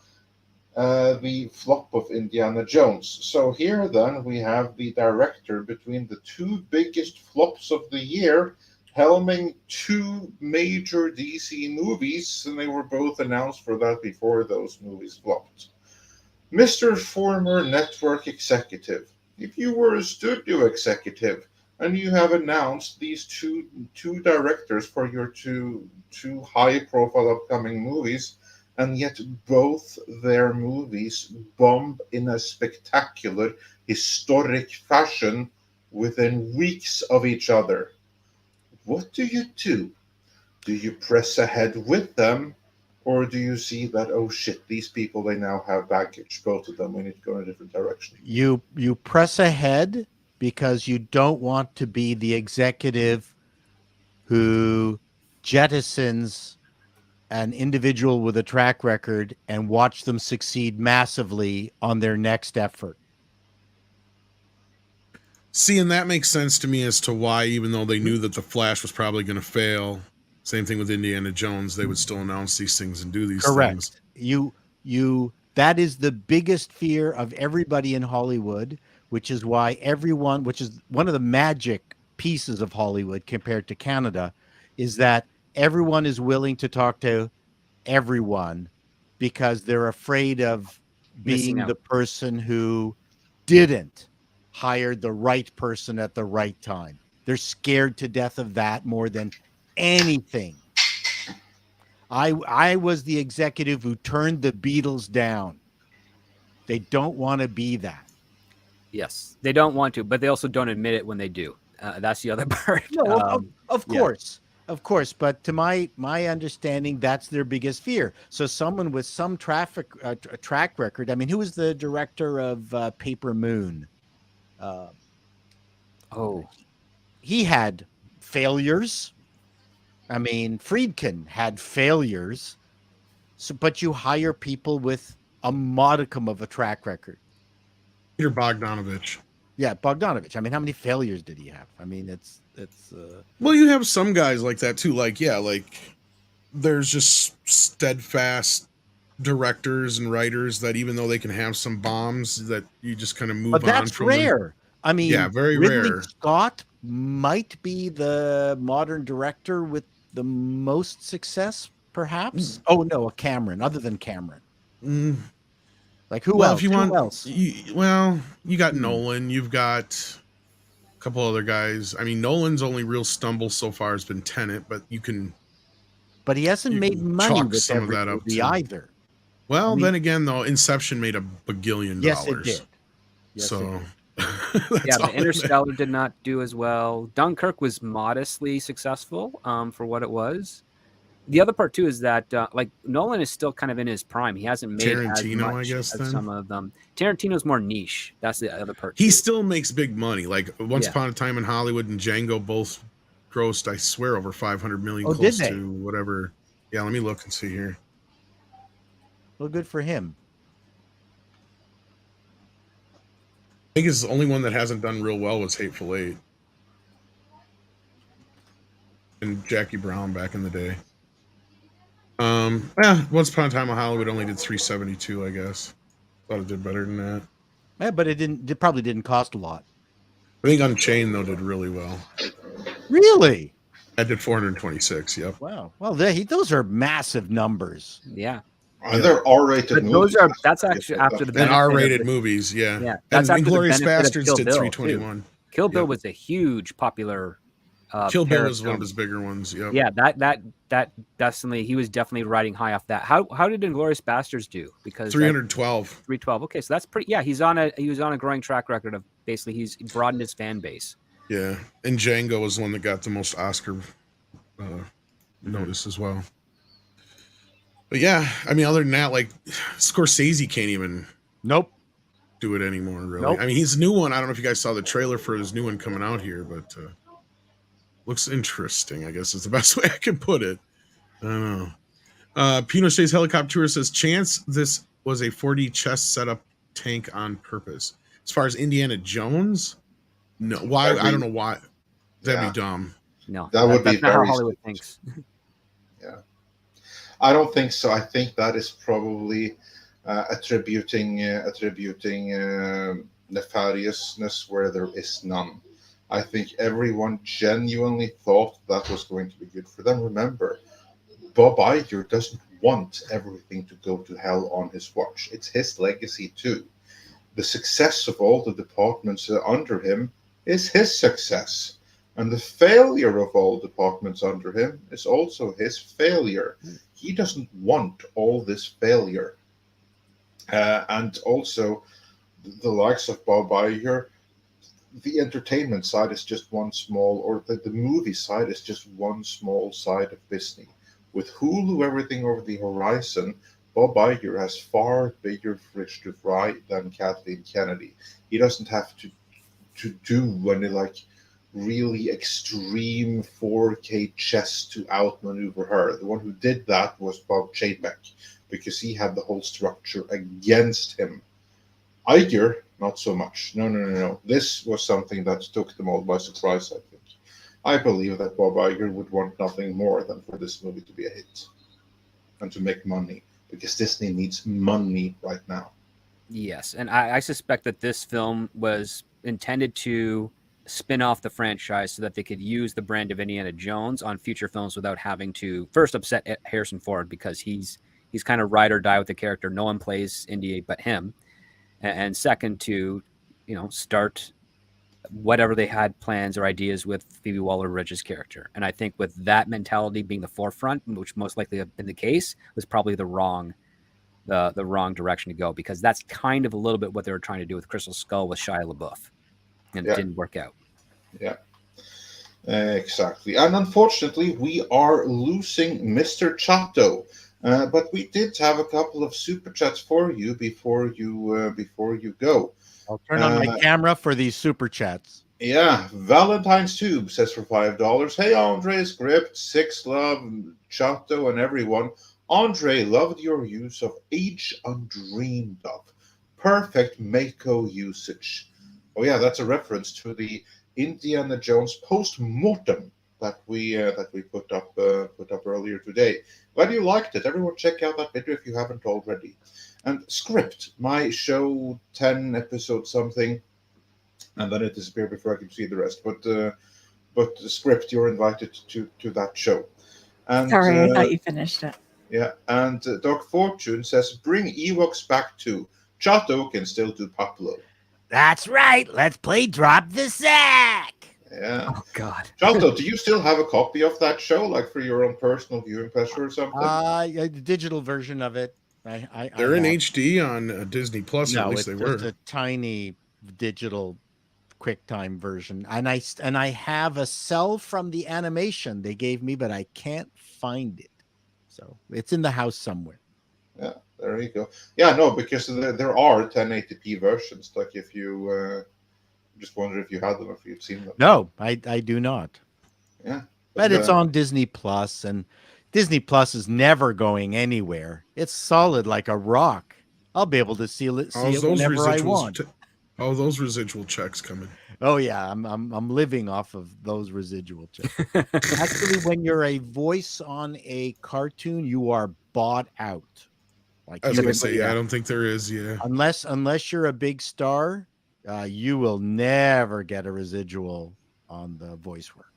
the flop of Indiana Jones. So here, then, we have the director between the two biggest flops of the year, helming two major DC movies, and they were both announced for that before those movies flopped. Mr. Former network executive, if you were a studio executive and you have announced these two directors for your two high-profile upcoming movies, and yet both their movies bomb in a spectacular, historic fashion within weeks of each other, what do you do? Do you press ahead with them? Or do you see that, oh shit, these people, they now have baggage, both of them, we need to go in a different direction? You press ahead because you don't want to be the executive who jettisons an individual with a track record and watch them succeed massively on their next effort. See, and that makes sense to me as to why, even though they knew that The Flash was probably going to fail, same thing with Indiana Jones, they would still announce these things and do these things. That is the biggest fear of everybody in Hollywood, which is why everyone, which is one of the magic pieces of Hollywood compared to Canada, is that everyone is willing to talk to everyone because they're afraid of being the person who didn't hire the right person at the right time. They're scared to death of that more than anything. I was the executive who turned the Beatles down. They don't want to be that. Yes, they don't want to, but they also don't admit it when they do. That's the other part. No, of course. Of course, but to my understanding, that's their biggest fear. So someone with some track record. I mean, who was the director of Paper Moon? He had failures. I mean, Friedkin had failures. So, but you hire people with a modicum of a track record. Peter Bogdanovich. Yeah, Bogdanovich. I mean, how many failures did he have? I mean, it's well, you have some guys like that too. Like, yeah, like there's just steadfast directors and writers that even though they can have some bombs, that you just kind of move on. But that's rare. I mean, yeah, very Ridley rare. Scott might be the modern director with the most success, perhaps. Oh no, Cameron. Other than Cameron, like who else? If you you got Nolan. You've got a couple other guys. I mean, Nolan's only real stumble so far has been Tenet, but you can. But he hasn't made money with some every of that up movie too. either. Well, I mean, then again, though, Inception made $1 billion. Yes, it did. Yes, so. Yeah, the Interstellar did not do as well. Dunkirk was modestly successful for what it was. The other part too is that like Nolan is still kind of in his prime. He hasn't made Tarantino, as much I guess, as some of them. Tarantino's more niche. That's the other part. He still makes big money. Like Once Upon a Time in Hollywood and Django both grossed, I swear, over 500 million. Oh, close did they? to whatever. Yeah, let me look and see here. Well, good for him. I think the only one that hasn't done real well was Hateful Eight and Jackie Brown back in the day. Once Upon a Time in Hollywood only did 372, I guess. Thought it did better than that. Yeah, but it probably didn't cost a lot. I think Unchained though did really well. Really? I did 426. Yep. Wow. Well, those are massive numbers. Yeah. They're R-rated movies. That's actually after the and R-rated movies. Yeah. Yeah. That's and after Inglourious the benefit Bastards of did Kill Bill, 321. too. Kill Bill was a huge popular. Kill Bill is one of his bigger ones. Yep. Yeah, that definitely, he was definitely riding high off that. How did Inglourious Bastards do? Because 312. 312. Okay, so that's pretty. Yeah, he was on a growing track record of basically he's broadened his fan base. Yeah, and Django was the one that got the most Oscar notice as well. But yeah, I mean, other than that, like Scorsese can't even do it anymore. Really, I mean, his new one. I don't know if you guys saw the trailer for his new one coming out here, but looks interesting. I guess is the best way I can put it. I don't know. Pinochet's helicopter tour says, "Chance this was a 4D chess setup tank on purpose." As far as Indiana Jones, no. Why? I don't know why. That'd be dumb. No, that would be that's not very how Hollywood thinks. Yeah, I don't think so. I think that is probably attributing nefariousness where there is none. I think everyone genuinely thought that was going to be good for them. Remember, Bob Iger doesn't want everything to go to hell on his watch. It's his legacy too. The success of all the departments under him is his success. And the failure of all departments under him is also his failure. He doesn't want all this failure. And also, the likes of Bob Iger, the entertainment side is just one small, or the movie side is just one small side of Disney. With Hulu, everything over the horizon, Bob Iger has far bigger fish to fry than Kathleen Kennedy. He doesn't have to do any like really extreme 4K chess to outmaneuver her. The one who did that was Bob Chapek, because he had the whole structure against him. Iger, not so much. No. This was something that took them all by surprise, I think. I believe that Bob Iger would want nothing more than for this movie to be a hit and to make money, because Disney needs money right now. Yes, and I suspect that this film was intended to spin off the franchise so that they could use the brand of Indiana Jones on future films without having to first upset Harrison Ford, because he's kind of ride or die with the character. No one plays Indy but him. And second, to start whatever they had plans or ideas with Phoebe Waller-Bridge's character. And I think with that mentality being the forefront, which most likely have been the case, was probably the wrong direction to go, because that's kind of a little bit what they were trying to do with Crystal Skull with Shia LaBeouf, and it didn't work out. Yeah, exactly. And unfortunately, we are losing Mr. Chato. But we did have a couple of super chats for you before you go. I'll turn on my camera for these super chats. Yeah, Valentine's Tube says for $5. Hey, Andre, Script, Six Love, Chato, and everyone. Andre loved your use of Age Undreamed Of. Perfect Mako usage. Oh yeah, that's a reference to the Indiana Jones post-mortem that we put up earlier today. Glad you liked it. Everyone check out that video if you haven't already. And Script, my show 10 episode something, and then it disappeared before I could see the rest. But Script, you're invited to that show. And, sorry, I thought you finished it. Yeah, and Doc Fortune says, bring Ewoks back too. Chato can still do Pablo. That's right. Let's play Drop the Sack. Yeah. Oh God. Chato, do you still have a copy of that show, like for your own personal viewing pleasure or something? The digital version of it. They're in HD on Disney Plus. No, at least it's they were. just a tiny digital QuickTime version, and I have a cell from the animation they gave me, but I can't find it. So it's in the house somewhere. Yeah, there you go. Yeah, no, because there are 1080p versions. Like if you just wonder if you had them, if you've seen them. No, I do not. Yeah, but it's on Disney Plus, and Disney Plus is never going anywhere. It's solid like a rock. I'll be able to see it whenever I want. Oh, those residual checks coming. Oh yeah, I'm living off of those residual checks. Actually, when you're a voice on a cartoon, you are bought out. Like I was gonna say, I don't think there is. Yeah, unless you're a big star, you will never get a residual on the voice work.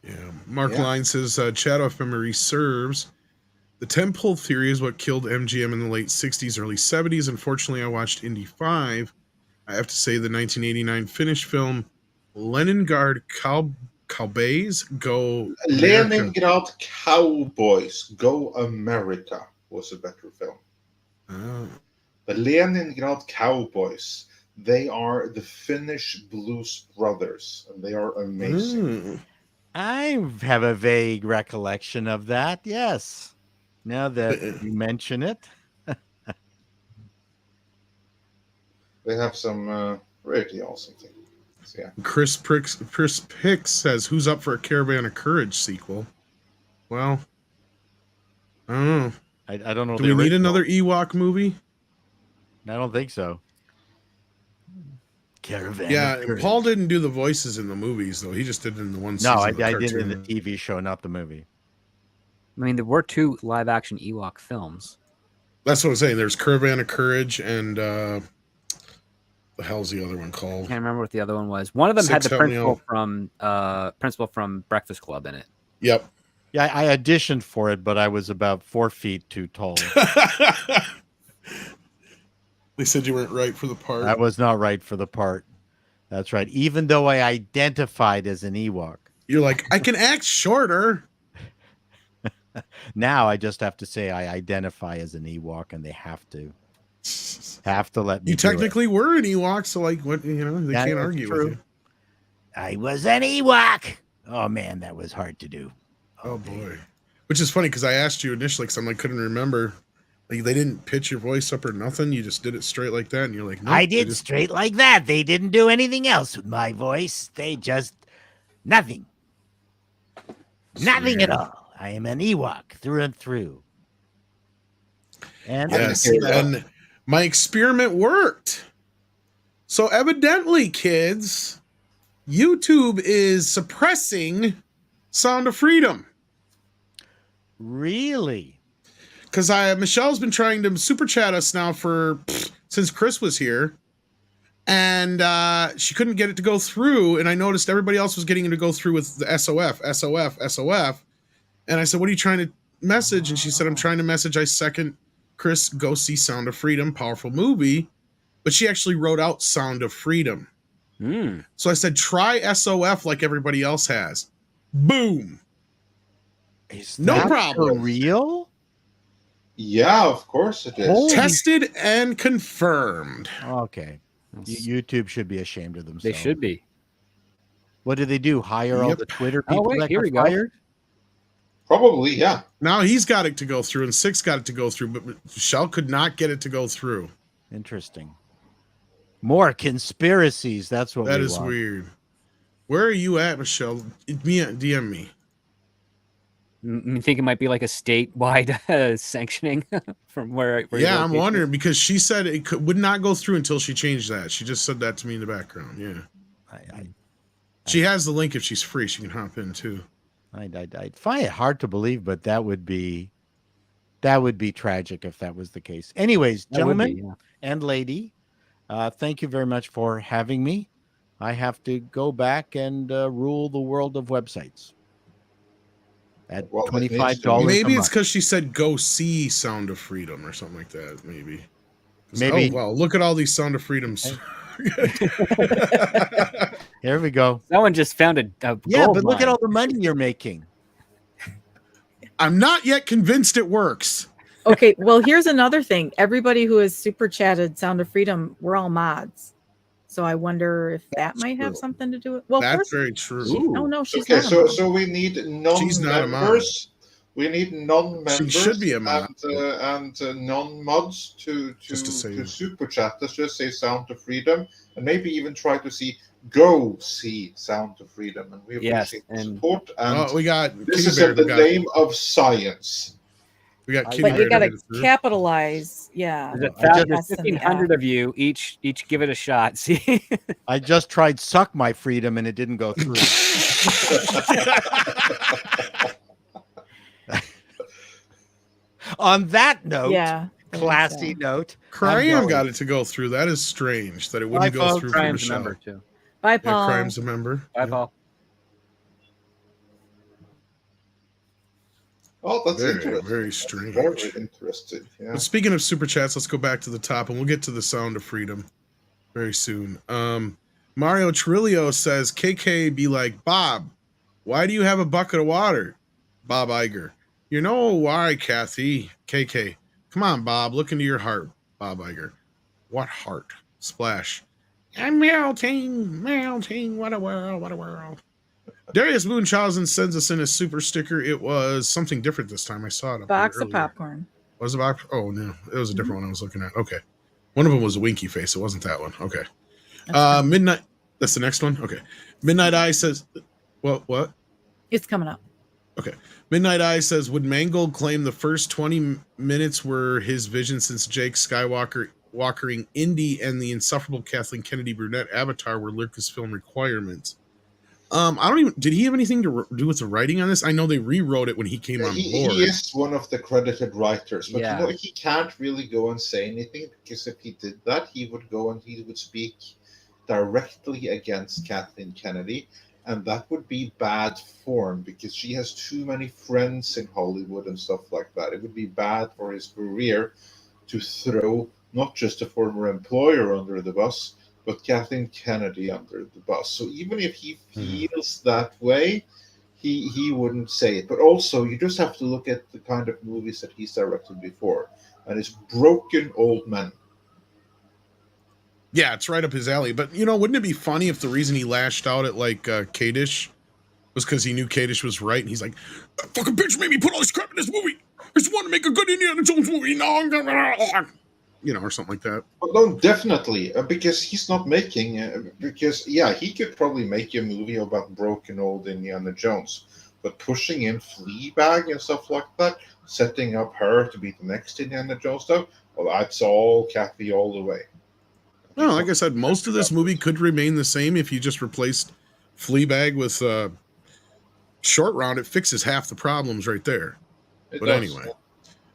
Yeah, Mark Line says, Chato, if memory serves, the tentpole theory is what killed MGM in the late 60s, early 70s. Unfortunately, I watched Indy 5. I have to say the 1989 Finnish film Leningrad Cowboys Go America. Leningrad Cowboys Go America was a better film. Oh. The Leningrad Cowboys, they are the Finnish Blues Brothers, and they are amazing. I have a vague recollection of that, yes. Now that you mention it. They have some really awesome things. So, yeah. Chris Picks says, who's up for a Caravan of Courage sequel? Well, I don't know. I don't know. Do we need another Ewok movie? I don't think so. Caravan. Yeah, Paul didn't do the voices in the movies, though. He just did it in the one season. No, I did it in the TV show, not the movie. I mean, there were 2 live-action Ewok films. That's what I'm saying. There's Caravan of Courage and the hell's the other one called? I can't remember what the other one was. One of them had the principal from Breakfast Club in it. Yep. Yeah, I auditioned for it, but I was about 4 feet too tall. They said you weren't right for the part. I was not right for the part. That's right. Even though I identified as an Ewok. You're like, I can act shorter. Now I just have to say I identify as an Ewok, and they have to. Have to let me. You do it. technically were an Ewok, so like, what? You know, they That can't is argue true. with you. I was an Ewok. Oh man, that was hard to do. Oh boy, which is funny because I asked you initially because I'm like couldn't remember. Like they didn't pitch your voice up or nothing. You just did it straight like that, and you're like, nope, I did straight like that. They didn't do anything else with my voice. They just nothing. Nothing at all. I am an Ewok through and through. And yes, and my experiment worked. So evidently, kids, YouTube is suppressing Sound of Freedom. Really? Because Michelle's been trying to super chat us now since Chris was here, and she couldn't get it to go through. And I noticed everybody else was getting it to go through with the SOF. And I said, "What are you trying to message?" And she said, "I'm trying to message. I second Chris go see Sound of Freedom, powerful movie." But she actually wrote out Sound of Freedom. So I said, "Try SOF like everybody else has." Boom. No problem. For real? Yeah, of course it is. Tested and confirmed. Okay. YouTube should be ashamed of themselves. They should be. What do they do? Hire all the Twitter people that here got we go. fired? Probably, yeah. Now he's got it to go through, and Six got it to go through, but Michelle could not get it to go through. Interesting. More conspiracies. That's what That we is want. weird. Where are you at, Michelle? DM me. I think it might be like a statewide sanctioning from where Yeah, I'm wondering because she said it would not go through until she changed that. She just said that to me in the background. Yeah. She has the link if she's free. She can hop in too. I'd find it hard to believe, but that would be tragic if that was the case. Anyways, gentlemen and lady, thank you very much for having me. I have to go back and rule the world of websites at $25. Maybe it's because she said go see Sound of Freedom or something like that. Maybe. Maybe. Oh, well, look at all these Sound of Freedoms. Here we go. Someone just found a yeah, gold but look at mine. all the money you're making. I'm not yet convinced it works. Okay, well, here's another thing. Everybody who has super chatted Sound of Freedom, we're all mods. So I wonder if that might have something to do with. Well, that's very true. Oh no, she's okay. not. So we need She's not a mod. non-members. We need non-members. She should be a mod. and non-mods to super chat. Let's just say Sound of Freedom, and maybe even try to go see Sound of Freedom, and we appreciate the support. And we got this is in the name of science. We got but you got to capitalize. Yeah. There's 1,500 of you. Each give it a shot. See, I just tried Suck My Freedom and it didn't go through. On that note, classy note. Crime got it to go through. That is strange that it wouldn't go through for Michelle. Member too. Bye, Paul. Crime's a member. Bye, Paul. Oh, that's interesting. Very strange. Very interesting. Yeah. But speaking of super chats, let's go back to the top and we'll get to the Sound of Freedom very soon. Mario Trillo says, KK be like, Bob, why do you have a bucket of water? Bob Iger. You know why, Kathy? KK. Come on, Bob. Look into your heart, Bob Iger. What heart? Splash. I'm melting. What a world. Darius Munchausen sends us in a super sticker. It was something different this time. I saw it. Box of popcorn. Was it box? Oh, no. It was a different one I was looking at. Okay. One of them was a winky face. It wasn't that one. Okay. Midnight. That's the next one? Okay. Midnight Eye says, what? It's coming up. Okay. Midnight Eye says, would Mangold claim the first 20 minutes were his vision since Jake Skywalkering Indy and the insufferable Kathleen Kennedy brunette avatar were Lucasfilm requirements? Did he have anything to do with the writing on this? I know they rewrote it when he came on board. He is one of the credited writers, but Yeah. he can't really go and say anything because if he did that, he would go and he would speak directly against Kathleen Kennedy, and that would be bad form because she has too many friends in Hollywood and stuff like that. It would be bad for his career to throw not just a former employer under the bus, but Kathleen Kennedy under the bus. So even if he feels that way, he wouldn't say it. But also, you just have to look at the kind of movies that he's directed before, and it's broken old men. Yeah, it's right up his alley. But, you know, wouldn't it be funny if the reason he lashed out at, like, Kadish was because he knew Kadish was right, and he's like, that fucking bitch made me put all this crap in this movie. I just want to make a good Indiana Jones movie. No, you know, or something like that. Well, no, definitely, because he's not making. Because yeah, he could probably make a movie about broken old Indiana Jones, but pushing in Fleabag and stuff like that, setting up her to be the next Indiana Jones stuff, well, that's all Kathy all the way. No, like I said, most of this movie could remain the same if you just replaced Fleabag with Short Round. It fixes half the problems right there. But anyway,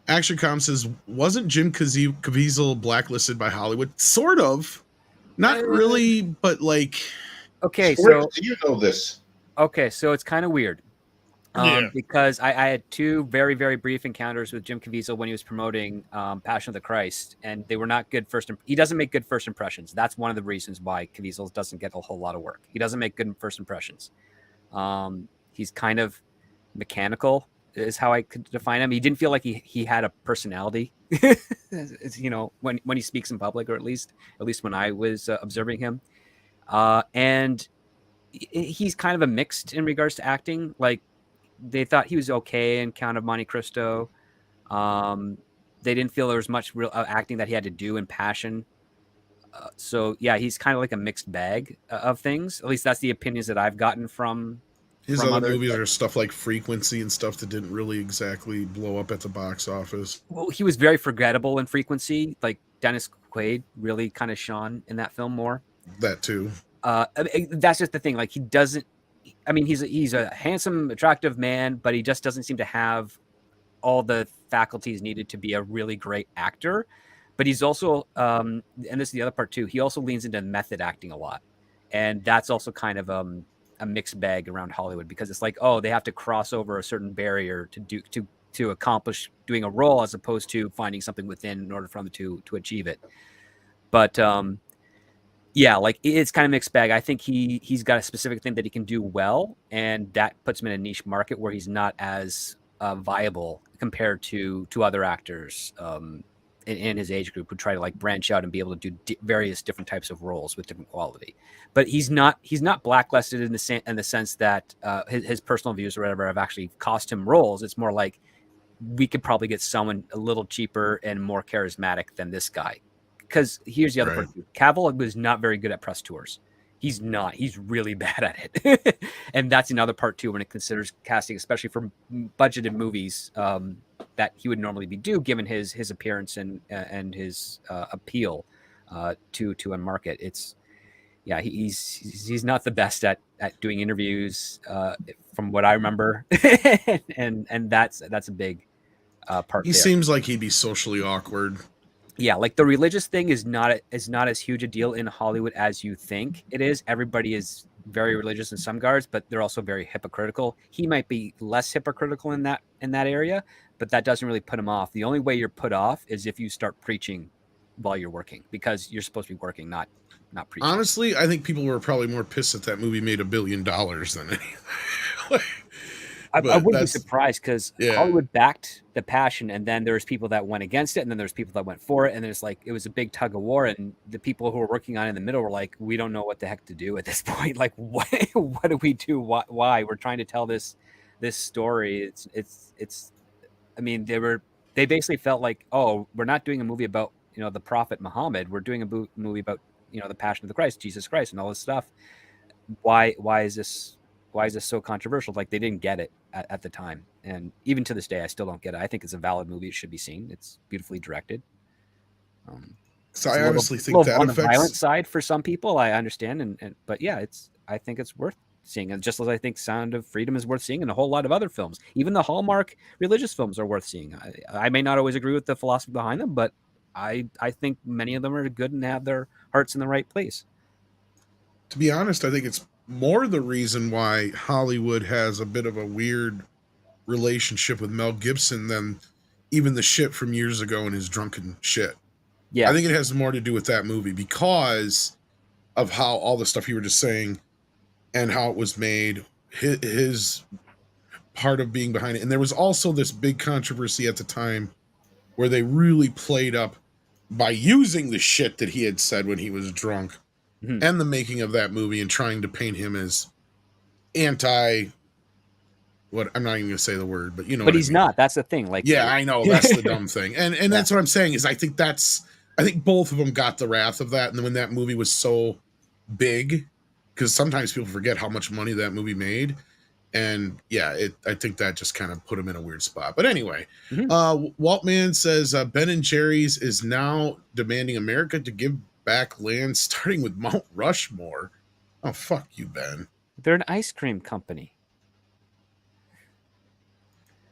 ActionCom says, wasn't Jim Caviezel blacklisted by Hollywood? Sort of. Not really, but like... Okay, Where so... do you know this? Okay, so it's kind of weird. Because I had two very, very brief encounters with Jim Caviezel when he was promoting Passion of the Christ, and they were not good he doesn't make good first impressions. That's one of the reasons why Caviezel doesn't get a whole lot of work. He doesn't make good first impressions. He's kind of mechanical, is how I could define him. He didn't feel like he had a personality, you know, when he speaks in public, or at least when I was observing him. And he's kind of a mixed in regards to acting. Like, they thought he was okay in Count of Monte Cristo. They didn't feel there was much real acting that he had to do in Passion. So yeah, he's kind of like a mixed bag of things. At least that's the opinions that I've gotten from his other movies. Are stuff like Frequency and stuff that didn't really exactly blow up at the box office. Well, he was very forgettable in Frequency. Like, Dennis Quaid really kind of shone in that film more. That too. That's just the thing. Like, he doesn't. I mean, he's a handsome, attractive man, but he just doesn't seem to have all the faculties needed to be a really great actor. But he's also, and this is the other part too, he also leans into method acting a lot. And that's also kind of a mixed bag around Hollywood, because it's like, oh, they have to cross over a certain barrier to accomplish doing a role, as opposed to finding something within in order for them to achieve it. But yeah, like, it's kind of mixed bag. I think he's got a specific thing that he can do well, and that puts him in a niche market where he's not as viable compared to other actors in his age group who try to like branch out and be able to do various different types of roles with different quality. But he's not blacklisted in the sense that his personal views or whatever have actually cost him roles. It's more like, we could probably get someone a little cheaper and more charismatic than this guy. Because here's the other part. Cavill was not very good at press tours. He's not. He's really bad at it. And that's another part too, when it considers casting, especially for budgeted movies that he would normally be due, given his appearance and his appeal to a market. It's, yeah, he's not the best at doing interviews from what I remember. and that's a big part. He seems like he'd be socially awkward. Yeah, like, the religious thing is not as huge a deal in Hollywood as you think it is. Everybody is very religious in some regards, but they're also very hypocritical. He might be less hypocritical in that area, but that doesn't really put him off. The only way you're put off is if you start preaching while you're working, because you're supposed to be working, not preaching. Honestly, I think people were probably more pissed that movie made $1 billion than anything. I wouldn't be surprised, because Hollywood backed the Passion, and then there's people that went against it, and then there's people that went for it, and there's like, it was a big tug of war, and the people who were working on it in the middle were like, we don't know what the heck to do at this point. Like, what do we do? Why? We're trying to tell this story. It's I mean, they basically felt like, oh, we're not doing a movie about, you know, the Prophet Muhammad. We're doing a movie about, you know, the Passion of the Christ, Jesus Christ, and all this stuff. Why is this so controversial? Like, they didn't get it at the time, and even to this day I still don't get it. I think it's a valid movie. It should be seen. It's beautifully directed. So I honestly think that on affects... the violent side for some people, I understand, but yeah, I think it's worth seeing, and just as I think Sound of Freedom is worth seeing, and a whole lot of other films, even the Hallmark religious films, are worth seeing. I may not always agree with the philosophy behind them, but I think many of them are good and have their hearts in the right place. To be honest, I think it's more the reason why Hollywood has a bit of a weird relationship with Mel Gibson than even the shit from years ago and his drunken shit. Yeah, I think it has more to do with that movie, because of how all the stuff you were just saying and how it was made, his part of being behind it. And there was also this big controversy at the time where they really played up by using the shit that he had said when he was drunk Mhm. and the making of that movie and trying to paint him as anti. What I'm not even gonna say the word, but you know. But what he's I mean. not. That's the thing. Like, Yeah, I know that's the dumb thing, and that's what I'm saying is I think both of them got the wrath of that, and then when that movie was so big, because sometimes people forget how much money that movie made, and yeah, I think that just kind of put him in a weird spot. But anyway, Waltman says Ben and Jerry's is now demanding America to give back land, starting with Mount Rushmore. Oh fuck you, Ben. They're an ice cream company.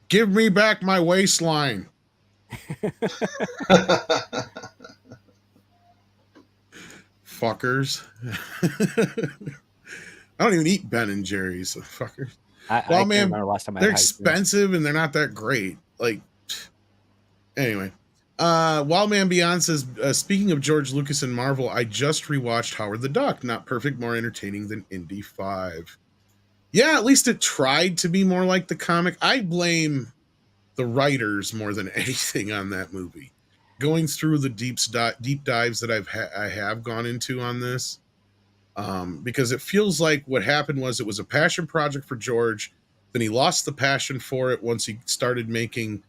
Give me back my waistline. Fuckers. I don't even eat Ben and Jerry's. So fuckers. I can't remember last time I they're had expensive and they're not that great. Like, anyway. Wildman Beyond says, speaking of George Lucas and Marvel, I just rewatched Howard the Duck. Not perfect, more entertaining than Indy 5. Yeah, at least it tried to be more like the comic. I blame the writers more than anything on that movie. Going through the deep dives that I have gone into on this, because it feels like what happened was it was a passion project for George. Then he lost the passion for it once he started making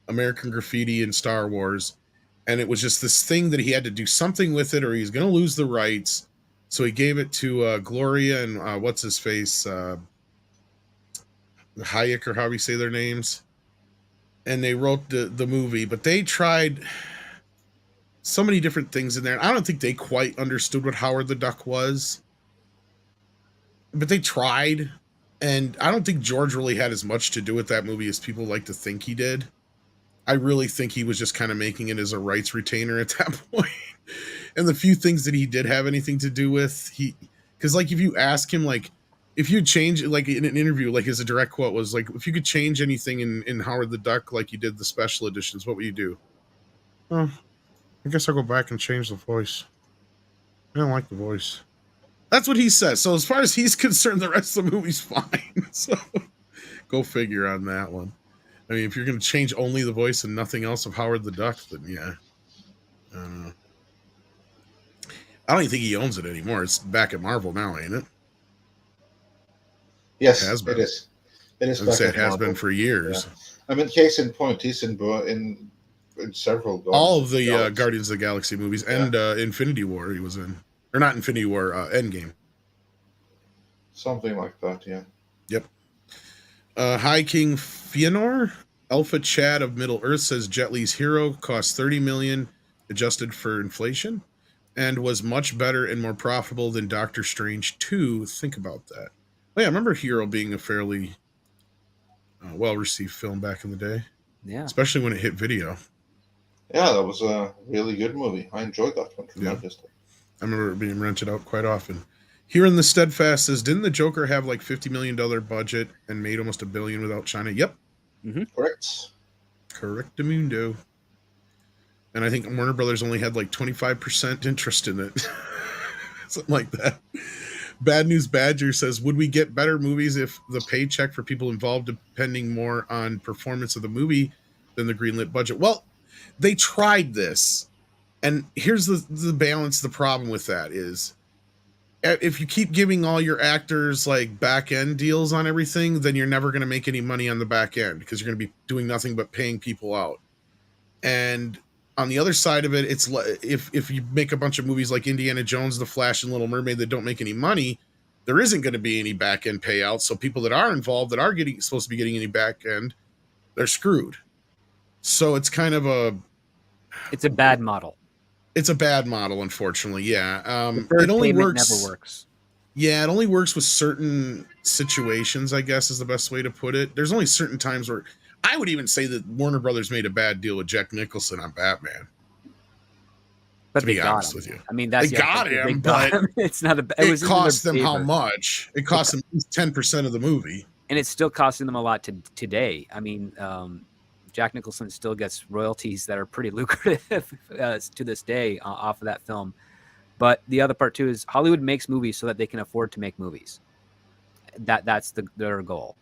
American Graffiti and Star Wars. And it was just this thing that he had to do something with it or he's going to lose the rights. So he gave it to Gloria and what's his face? Hayek, or how we say their names. And they wrote the movie, but they tried so many different things in there. I don't think they quite understood what Howard the Duck was, but they tried. And I don't think George really had as much to do with that movie as people like to think he did. I really think he was just kind of making it as a rights retainer at that point. And the few things that he did have anything to do with, because like if you ask him, like if you change, like in an interview, like his direct quote was like, if you could change anything in Howard the Duck, like you did the special editions, what would you do? Oh, I guess I'll go back and change the voice. I don't like the voice. That's what he says. So as far as he's concerned, the rest of the movie's fine. So go figure on that one. I mean, if you're going to change only the voice and nothing else of Howard the Duck, then yeah. I don't even think he owns it anymore. It's back at Marvel now, ain't it? Yes, it has been. It is. It is. I would say it has been for years. Yeah. I mean, case in point, he's in several. All of the Guardians of the Galaxy movies and Infinity War he was in. Or not Infinity War, Endgame. Something like that, yeah. Yep. High King Fëanor, Alpha Chad of Middle Earth says Jet Li's Hero cost $30 million adjusted for inflation and was much better and more profitable than Doctor Strange 2. Think about that. Oh, yeah, I remember Hero being a fairly well-received film back in the day. Yeah. Especially when it hit video. Yeah, that was a really good movie. I enjoyed that one tremendously. I remember it being rented out quite often. Here in the Steadfast says, didn't the Joker have like $50 million budget and made almost $1 billion without China? Yep. Mm-hmm. Correct. Correctamundo. And I think Warner Brothers only had like 25% interest in it. Something like that. Bad News Badger says, would we get better movies if the paycheck for people involved depending more on performance of the movie than the greenlit budget? Well, they tried this. And here's the balance. The problem with that is if you keep giving all your actors like back end deals on everything, then you're never going to make any money on the back end because you're going to be doing nothing but paying people out. And on the other side of it, it's if you make a bunch of movies like Indiana Jones, The Flash, and Little Mermaid that don't make any money, there isn't going to be any back end payouts. So people that are involved that are supposed to be getting any back end, they're screwed. So it's kind of a bad model. It's a bad model, unfortunately. Yeah. It only works. Never works. Yeah, it only works with certain situations, I guess is the best way to put it. There's only certain times where I would even say that Warner Brothers made a bad deal with Jack Nicholson on Batman. But to be honest with you, I mean, that's they got him, but it's not a. It cost them how much? It cost them 10% of the movie, and it's still costing them a lot today. I mean, Jack Nicholson still gets royalties that are pretty lucrative to this day off of that film. But the other part too is Hollywood makes movies so that they can afford to make movies. That's their goal.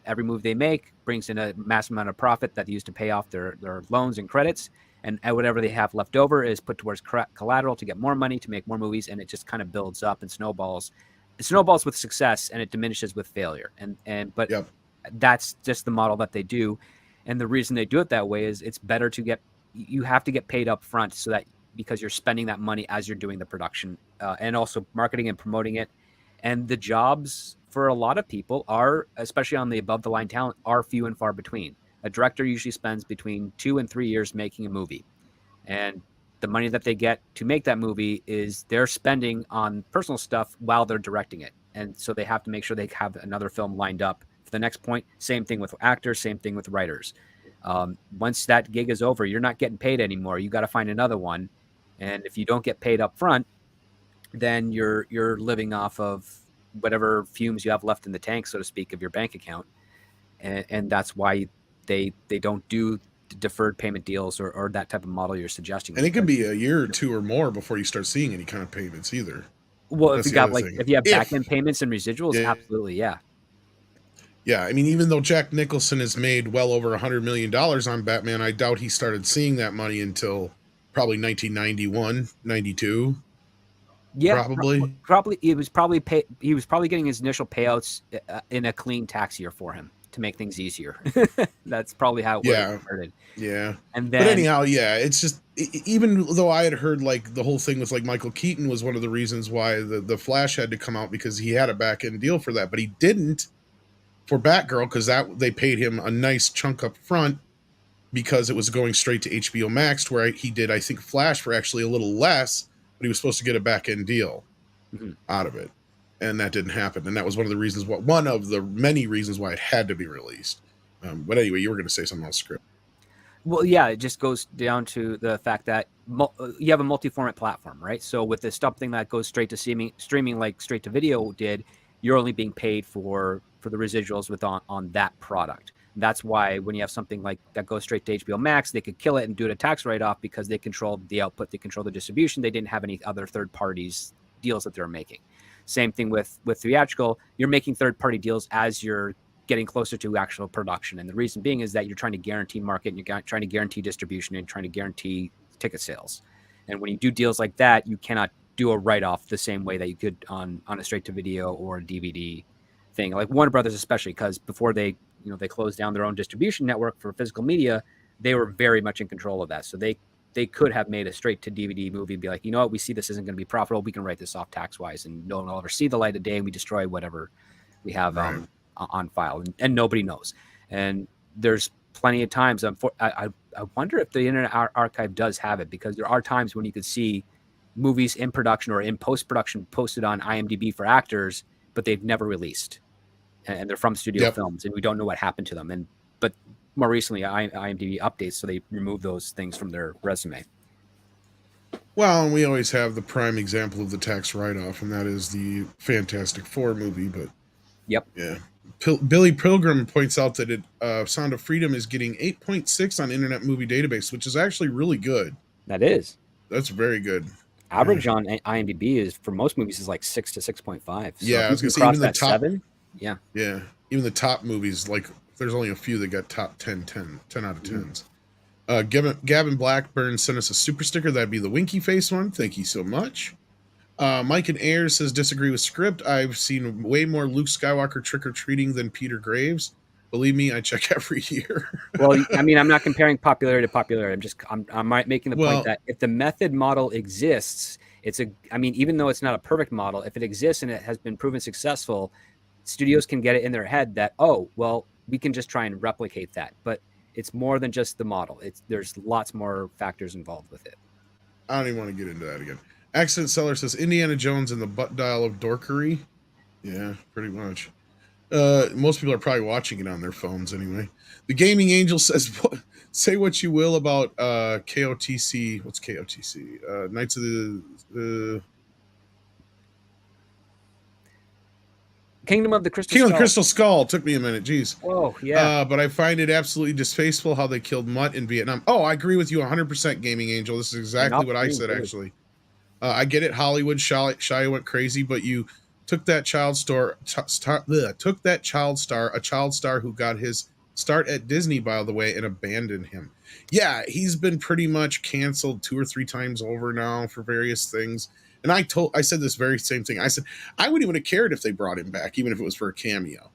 Every movie they make brings in a massive amount of profit that they use to pay off their loans and credits. and whatever they have left over is put towards collateral to get more money to make more movies, and it just kind of builds up and snowballs. It snowballs with success and it diminishes with failure. But that's just the model that they do, and the reason they do it that way is it's better to get. You have to get paid up front so that because you're spending that money as you're doing the production and also marketing and promoting it. And the jobs for a lot of people are, especially on the above the line talent, are few and far between. A director usually spends between 2 and 3 years making a movie. And the money that they get to make that movie is they're spending on personal stuff while they're directing it. And so they have to make sure they have another film lined up for the next point. Same thing with actors, same thing with writers. Once that gig is over, you're not getting paid anymore. You got to find another one. And if you don't get paid up front, then you're living off of whatever fumes you have left in the tank, so to speak, of your bank account. And that's why they don't do deferred payment deals or that type of model you're suggesting. And it can be a year or two or more before you start seeing any kind of payments either. Well, if you have back end payments and residuals, absolutely, yeah. Yeah, I mean, even though Jack Nicholson has made well over $100 million on Batman, I doubt he started seeing that money until probably 1991, 92. Yeah, probably. He was probably getting his initial payouts in a clean tax year for him to make things easier. That's probably how it started. Yeah. And then, but anyhow, it's just, even though I had heard like the whole thing with like Michael Keaton was one of the reasons why the Flash had to come out, because he had a back end deal for that, but he didn't for Batgirl because they paid him a nice chunk up front because it was going straight to HBO Max, where he did, I think, Flash for actually a little less, but he was supposed to get a back end deal out of it. And that didn't happen. And that was one of the many reasons why it had to be released. But anyway, you were going to say something else, Script. Well, yeah, it just goes down to the fact that you have a multi-format platform, right? So with this something that goes straight to streaming like straight to video did, you're only being paid for the residuals on that product. And that's why when you have something like that goes straight to HBO Max, they could kill it and do it a tax write-off because they control the output, they control the distribution. They didn't have any other third parties deals that they're making. Same thing with theatrical. You're making third-party deals as you're getting closer to actual production. And the reason being is that you're trying to guarantee market, and you're trying to guarantee distribution, and trying to guarantee ticket sales. And when you do deals like that, you cannot do a write-off the same way that you could on a straight-to-video or a DVD thing. Like Warner Brothers especially, because before they closed down their own distribution network for physical media, they were very much in control of that. So they could have made a straight to DVD movie and be like, you know what, we see this isn't going to be profitable. We can write this off tax wise, and no one will ever see the light of day, and we destroy whatever we have on file, and nobody knows. And there's plenty of times. I wonder if the Internet Archive does have it, because there are times when you could see movies in production or in post production posted on IMDb for actors, but they've never released, and they're from studio films, and we don't know what happened to them. But more recently, IMDb updates, so they remove those things from their resume. Well, and we always have the prime example of the tax write-off, and that is the Fantastic Four movie. But Billy Pilgrim points out that Sound of Freedom is getting 8.6 on Internet Movie Database, which is actually really good. That's very good. Average on IMDb is, for most movies, is like 6 to 6.5. So yeah, I was gonna say even the top 7. Yeah, even the top movies, like there's only a few that got top 10 out of 10s. Gavin Blackburn sent us a super sticker. That'd be the winky face one. Thank you so much. Mike and Ayers says, disagree with Script. I've seen way more Luke Skywalker trick-or-treating than Peter Graves. Believe me, I check every year. Well, I mean, I'm not comparing popularity to popularity. I'm making the point that if the method model exists, even though it's not a perfect model, if it exists and it has been proven successful, studios can get it in their head that, we can just try and replicate that. But it's more than just the model. There's lots more factors involved with it. I don't even want to get into that again. Accident Seller says, Indiana Jones and the butt dial of dorkery. Yeah, pretty much. Most people are probably watching it on their phones anyway. The Gaming Angel says, say what you will about KOTC. What's KOTC? Knights of the Kingdom of the Crystal Skull. Took me a minute. Jeez. Oh, yeah. But I find it absolutely distasteful how they killed Mutt in Vietnam. Oh, I agree with you 100%, Gaming Angel. This is exactly what I said, actually. I get it. Hollywood Shia went crazy, but you took that child star, a child star who got his start at Disney, by the way, and abandon him. Yeah, he's been pretty much canceled 2 or 3 times over now for various things. And I said this very same thing. I said, I wouldn't even have cared if they brought him back, even if it was for a cameo.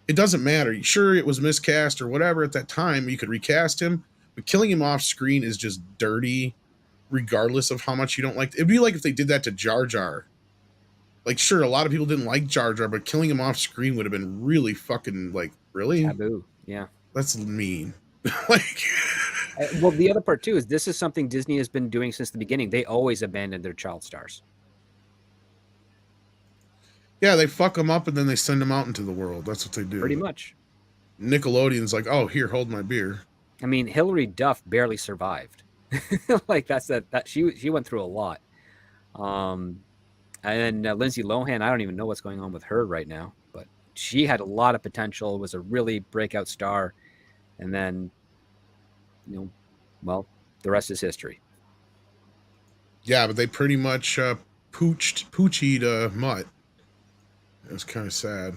It doesn't matter. Sure, it was miscast or whatever at that time. You could recast him, but killing him off screen is just dirty, regardless of how much you don't like. It'd be like if they did that to Jar Jar. Like, sure, a lot of people didn't like Jar Jar, but killing him off screen would have been really fucking, like, really? Taboo. Yeah. That's mean. Like, well, the other part too is this is something Disney has been doing since the beginning. They always abandon their child stars. yeah, they fuck them up and then they send them out into the world. That's what they do. Pretty much. Nickelodeon's like, oh, here, hold my beer. I mean, Hilary Duff barely survived. Like that she went through a lot. And then Lindsay Lohan, I don't even know what's going on with her right now, but she had a lot of potential, was a really breakout star, and then, well, the rest is history. Yeah, but they pretty much poochied Mutt. It was kind of sad.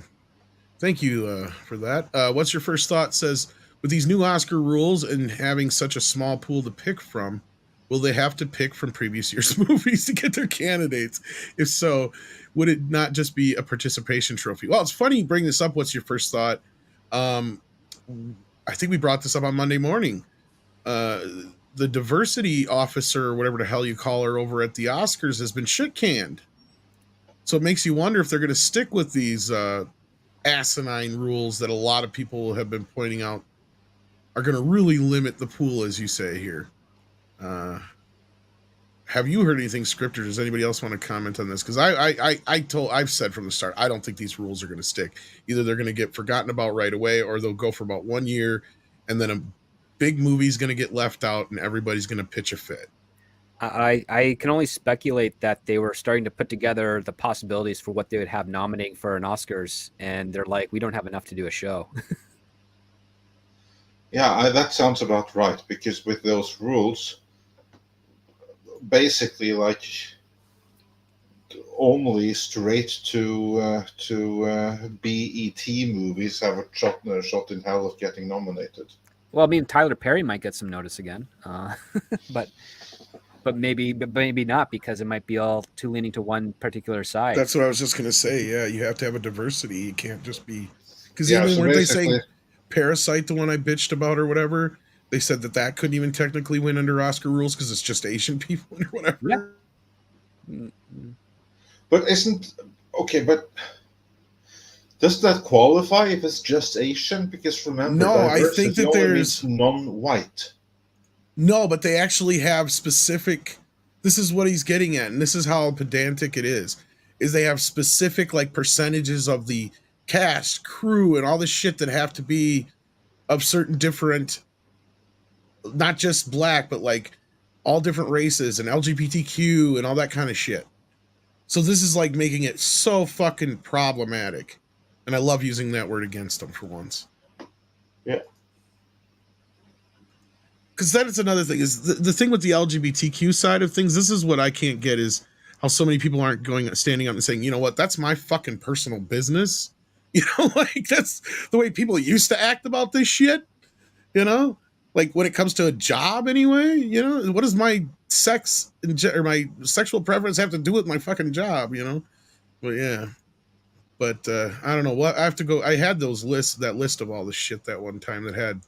Thank you for that. What's your first thought? Says, with these new Oscar rules and having such a small pool to pick from, will they have to pick from previous year's movies to get their candidates? If so, would it not just be a participation trophy? Well, it's funny you bring this up. What's your first thought? I think we brought this up on Monday morning. The diversity officer, or whatever the hell you call her, over at the Oscars has been shit canned. So it makes you wonder if they're going to stick with these asinine rules that a lot of people have been pointing out are going to really limit the pool, as you say here. Have you heard anything scripted? Does anybody else want to comment on this? Because I've said from the start, I don't think these rules are going to stick. Either they're going to get forgotten about right away, or they'll go for about 1 year, and then a big movie's going to get left out, and everybody's going to pitch a fit. I can only speculate that they were starting to put together the possibilities for what they would have nominating for an Oscars, and they're like, we don't have enough to do a show. Yeah, that sounds about right, because with those rules, basically, like, only straight to BET movies have a shot in hell of getting nominated. Well, I mean, Tyler Perry might get some notice again, but maybe not, because it might be all too leaning to one particular side. That's what I was just going to say. Yeah, you have to have a diversity. You can't just be, because Yeah, even so weren't they saying basically- Parasite, the one I bitched about or whatever, they said that couldn't even technically win under Oscar rules because it's just Asian people or whatever. Yeah. But but does that qualify if it's just Asian? Because remember, No, I think diversity that only there's- means non-white. No, but they actually have specific. This is what he's getting at, and this is how pedantic it is they have specific, like, percentages of the cast, crew, and all this shit that have to be of certain different, not just black, but like all different races and LGBTQ and all that kind of shit. So this is like making it so fucking problematic. And I love using that word against them for once. Yeah. Because that is another thing, is the thing with the LGBTQ side of things. This is what I can't get, is how so many people aren't standing up and saying, you know what, that's my fucking personal business. You know, like, that's the way people used to act about this shit. You know, like, when it comes to a job anyway, you know, what does my sex or my sexual preference have to do with my fucking job, you know? But yeah. But I don't know what I have to go. I had that list of all the shit that one time that had,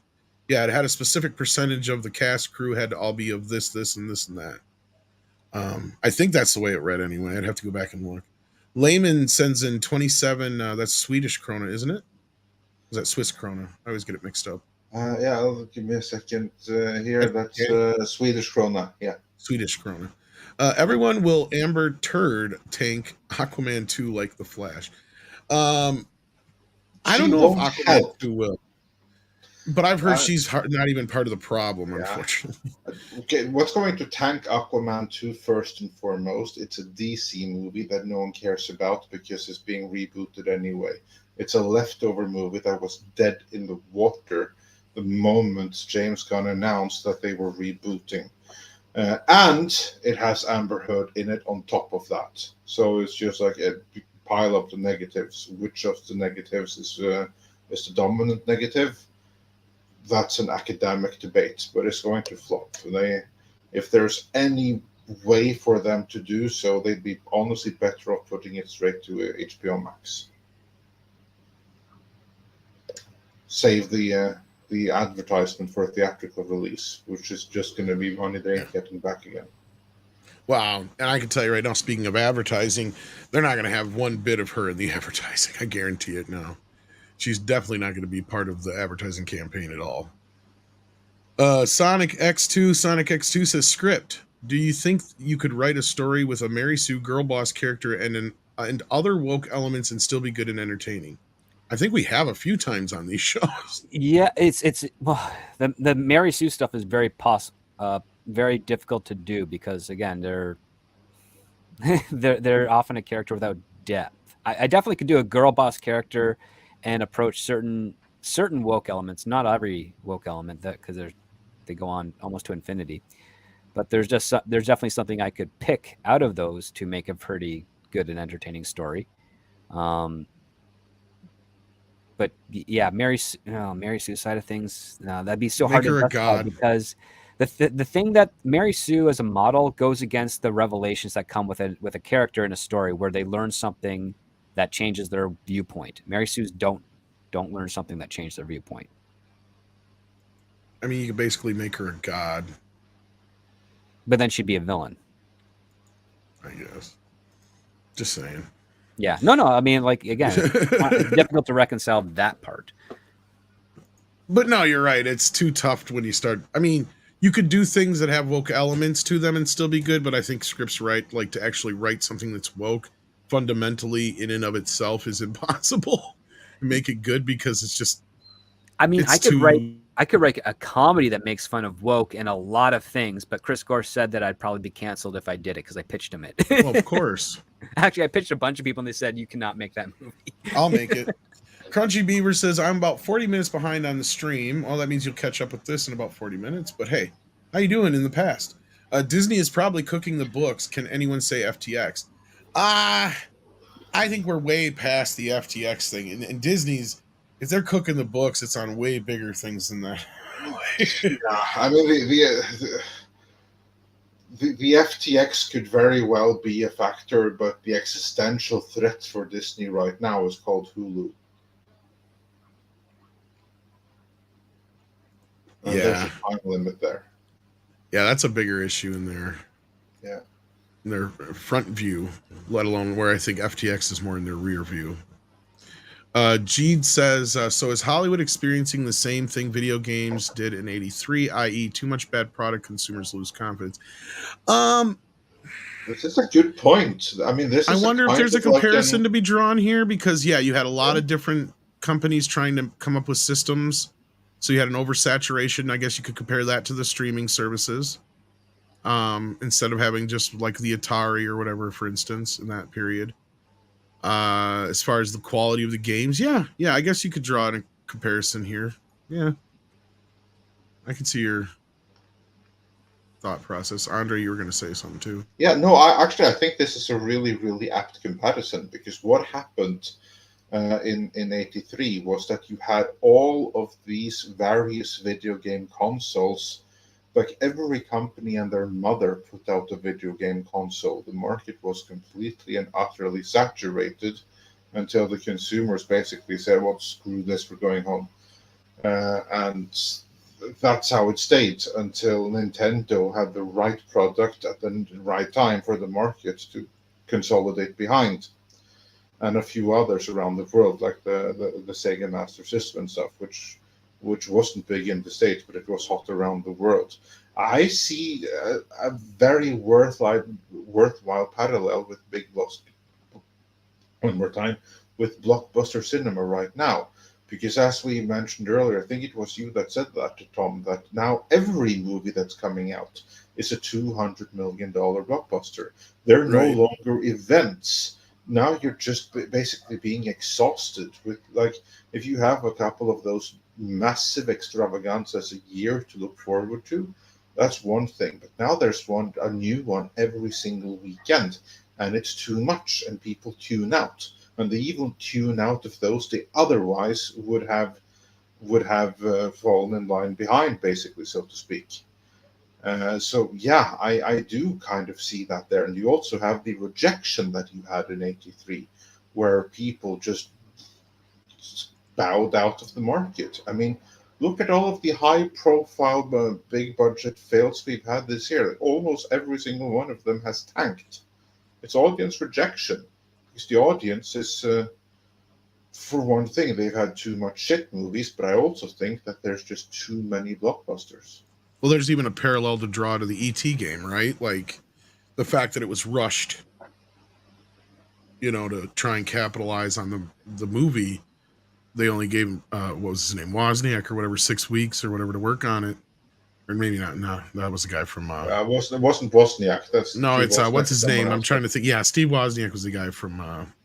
it had a specific percentage of the cast crew had to all be of this, and this, and that. I think that's the way it read anyway. I'd have to go back and look. Layman sends in 27. That's Swedish krona, isn't it? Is that Swiss krona? I always get it mixed up. Give me a second here. That's Swedish krona. Yeah. Swedish krona. Everyone will Amber Turd tank Aquaman 2 like the Flash. I don't know if Aquaman 2 will. But I've heard she's not even part of the problem, unfortunately. Okay, what's going to tank Aquaman 2 first and foremost? It's a DC movie that no one cares about because it's being rebooted anyway. It's a leftover movie that was dead in the water the moment James Gunn announced that they were rebooting. And it has Amber Heard in it on top of that. So it's just like a pile of the negatives. Which of the negatives is the dominant negative? that's an academic debate, but it's going to flop. If there's any way for them to do so, they'd be honestly better off putting it straight to HBO Max. Save the advertisement for a theatrical release, which is just going to be money they ain't getting back again. Wow. And I can tell you right now, speaking of advertising, they're not going to have one bit of her in the advertising. I guarantee it now. She's definitely not going to be part of the advertising campaign at all. Sonic X2 says, script. Do you think you could write a story with a Mary Sue girl boss character and other woke elements and still be good and entertaining? I think we have a few times on these shows. Yeah, it's well, the Mary Sue stuff is very difficult to do because again they're often a character without depth. I definitely could do a girl boss character and approach certain woke elements, not every woke element, that because they go on almost to infinity. But there's definitely something I could pick out of those to make a pretty good and entertaining story. But yeah, Mary Sue side of things, that'd be so hard to justify because the thing that Mary Sue as a model goes against the revelations that come with a character in a story where they learn something that changes their viewpoint. Mary Sue's don't learn something that changes their viewpoint. I mean, you could basically make her a god. But then she'd be a villain. I guess. Just saying. Yeah. No. I mean, like, again, it's difficult to reconcile that part. But no, you're right. It's too tough when you start. I mean, you could do things that have woke elements to them and still be good, but I think scripts like to actually write something that's woke fundamentally in and of itself is impossible. Make it good because it's just. I mean, I could write a comedy that makes fun of woke and a lot of things, but Chris Gore said that I'd probably be canceled if I did it because I pitched him it. Well, of course. Actually, I pitched a bunch of people and they said, you cannot make that movie. I'll make it. Crunchy Beaver says, I'm about 40 minutes behind on the stream. Well, that means you'll catch up with this in about 40 minutes. But hey, how you doing in the past? Disney is probably cooking the books. Can anyone say FTX? I think we're way past the FTX thing. And Disney's, if they're cooking the books, it's on way bigger things than that. Yeah, I mean, the FTX could very well be a factor, but the existential threat for Disney right now is called Hulu. And there's a time limit there. Yeah, that's a bigger issue in their front view, let alone where I think FTX is more in their rear view. Jeed says, so is Hollywood experiencing the same thing video games did in 83, i.e. too much bad product, consumers lose confidence? This is a good point. I mean, I wonder if there's a comparison to be drawn here because, you had a lot of different companies trying to come up with systems. So you had an oversaturation. I guess you could compare that to the streaming services instead of having just like the Atari or whatever, for instance, in that period. As far as the quality of the games, I guess you could draw a comparison here. Yeah, I can see your thought process. Andre, you were going to say something too. Yeah, no, I think this is a really, really apt comparison because what happened in 83 was that you had all of these various video game consoles. Like every company and their mother put out a video game console. The market was completely and utterly saturated until the consumers basically said, well, screw this, we're going home. And that's how it stayed until Nintendo had the right product at the right time for the market to consolidate behind. And a few others around the world, like the Sega Master System and stuff, which wasn't big in the States, but it was hot around the world. I see a very worthwhile parallel with with blockbuster cinema right now. Because as we mentioned earlier, I think it was you that said that to Tom, that now every movie that's coming out is a $200 million blockbuster. They're no longer events. Now you're just basically being exhausted with, like, if you have a couple of those massive extravaganzas a year to look forward to, that's one thing. But now there's a new one every single weekend, and it's too much, and people tune out. And they even tune out of those they otherwise would have would have fallen in line behind, basically, so to speak. So yeah, I do kind of see that there. And you also have the rejection that you had in 83, where people just bowed out of the market. I mean, look at all of the high profile, big budget fails we've had this year. Almost every single one of them has tanked. It's audience rejection. Because the audience is, for one thing, they've had too much shit movies, but I also think that there's just too many blockbusters. Well, there's even a parallel to draw to the E.T. game, right? Like the fact that it was rushed, to try and capitalize on the movie. They only gave him, what was his name, Wozniak or whatever, 6 weeks or whatever to work on it. Or maybe not. No, that was the guy from. It wasn't Wozniak. That's no, Steve it's Wozniak, what's his name? else. I'm trying to think. Yeah, Steve Wozniak was the guy from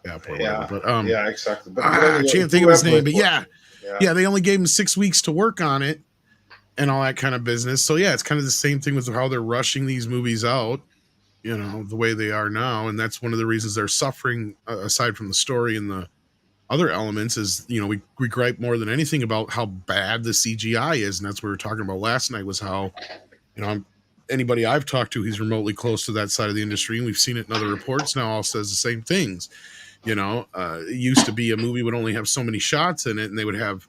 Apple. Or Yeah, whatever. But yeah, exactly. But I can't think of his name. But yeah, they only gave him 6 weeks to work on it and all that kind of business. So yeah, it's kind of the same thing with how they're rushing these movies out. The way they are now, and that's one of the reasons they're suffering. Aside from the story and the other elements, is we gripe more than anything about how bad the CGI is, and that's what we were talking about last night. Was how anybody I've talked to who's remotely close to that side of the industry, and we've seen it in other reports now, all says the same things. It used to be a movie would only have so many shots in it, and they would have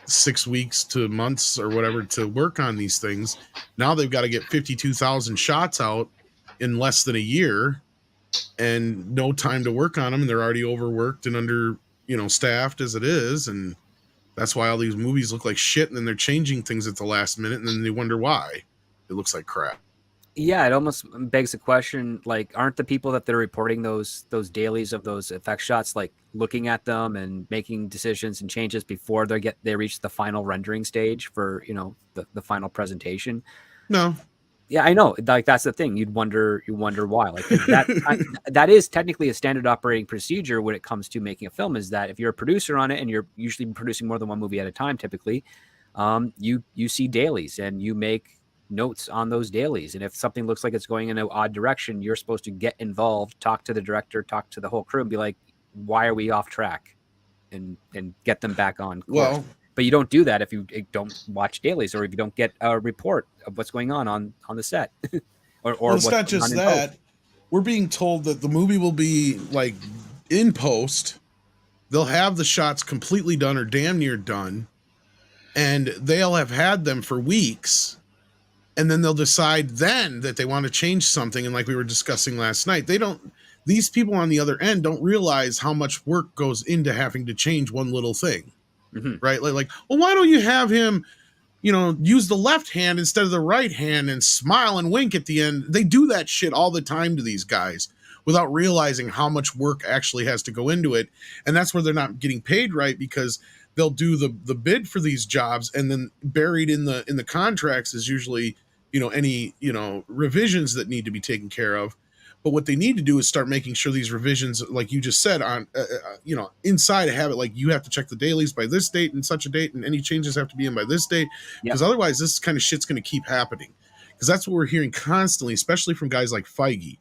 6 weeks to months or whatever to work on these things. Now they've got to get 52,000 shots out in less than a year, and no time to work on them, and they're already overworked and under staffed as it is, and that's why all these movies look like shit, and then they're changing things at the last minute, and then they wonder why it looks like crap. Yeah, it almost begs the question, like, aren't the people that they're reporting those dailies of those effect shots, like, looking at them and making decisions and changes before they reach the final rendering stage for the final presentation? No. Yeah, I know. Like, that's the thing. You wonder why. Like, that is technically a standard operating procedure when it comes to making a film. Is that if you're a producer on it, and you're usually producing more than one movie at a time, typically, you see dailies and you make notes on those dailies. And if something looks like it's going in an odd direction, you're supposed to get involved, talk to the director, talk to the whole crew, and be like, "Why are we off track?" and get them back on course. Well, but you don't do that if you don't watch dailies, or if you don't get a report of what's going on the set. or it's not just that. We're being told that the movie will be like in post. They'll have the shots completely done or damn near done, and they'll have had them for weeks. And then they'll decide then that they want to change something. And like we were discussing last night, these people on the other end don't realize how much work goes into having to change one little thing. Mm-hmm. Right? Like, well, why don't you have him, use the left hand instead of the right hand and smile and wink at the end? They do that shit all the time to these guys without realizing how much work actually has to go into it. And that's where they're not getting paid right, because they'll do the bid for these jobs, and then buried in the contracts is usually any revisions that need to be taken care of. But what they need to do is start making sure these revisions, like you just said, on inside have it, like you have to check the dailies by this date and such a date, and any changes have to be in by this date, because otherwise this kind of shit's going to keep happening. Because that's what we're hearing constantly, especially from guys like Feige,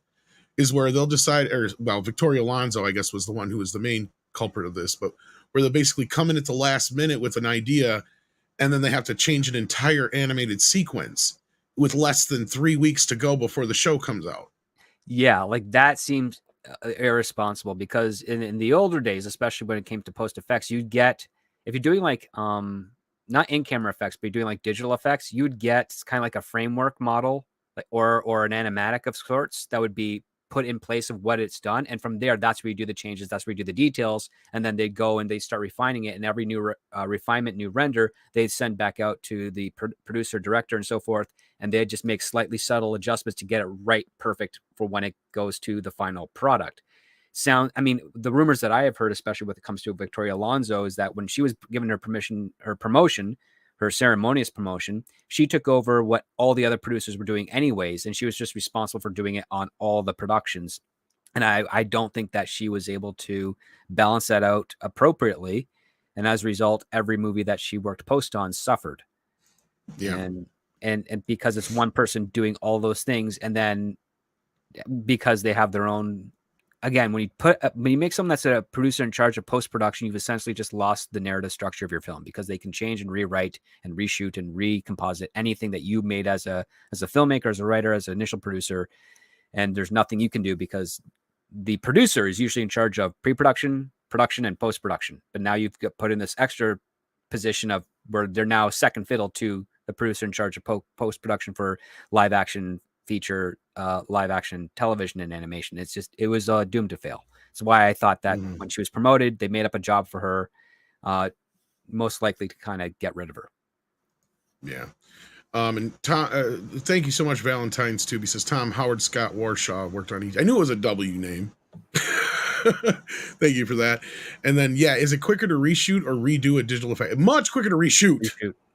is where they'll decide, Victoria Alonso, I guess, was the one who was the main culprit of this, but where they'll basically come in at the last minute with an idea, and then they have to change an entire animated sequence with less than 3 weeks to go before the show comes out. Yeah, like that seems irresponsible, because in the older days, especially when it came to post effects, you'd get, if you're doing like not in-camera effects, but you're doing like digital effects, you'd get kind of like a framework model, like or an animatic of sorts that would be put in place of what it's done, and from there, that's where you do the changes, that's where you do the details, and then they go and they start refining it, and every new refinement, new render, they send back out to the producer, director, and so forth, and they just make slightly subtle adjustments to get it right, perfect for when it goes to the final product. The rumors that I have heard, especially when it comes to Victoria Alonso, is that when she was given her promotion, her ceremonious promotion, she took over what all the other producers were doing anyways, and she was just responsible for doing it on all the productions. And I don't think that she was able to balance that out appropriately, and as a result, every movie that she worked post on suffered. Yeah. And because it's one person doing all those things, and then because they have their own again, when you make someone that's a producer in charge of post-production, you've essentially just lost the narrative structure of your film, because they can change and rewrite and reshoot and recomposite anything that you made as a filmmaker, as a writer, as an initial producer. And there's nothing you can do, because the producer is usually in charge of pre-production, production, and post-production. But now you've got put in this extra position of where they're now second fiddle to the producer in charge of post-production for live action feature, live action television and animation. It was doomed to fail. That's why I thought that when she was promoted, they made up a job for her, most likely to kind of get rid of her. Yeah. And Tom, thank you so much, Valentine's too. He says Tom Howard Scott Warshaw worked on each. I knew it was a W name. Thank you for that. And then, yeah, is it quicker to reshoot or redo a digital effect? Much quicker to reshoot.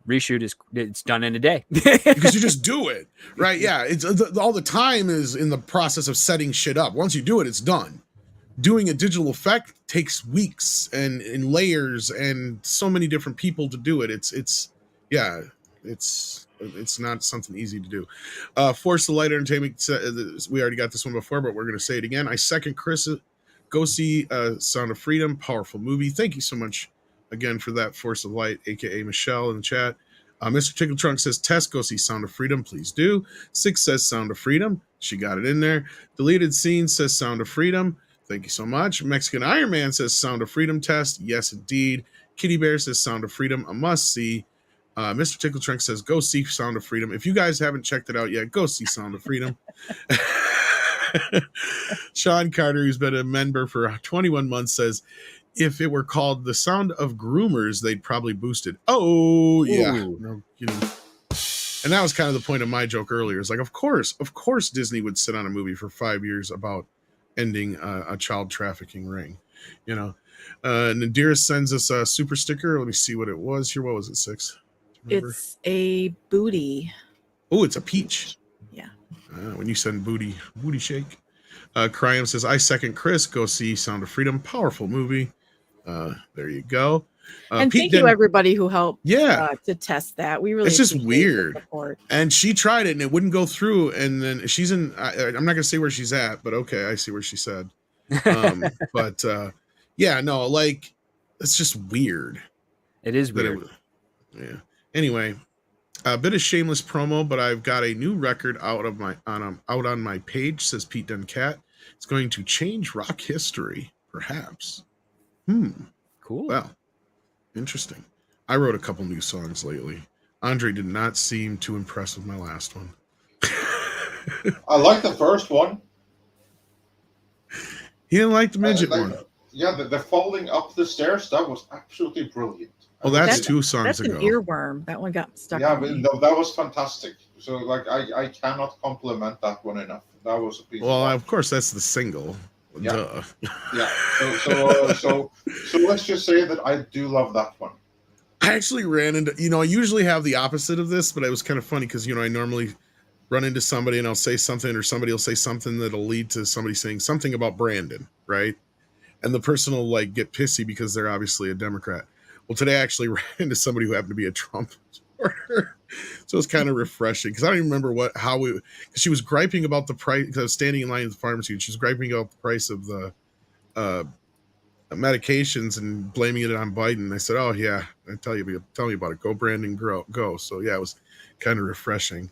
Reshoot it's done in a day because you just do it, right? Yeah, it's all the time is in the process of setting shit up. Once you do it, it's done. Doing a digital effect takes weeks and in layers and so many different people to do it. It's not something easy to do. Force the Light Entertainment, we already got this one before, but we're going to say it again. I second Chris. Go see Sound of Freedom, powerful movie. Thank you so much again for that, Force of Light, aka Michelle in the chat. Mr. Tickle Trunk says, Tess, go see Sound of Freedom, please do. 6 says Sound of Freedom. She got it in there. Deleted Scene says Sound of Freedom. Thank you so much. Mexican Iron Man says Sound of Freedom test. Yes, indeed. Kitty Bear says Sound of Freedom, a must see. Mr. Tickle Trunk says, go see Sound of Freedom. If you guys haven't checked it out yet, go see Sound of Freedom. Sean Carter, who's been a member for 21 months, says, if it were called The Sound of Groomers, they'd probably boost it. Oh, yeah. No kidding. And that was kind of the point of my joke earlier. It's like, of course, Disney would sit on a movie for 5 years about ending a child trafficking ring. You know, Nadira sends us a super sticker. Let me see what it was here. What was it, 6? It's a booty. Oh, it's a peach. Yeah. When you send booty shake. Cryam says, I second Chris. Go see Sound of Freedom. Powerful movie. There you go. And thank you everybody who helped to test that. We really, it's just weird. And she tried it and it wouldn't go through. And then she's in, I'm not gonna say where she's at, but okay, I see where she said. But yeah, no, like it's just weird. It is weird. Yeah. Anyway, a bit of shameless promo, but I've got a new record out on my page, says Pete Duncat. It's going to change rock history, perhaps. Cool. Well, interesting. I wrote a couple new songs lately. Andre did not seem too impressed with my last one. I like the first one. He didn't like the midget one. Yeah, the falling up the stairs, that was absolutely brilliant. Oh, that's 2 songs that's ago. That's an earworm. That one got stuck. Yeah, but no, that was fantastic. So, like, I cannot compliment that one enough. That was a piece. Well, of course, that's the single. Yeah. Duh. Yeah. So let's just say that I do love that one. I actually ran into, I usually have the opposite of this, but it was kind of funny because, I normally run into somebody and I'll say something or somebody will say something that'll lead to somebody saying something about Brandon, right? And the person will like get pissy because they're obviously a Democrat. Well, today I actually ran into somebody who happened to be a Trump supporter. So it's kind of refreshing because I don't even remember because she was griping about the price because I was standing in line at the pharmacy and she was griping about the price of the medications and blaming it on Biden. And I said, oh yeah, tell me about it. Go Brandon, go. So yeah, it was kind of refreshing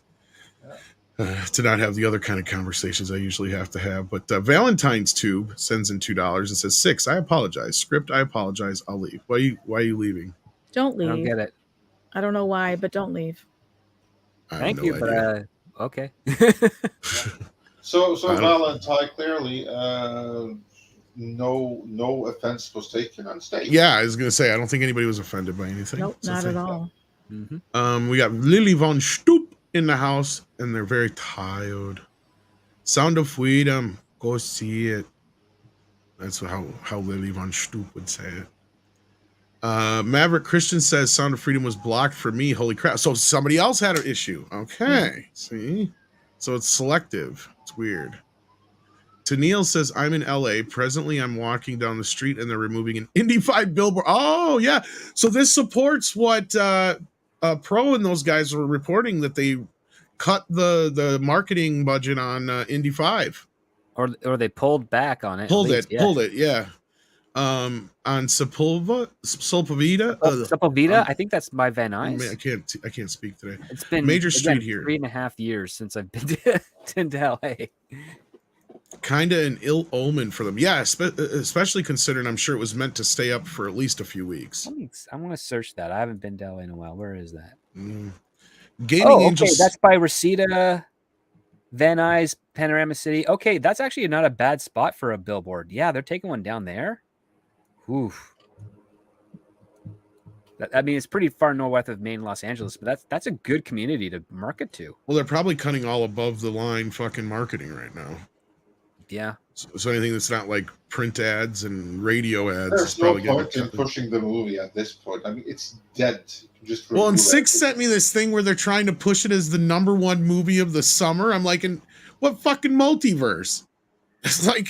to not have the other kind of conversations I usually have to have. But Valentine's Tube sends in $2 and says, 6, I apologize. Script, I apologize. I'll leave. Why are you leaving? Don't leave. I don't get it. I don't know why, but don't leave. Thank you, but okay. So Valentine, clearly, no offense was taken on stage. Yeah, I was gonna say I don't think anybody was offended by anything. Nope, not at all. Mm-hmm. We got Lily Von Stoop in the house, and they're very tired. Sound of Freedom, go see it. That's how Lily Von Stoop would say it. Maverick Christian says Sound of Freedom was blocked for me. Holy crap. So somebody else had an issue. Okay. See? So it's selective. It's weird. Tennille says, I'm in LA. Presently, I'm walking down the street and they're removing an Indy 5 billboard. Oh, yeah. So this supports what Pro and those guys were reporting, that they cut the marketing budget on Indy 5. or they pulled back on it. Pulled Yeah. it, yeah. On Sepulveda. Sepulveda. I think that's by Van Nuys. I can't speak today. It's been major street here. 3.5 years since I've been to LA. Kind of an ill omen for them. Yeah, especially considering I'm sure it was meant to stay up for at least a few weeks. I want to search that. I haven't been to LA in a while. Where is that? Gaming Angels. That's by Reseda, Van Nuys, Panorama City. Okay, that's actually not a bad spot for a billboard. Yeah, they're taking one down there. Oof. I mean, it's pretty far north of Maine, Los Angeles, but that's a good community to market to. Well, they're probably cutting all above the line fucking marketing right now. Yeah. So anything that's not like print ads and radio ads. There's no point in pushing the movie at this point. I mean, it's dead. Well, and Six sent me this thing where they're trying to push it as the #1 movie of the summer. I'm like, in what fucking multiverse? It's like,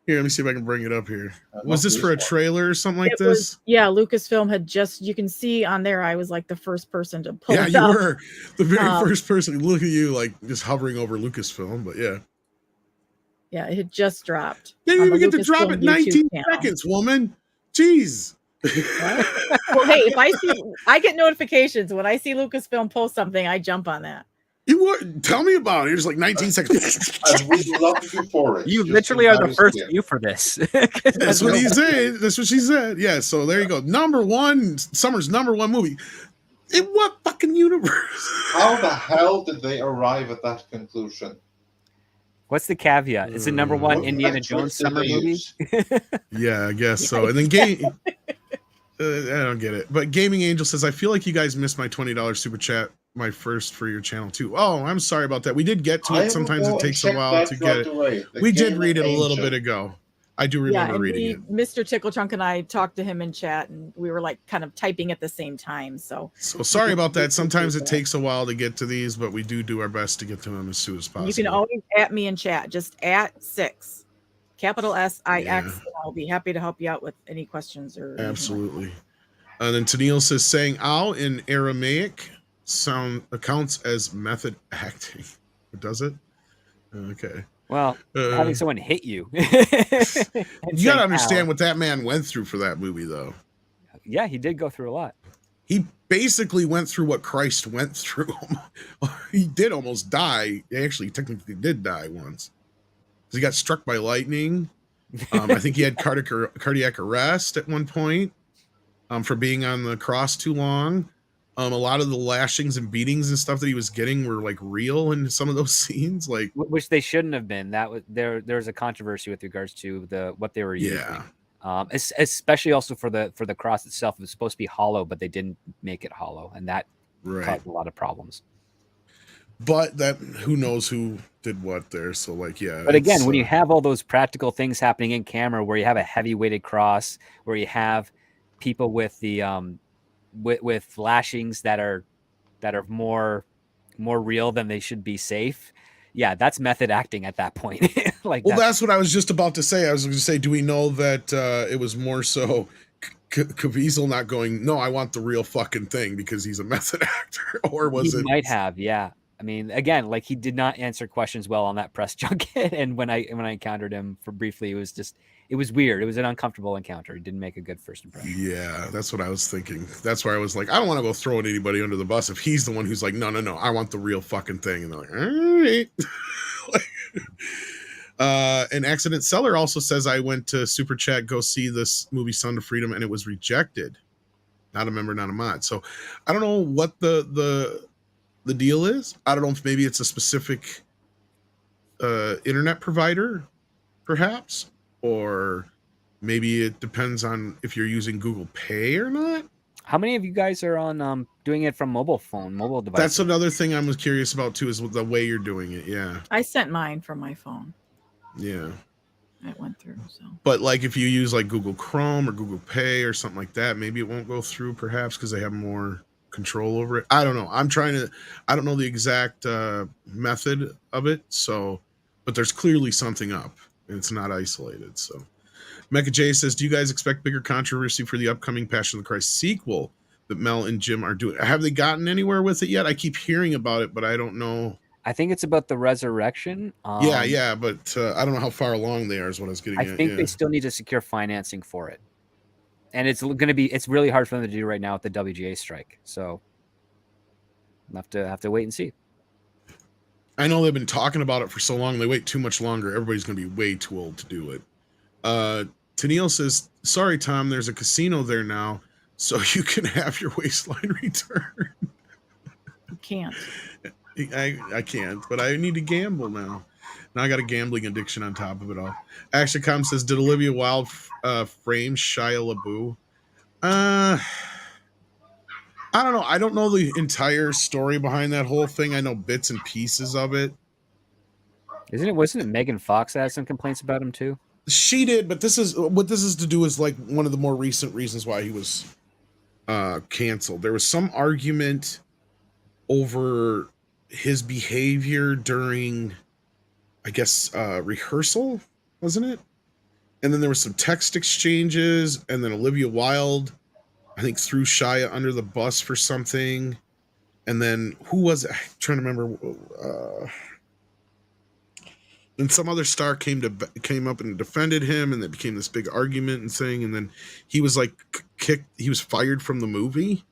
here, let me see if I can bring it up here. Was this for a trailer or something like this? Yeah, Lucasfilm had just, you can see on there, I was like the first person to pull it up. Yeah, you were the very first person. Look at you, like just hovering over Lucasfilm, but yeah. Yeah, it had just dropped. You didn't even get to drop it 19 seconds, woman. Jeez. Well, hey, if I get notifications when I see Lucasfilm post something, I jump on that. You would tell me about it. You're just like 19 seconds. I would love you for it. You literally are the first view for this. That's what he said. That's what she said. Yeah. So there you go. Summer's #1 movie. In what fucking universe? How the hell did they arrive at that conclusion? What's the caveat? Is it #1 Indiana Jones summer movie? Yeah, I guess so. And then I don't get it. But Gaming Angel says, I feel like you guys missed my $20 super chat, my first for your channel too. Oh, I'm sorry about that. We did get to it. Sometimes it takes a while to get it. We did read it a little bit ago. I do remember reading it. Mr. Tickle Trunk and I talked to him in chat, and we were like kind of typing at the same time. So sorry about that. Sometimes it takes a while to get to these, but we do our best to get to them as soon as possible. You can always at me in chat, just at 6, capital SIX, and I'll be happy to help you out with any questions or. Absolutely. And then Tennille says, saying "ow" in Aramaic sound accounts as method acting. Does it? Okay. Well, having someone hit you. You got to understand what that man went through for that movie, though. Yeah, he did go through a lot. He basically went through what Christ went through. He did almost die. He actually technically did die once. He got struck by lightning. I think he had cardiac arrest at one point for being on the cross too long. A lot of the lashings and beatings and stuff that he was getting were like real in some of those scenes, like which they shouldn't have been. That was there's a controversy with regards to what they were using. Especially also for the cross itself. It was supposed to be hollow, but they didn't make it hollow, and that caused a lot of problems. But that who knows who did what there. So like, yeah. But again, when you have all those practical things happening in camera, where you have a heavy weighted cross, where you have people with the with lashings that are more real than they should be safe. Yeah, that's method acting at that point. That's what I was just about to say. I was going to say, do we know that it was more so Caviezel not going, no, I want the real fucking thing because he's a method actor, or was it? Might have, yeah. I mean, again, like he did not answer questions well on that press junket, and when I encountered him for briefly, it was weird. It was an uncomfortable encounter. He didn't make a good first impression. Yeah, that's what I was thinking. That's where I was like, I don't want to go throwing anybody under the bus if he's the one who's like, no, I want the real fucking thing. And they're like, all right. An Accident Seller also says, I went to Super Chat, go see this movie Sound of Freedom, and it was rejected. Not a member, not a mod. So I don't know what the deal is. I don't know if maybe it's a specific internet provider, perhaps. Or maybe it depends on if you're using Google Pay or not. How many of you guys are on doing it from mobile device? That's another thing I was curious about too, is the way you're doing it. Yeah. I sent mine from my phone. Yeah. It went through. So. But like if you use like Google Chrome or Google Pay or something like that, maybe it won't go through perhaps because they have more control over it. I don't know. I don't know the exact method of it. So, but there's clearly something up. It's not isolated. So Mecha J says, do you guys expect bigger controversy for the upcoming Passion of the Christ sequel that Mel and Jim are doing? Have they gotten anywhere with it yet? I keep hearing about it, but I don't know. I think it's about the resurrection. Yeah, but I don't know how far along they are. Is what I was getting at. I think yeah. they still need to secure financing for it, and it's really hard for them to do right now with the WGA strike. So we'll have to wait and see. I know they've been talking about it for so long. They wait too much longer. Everybody's going to be way too old to do it. Tennille says, "Sorry, Tom. There's a casino there now, so you can have your waistline returned." You can't. I can't, but I need to gamble now. Now I got a gambling addiction on top of it all. Action.com says, "Did Olivia Wilde frame Shia LaBeouf?" I don't know. I don't know the entire story behind that whole thing. I know bits and pieces of it. Wasn't it Megan Fox that had some complaints about him too? She did, but this is to do is like one of the more recent reasons why he was canceled. There was some argument over his behavior during, I guess, rehearsal, wasn't it? And then there was some text exchanges, and then Olivia Wilde, I think, threw Shia under the bus for something. And then who was it? I'm trying to remember. And some other star came up and defended him, and it became this big argument and thing. And then he was like kicked. He was fired from the movie.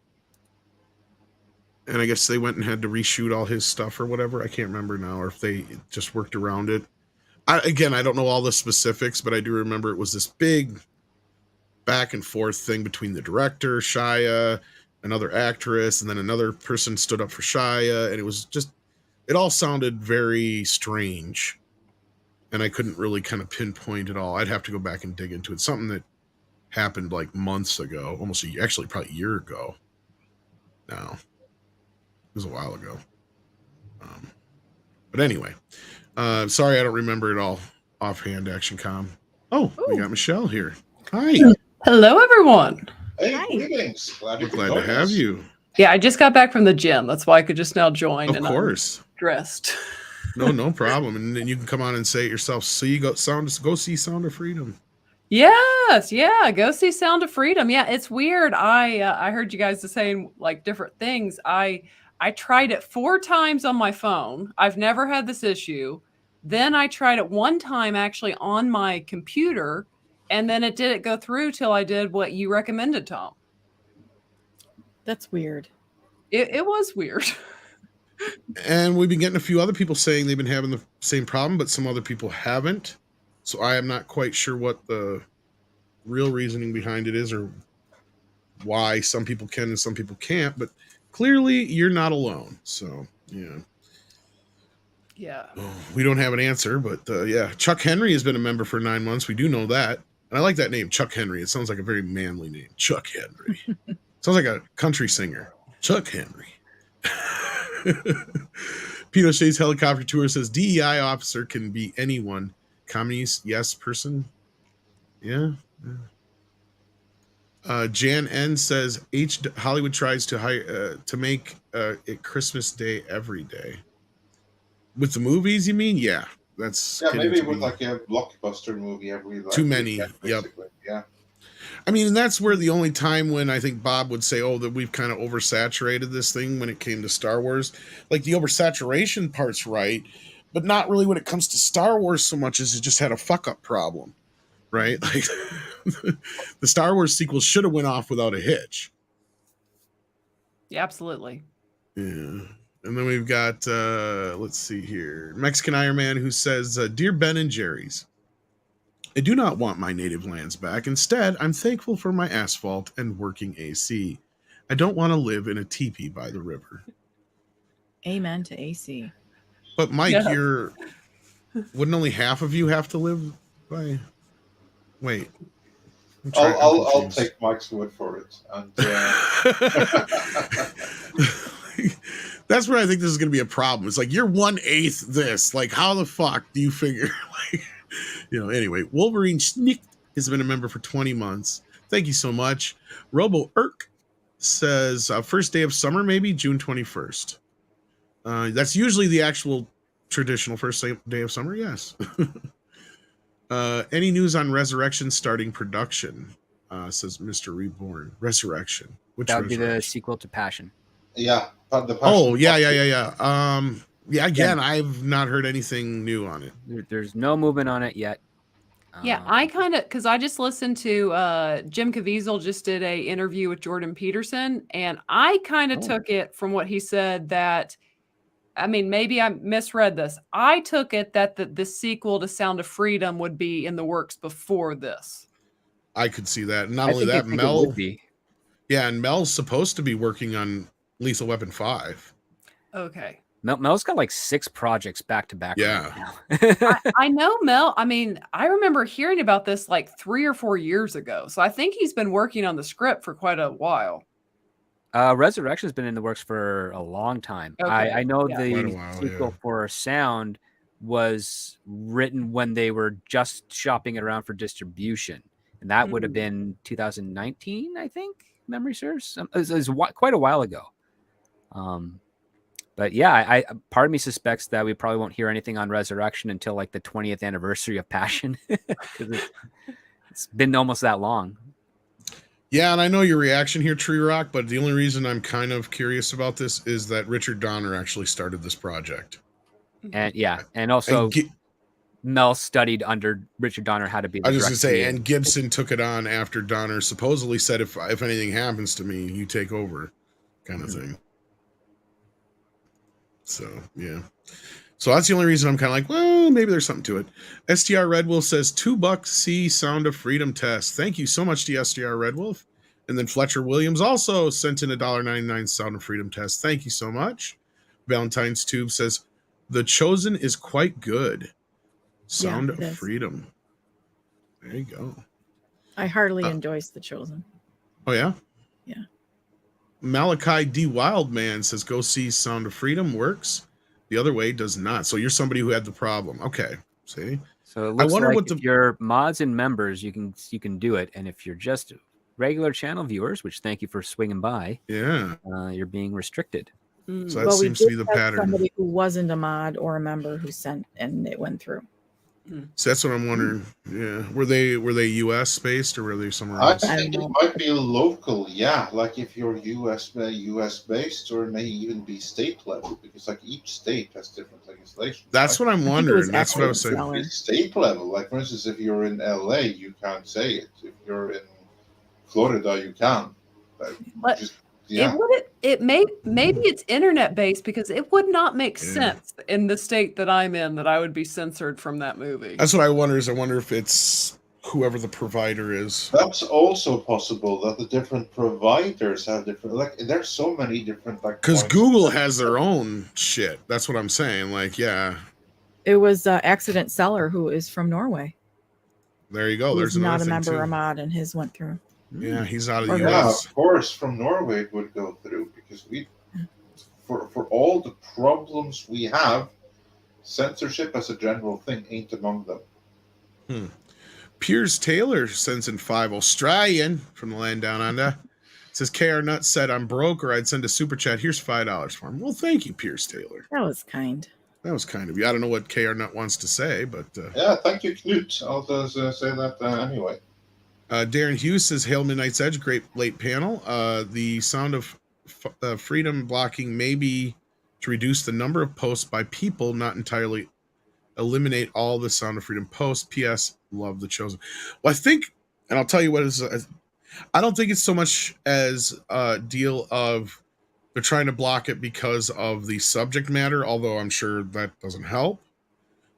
And I guess they went and had to reshoot all his stuff or whatever. I can't remember now, or if they just worked around it. I don't know all the specifics, but I do remember it was this big back and forth thing between the director, Shia, another actress, and then another person stood up for Shia. And it was just, it all sounded very strange. And I couldn't really kind of pinpoint it all. I'd have to go back and dig into it. Something that happened like months ago, actually probably a year ago now. It was a while ago. But anyway, sorry I don't remember it all offhand, Action.com. Oh, we got Michelle here. Hi. Hello, everyone. Hey, greetings. Glad to have you. Yeah, I just got back from the gym. That's why I could just now join. Of course. I'm dressed. No problem. And then you can come on and say it yourself. So you go see Sound of Freedom. Yes, yeah, go see Sound of Freedom. Yeah, it's weird. I heard you guys saying like different things. I tried it 4 times on my phone. I've never had this issue. Then I tried it one time actually on my computer, and then it didn't go through till I did what you recommended, Tom. That's weird. It was weird. And we've been getting a few other people saying they've been having the same problem, but some other people haven't. So I am not quite sure what the real reasoning behind it is, or why some people can and some people can't. But clearly, you're not alone. So yeah. Yeah. We don't have an answer, but yeah. Chuck Henry has been a member for 9 months. We do know that. And I like that name, Chuck Henry. It sounds like a very manly name. Chuck Henry. Sounds like a country singer. Chuck Henry. Pino Shay's helicopter tour says DEI officer can be anyone. Communist, yes, person. Yeah. Jan N says Hollywood tries to hire to make it Christmas Day every day. With the movies, you mean? Yeah, that's maybe with like a blockbuster movie every too many. Yep. Yeah. I mean, and that's where the only time when I think Bob would say, "Oh, that we've kind of oversaturated this thing" when it came to Star Wars. Like the oversaturation part's right, but not really when it comes to Star Wars so much as it just had a fuck up problem, right? Like the Star Wars sequel should have went off without a hitch. Yeah, absolutely. Yeah. And then we've got, let's see here, Mexican Iron Man, who says, "Dear Ben and Jerry's, I do not want my native lands back. Instead, I'm thankful for my asphalt and working AC. I don't want to live in a teepee by the river." Amen to AC. But Mike, wouldn't only half of you have to live by? Wait. I'll take Mike's word for it. And that's where I think this is going to be a problem. It's like, you're 1/8 this. Like, how the fuck do you figure? Like, anyway, Wolverine Snick has been a member for 20 months. Thank you so much. Robo Irk says, first day of summer, maybe June 21st. That's usually the actual traditional first day of summer. Yes. Any news on Resurrection starting production? Says Mr. Reborn. Resurrection. That would be the sequel to Passion. Yeah. Oh, yeah. Yeah, again, I've not heard anything new on it. There's no movement on it yet. Yeah, I kind of, because I just listened to Jim Caviezel just did a interview with Jordan Peterson, and I kind of took it from what he said that, I mean, maybe I misread this. I took it that the sequel to Sound of Freedom would be in the works before this. I could see that. Not only that, Mel would be. Yeah, and Mel's supposed to be working on Lethal Weapon 5. Okay. Mel's got like 6 projects back to back. Yeah. Right now. I know Mel. I mean, I remember hearing about this like 3 or 4 years ago. So I think he's been working on the script for quite a while. Resurrection's been in the works for a long time. Okay. I know Yeah. the sequel for Sound was written when they were just shopping it around for distribution. And that would have been 2019, I think, memory serves. It was quite a while ago. But yeah, I part of me suspects that we probably won't hear anything on Resurrection until like the 20th anniversary of Passion. It's been almost that long. Yeah, and I know your reaction here, Tree Rock, but the only reason I'm kind of curious about this is that Richard Donner actually started this project. And yeah, and also Mel studied under Richard Donner how to be the I was just going to say, director. and Gibson took it on after Donner supposedly said, if anything happens to me, you take over, kind of thing. So, yeah. So that's the only reason I'm kind of like, well, maybe there's something to it. STR Red Wolf says, $2 see Sound of Freedom test. Thank you so much to STR Red Wolf. And then Fletcher Williams also sent in a $1.99 Sound of Freedom test. Thank you so much. Valentine's Tube says, The Chosen is quite good. Sound of Freedom. There you go. I heartily endorsed The Chosen. Oh, yeah? Yeah. Malachi D. Wildman says, go see Sound of Freedom works. The other way does not. So you're somebody who had the problem. Okay. See? So it looks like if you're mods and members, you can do it. And if you're just regular channel viewers, which thank you for swinging by, you're being restricted. So that seems to be the pattern. Somebody who wasn't a mod or a member who sent, and it went through. So that's what I'm wondering. Yeah, were they US based or were they somewhere else? I think it might be local. Yeah, like if you're US based, or it may even be state level, because like each state has different legislation. That's what I'm wondering. That's what I was saying. State level, like for instance, if you're in LA, you can't say it. If you're in Florida, you can. But maybe it's internet based, because it would not make sense in the state that I'm in that I would be censored from that movie. That's what I wonder. I wonder if it's whoever the provider is. That's also possible that the different providers have different. Like there's so many different. Like because Google has their own shit. That's what I'm saying. Like it was Accident Seller, who is from Norway. There you go. There's not a member or mod, and his went through. Yeah, he's out of the US. US. Of course, from Norway it would go through, because for all the problems we have, censorship as a general thing ain't among them. Piers Taylor sends in 5 Australian from the land down under. Says KR Nut said I'm broke or I'd send a super chat. Here's $5 for him. Well, thank you, Piers Taylor. That was kind. That was kind of you. I don't know what KR Nut wants to say, but yeah, thank you, Knut. I'll just say that anyway. Darren Hughes says, Hail Midnight's Edge, great late panel. The Sound of Freedom blocking may be to reduce the number of posts by people, not entirely eliminate all the Sound of Freedom posts. P.S. Love The Chosen. Well, I think, and I'll tell you what is, I don't think it's so much as a deal of they're trying to block it because of the subject matter, although I'm sure that doesn't help.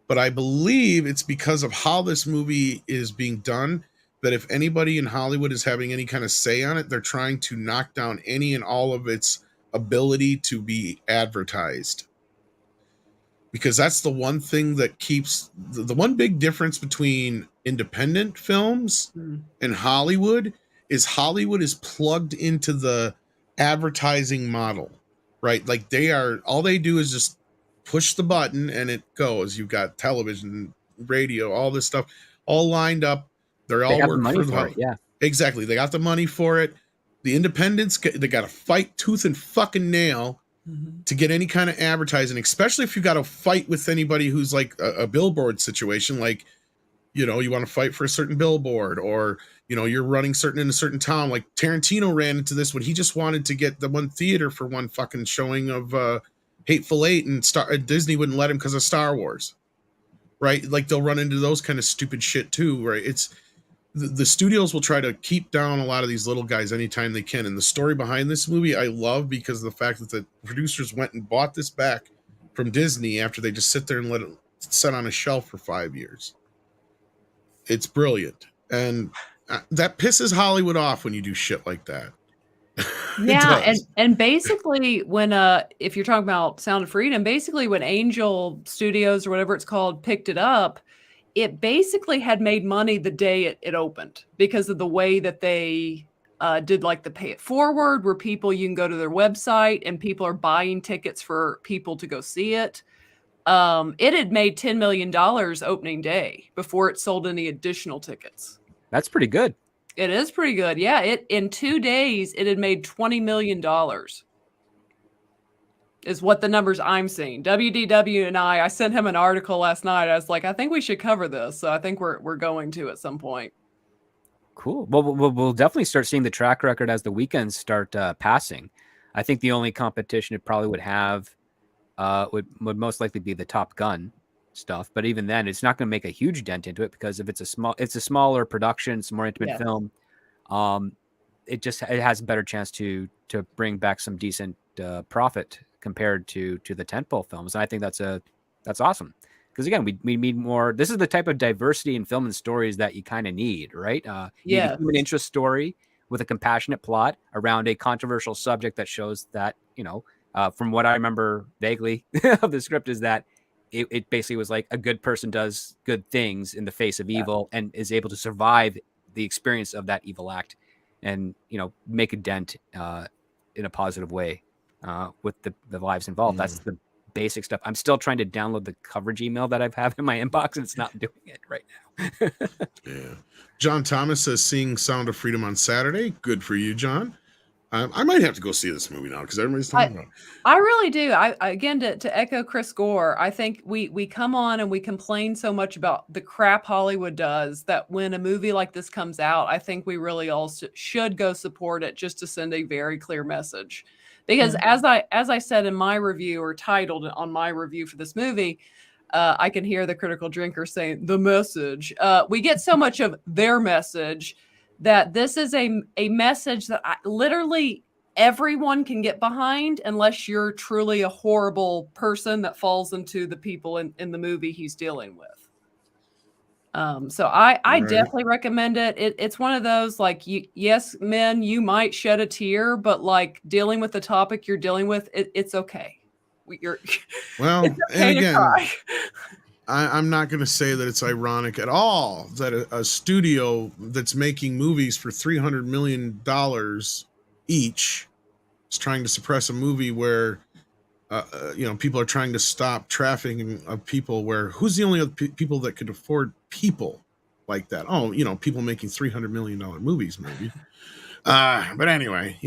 But I believe it's because of how this movie is being done, that if anybody in Hollywood is having any kind of say on it, they're trying to knock down any and all of its ability to be advertised. Because that's the one thing that keeps the one big difference between independent films and Hollywood is plugged into the advertising model, right? Like all they do is just push the button and it goes. You've got television, radio, all this stuff all lined up. They all work money for it. Yeah, exactly. They got the money for it. The independents, they got to fight tooth and fucking nail to get any kind of advertising, especially if you got to fight with anybody who's like a billboard situation. Like, you want to fight for a certain billboard, or, you're running in a certain town. Like Tarantino ran into this when he just wanted to get the one theater for one fucking showing of Hateful Eight, and Disney wouldn't let him because of Star Wars, right? Like they'll run into those kind of stupid shit too, right? It's the studios will try to keep down a lot of these little guys anytime they can. And the story behind this movie I love because of the fact that the producers went and bought this back from Disney after they just sit there and let it sit on a shelf for 5 years. It's brilliant. And that pisses Hollywood off when you do shit like that. Yeah, and basically when if you're talking about Sound of Freedom, basically when Angel Studios or whatever it's called picked it up, it basically had made money the day it opened because of the way that they did like the pay it forward, where people, you can go to their website and people are buying tickets for people to go see it. It had made $10 million opening day before it sold any additional tickets. That's pretty good. It is pretty good. Yeah, in 2 days it had made $20 million. Is what the numbers I'm seeing. WDW and I sent him an article last night. I was like, I think we should cover this. So I think we're going to at some point. Cool. Well, we'll definitely start seeing the track record as the weekends start passing. I think the only competition it probably would have would most likely be the Top Gun stuff. But even then, it's not going to make a huge dent into it because if it's a smaller production, it's a more intimate film. It has a better chance to bring back some decent profit compared to the tentpole films. And I think that's awesome. Because again, we need more. This is the type of diversity in film and stories that you kind of need, right? You need a human interest story with a compassionate plot around a controversial subject that shows that, from what I remember vaguely of the script is that it basically was like a good person does good things in the face of evil and is able to survive the experience of that evil act and, make a dent in a positive way with the lives involved. That's the basic stuff. I'm still trying to download the coverage email that I have in my inbox, and it's not doing it right now. Yeah. John Thomas says seeing Sound of Freedom on Saturday. Good for you, John. I might have to go see this movie now because everybody's talking about it. I really do. I again to echo Chris Gore, I think we come on and we complain so much about the crap Hollywood does that when a movie like this comes out, I think we really all should go support it just to send a very clear message. Because as I said in my review, or titled on my review for this movie, I can hear the critical drinker saying the message. We get so much of their message that this is a message that literally everyone can get behind unless you're truly a horrible person that falls into the people in the movie he's dealing with. So I definitely recommend it. It's one of those like, yes, men, you might shed a tear, but like dealing with the topic you're dealing with, it's okay. Well, it's okay and again, to cry. I'm not going to say that it's ironic at all that a studio that's making movies for $300 million each is trying to suppress a movie where, people are trying to stop trafficking of people. Where who's the only other people that could afford people like that? Oh, people making $300 million movies, maybe. But anyway,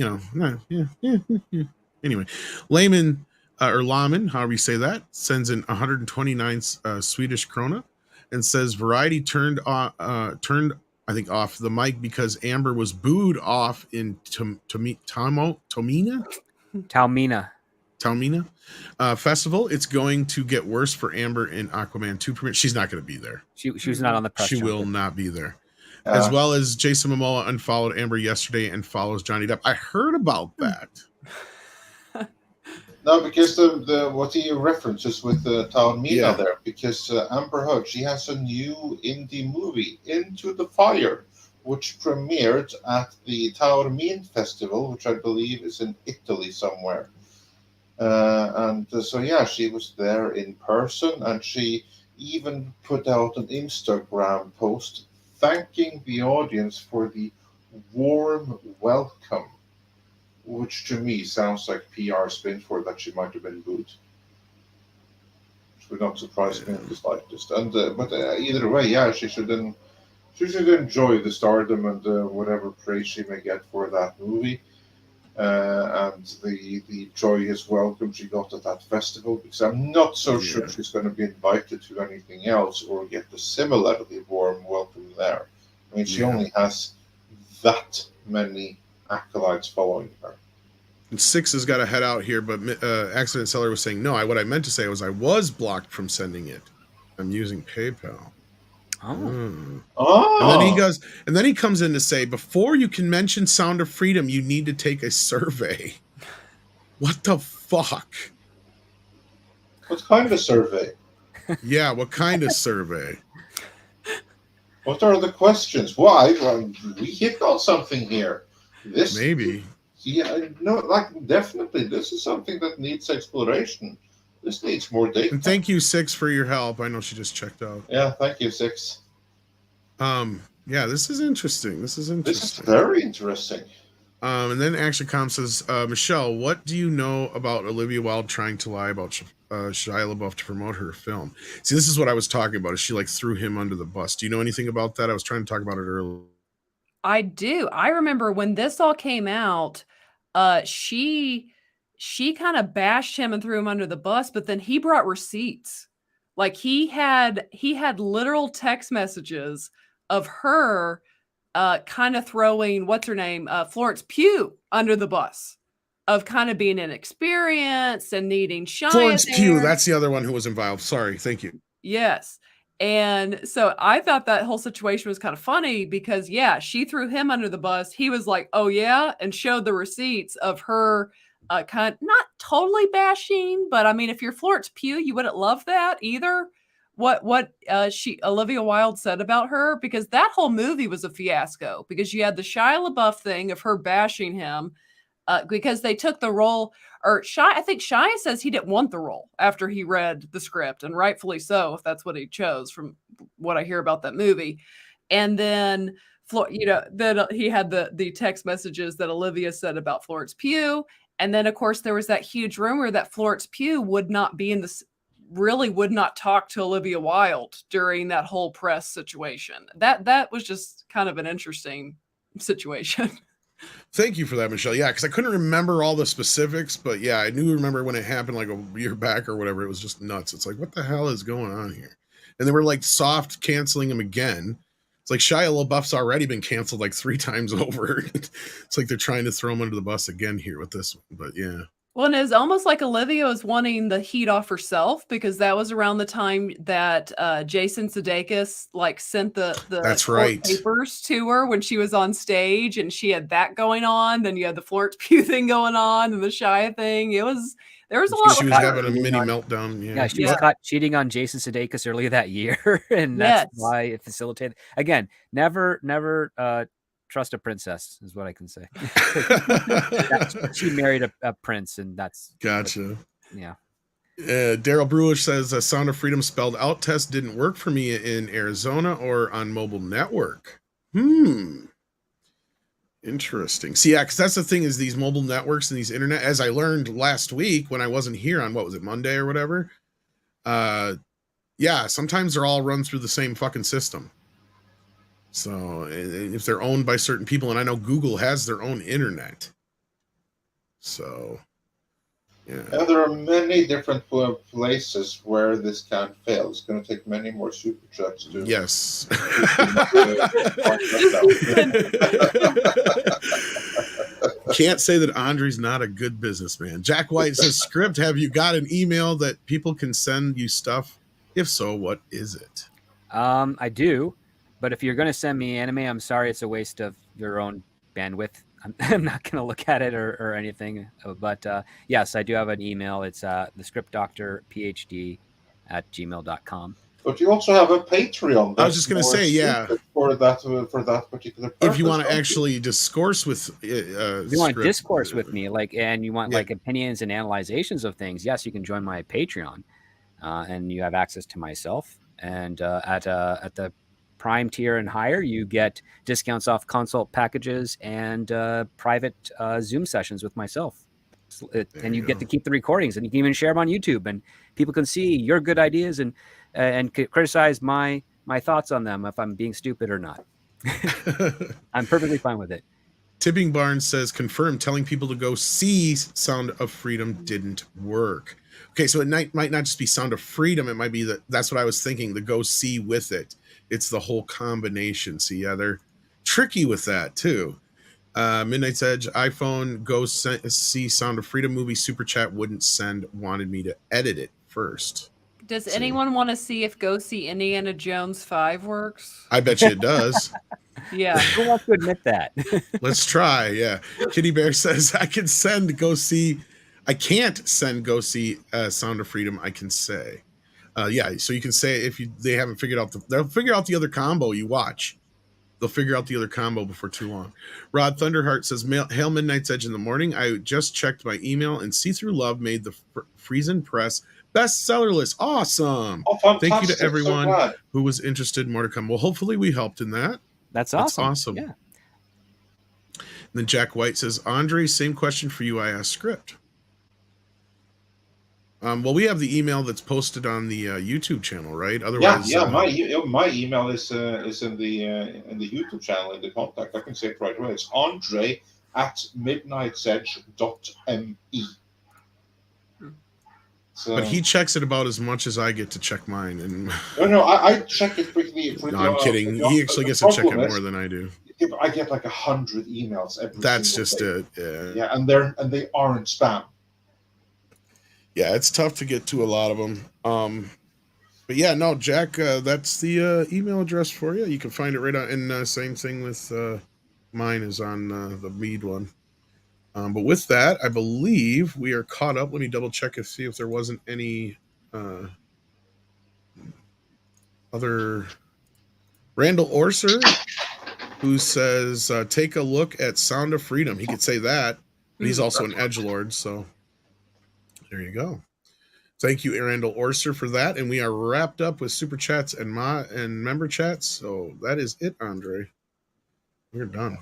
Anyway, Layman. Or Laman, however you say that, sends in 129 Swedish krona and says Variety turned off the mic because Amber was booed off in Taormina festival. It's going to get worse for Amber in Aquaman 2 premiere. She's not going to be there. She was not on the press. She will not be there. As well as Jason Momoa unfollowed Amber yesterday and follows Johnny Depp. I heard about that. No, because the what he references with Taormina there, because Amber Heard, she has a new indie movie, Into the Fire, which premiered at the Taormina Festival, which I believe is in Italy somewhere. So she was there in person, and she even put out an Instagram post thanking the audience for the warm welcome, which to me sounds like PR spin for that she might have been booed. Which would not surprise me in the slightest. But either way, she should enjoy the stardom and whatever praise she may get for that movie, and the joyous welcome she got at that festival. Because I'm not so sure she's going to be invited to anything else or get a similarly warm welcome there. I mean, she only has that many acolytes following her. And 6 has got to head out here, but Accident Seller was saying, no, what I meant to say was I was blocked from sending it. I'm using PayPal. Oh. And then he goes, and then he comes in to say, before you can mention Sound of Freedom, you need to take a survey. What the fuck? What kind of survey? Yeah, what kind of survey? What are the questions? Why? Well, we hit on something here. This maybe. Yeah, no, like definitely. This is something that needs exploration. This needs more data. And thank you, 6, for your help. I know she just checked out. Yeah, thank you, 6. Yeah, this is interesting. This is very interesting. And then ActionCom says, Michelle, what do you know about Olivia Wilde trying to lie about Shia LaBeouf to promote her film? See, this is what I was talking about. Is she like threw him under the bus? Do you know anything about that? I was trying to talk about it earlier. I do. I remember when this all came out, she kind of bashed him and threw him under the bus, but then he brought receipts. Like he had literal text messages of her kind of throwing what's her name, Florence Pugh, under the bus of kind of being inexperienced and needing Shia. Florence Pugh, that's the other one who was involved. Sorry, thank you. Yes. And so I thought that whole situation was kind of funny because, yeah, she threw him under the bus. He was like, oh, yeah, and showed the receipts of her kind of not totally bashing. But I mean, if you're Florence Pugh, you wouldn't love that either. What Olivia Wilde said about her, because that whole movie was a fiasco because you had the Shia LaBeouf thing of her bashing him because they took the role. Or I think Shia says he didn't want the role after he read the script, and rightfully so, if that's what he chose from what I hear about that movie. And then, then he had the text messages that Olivia said about Florence Pugh. And then, of course, there was that huge rumor that Florence Pugh would not talk to Olivia Wilde during that whole press situation. That was just kind of an interesting situation. Thank you for that, Michelle. Yeah, because I couldn't remember all the specifics, but yeah, I remember when it happened like a year back or whatever. It was just nuts. It's like, what the hell is going on here? And they were like soft canceling him again. It's like Shia LaBeouf's already been canceled like 3 times over. It's like they're trying to throw him under the bus again here with this one. But yeah. Well, and it's almost like Olivia was wanting the heat off herself because that was around the time that Jason Sudeikis sent the that's right papers to her when she was on stage, and she had that going on. Then you had the Florence Pugh thing going on and the Shia thing. There was a lot. She was having a mini meltdown. Yeah, she was caught cheating on Jason Sudeikis earlier that year, and that's why it facilitated. Again, never trust a princess is what I can say. She married a prince, and that's gotcha. Yeah. Daryl Brewish says Sound of Freedom spelled out test didn't work for me in Arizona or on mobile network. Interesting. See, yeah, because that's the thing is these mobile networks and these internet, as I learned last week when I wasn't here on, what was it, Monday or whatever? Yeah, sometimes they're all run through the same fucking system. So if they're owned by certain people, and I know Google has their own internet. So, yeah. There are many different places where this can fail. It's going to take many more super chats to. Yes. Can't say that Andre's not a good businessman. Jack White says, Script, have you got an email that people can send you stuff? If so, what is it? I do. But if you're going to send me anime, I'm sorry, it's a waste of your own bandwidth. I'm not going to look at it or anything. But yes, I do have an email. It's thescriptdoctorphd@gmail.com. But you also have a Patreon. I was just going to say, yeah, for that particular purpose. If you want to actually discourse with, if you want to discourse with me, and you want opinions and analyzations of things, yes, you can join my Patreon, and you have access to myself. And at the Prime tier and higher, you get discounts off consult packages and private Zoom sessions with myself. And you get to keep the recordings, and you can even share them on YouTube, and people can see your good ideas and criticize my thoughts on them if I'm being stupid or not. I'm perfectly fine with it. Tipping Barnes says, confirm, telling people to go see Sound of Freedom didn't work. Okay, so it might not just be Sound of Freedom. It might be that's what I was thinking, the go see with it. It's the whole combination. See, yeah, they're tricky with that too. Midnight's Edge, iPhone, go see Sound of Freedom movie. Super Chat wouldn't send, wanted me to edit it first. Does anyone want to see if Go See Indiana Jones 5 works? I bet you it does. Yeah. Who wants to admit that? Let's try. Yeah. Kitty Bear says, I can't send Go See Sound of Freedom. I can say. Yeah, so you can say if they haven't figured out they'll figure out the other combo you watch. They'll figure out the other combo before too long. Rod Thunderheart says, Hail Midnight's Edge in the morning. I just checked my email and See Through Love made the Friesen Press bestseller list. Awesome. Oh, fantastic. Thank you to everyone So who was interested. More to come. Well, hopefully we helped in that. That's awesome. Awesome. Yeah. And then Jack White says, Andre, same question for you I asked Script. Well, we have the email that's posted on the YouTube channel, right? Otherwise, my email is in the YouTube channel in the contact. I can say it right away. It's andre@midnightsedge.me. So, but he checks it about as much as I get to check mine. And no, I check it pretty. No, I'm kidding. He actually gets to check it more than I do. I get like 100 emails every. That's just day. it. Yeah, and they aren't spam. Yeah, it's tough to get to a lot of them. But yeah, no, Jack, that's the email address for you. You can find it right on. And same thing with mine is on the Mead one. But with that, I believe we are caught up. Let me double check and see if there wasn't any other. Randall Orser, who says, take a look at Sound of Freedom. He could say that, but he's also an edgelord, so there you go. Thank you, Randall Orser, for that. And we are wrapped up with Super Chats and member chats. So that is it, Andre. We're done.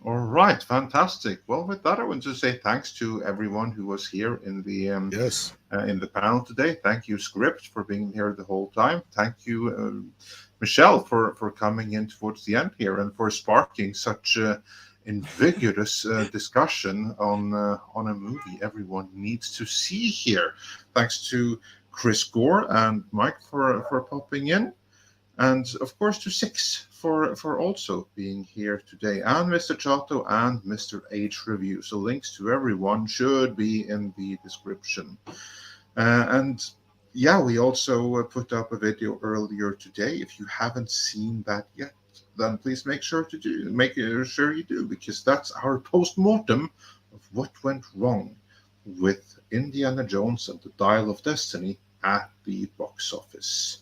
All right, fantastic. Well, with that, I want to say thanks to everyone who was here in the in the panel today. Thank you, Script, for being here the whole time. Thank you, Michelle, for coming in towards the end here and for sparking such invigorous discussion on a movie everyone needs to see here. Thanks to Chris Gore and Mike for popping in. And of course to Six for also being here today, and Mr. Chato and Mr. H Review. So links to everyone should be in the description. And yeah, we also put up a video earlier today. If you haven't seen that yet, then please make sure you do, because that's our post-mortem of what went wrong with Indiana Jones and the Dial of Destiny at the box office.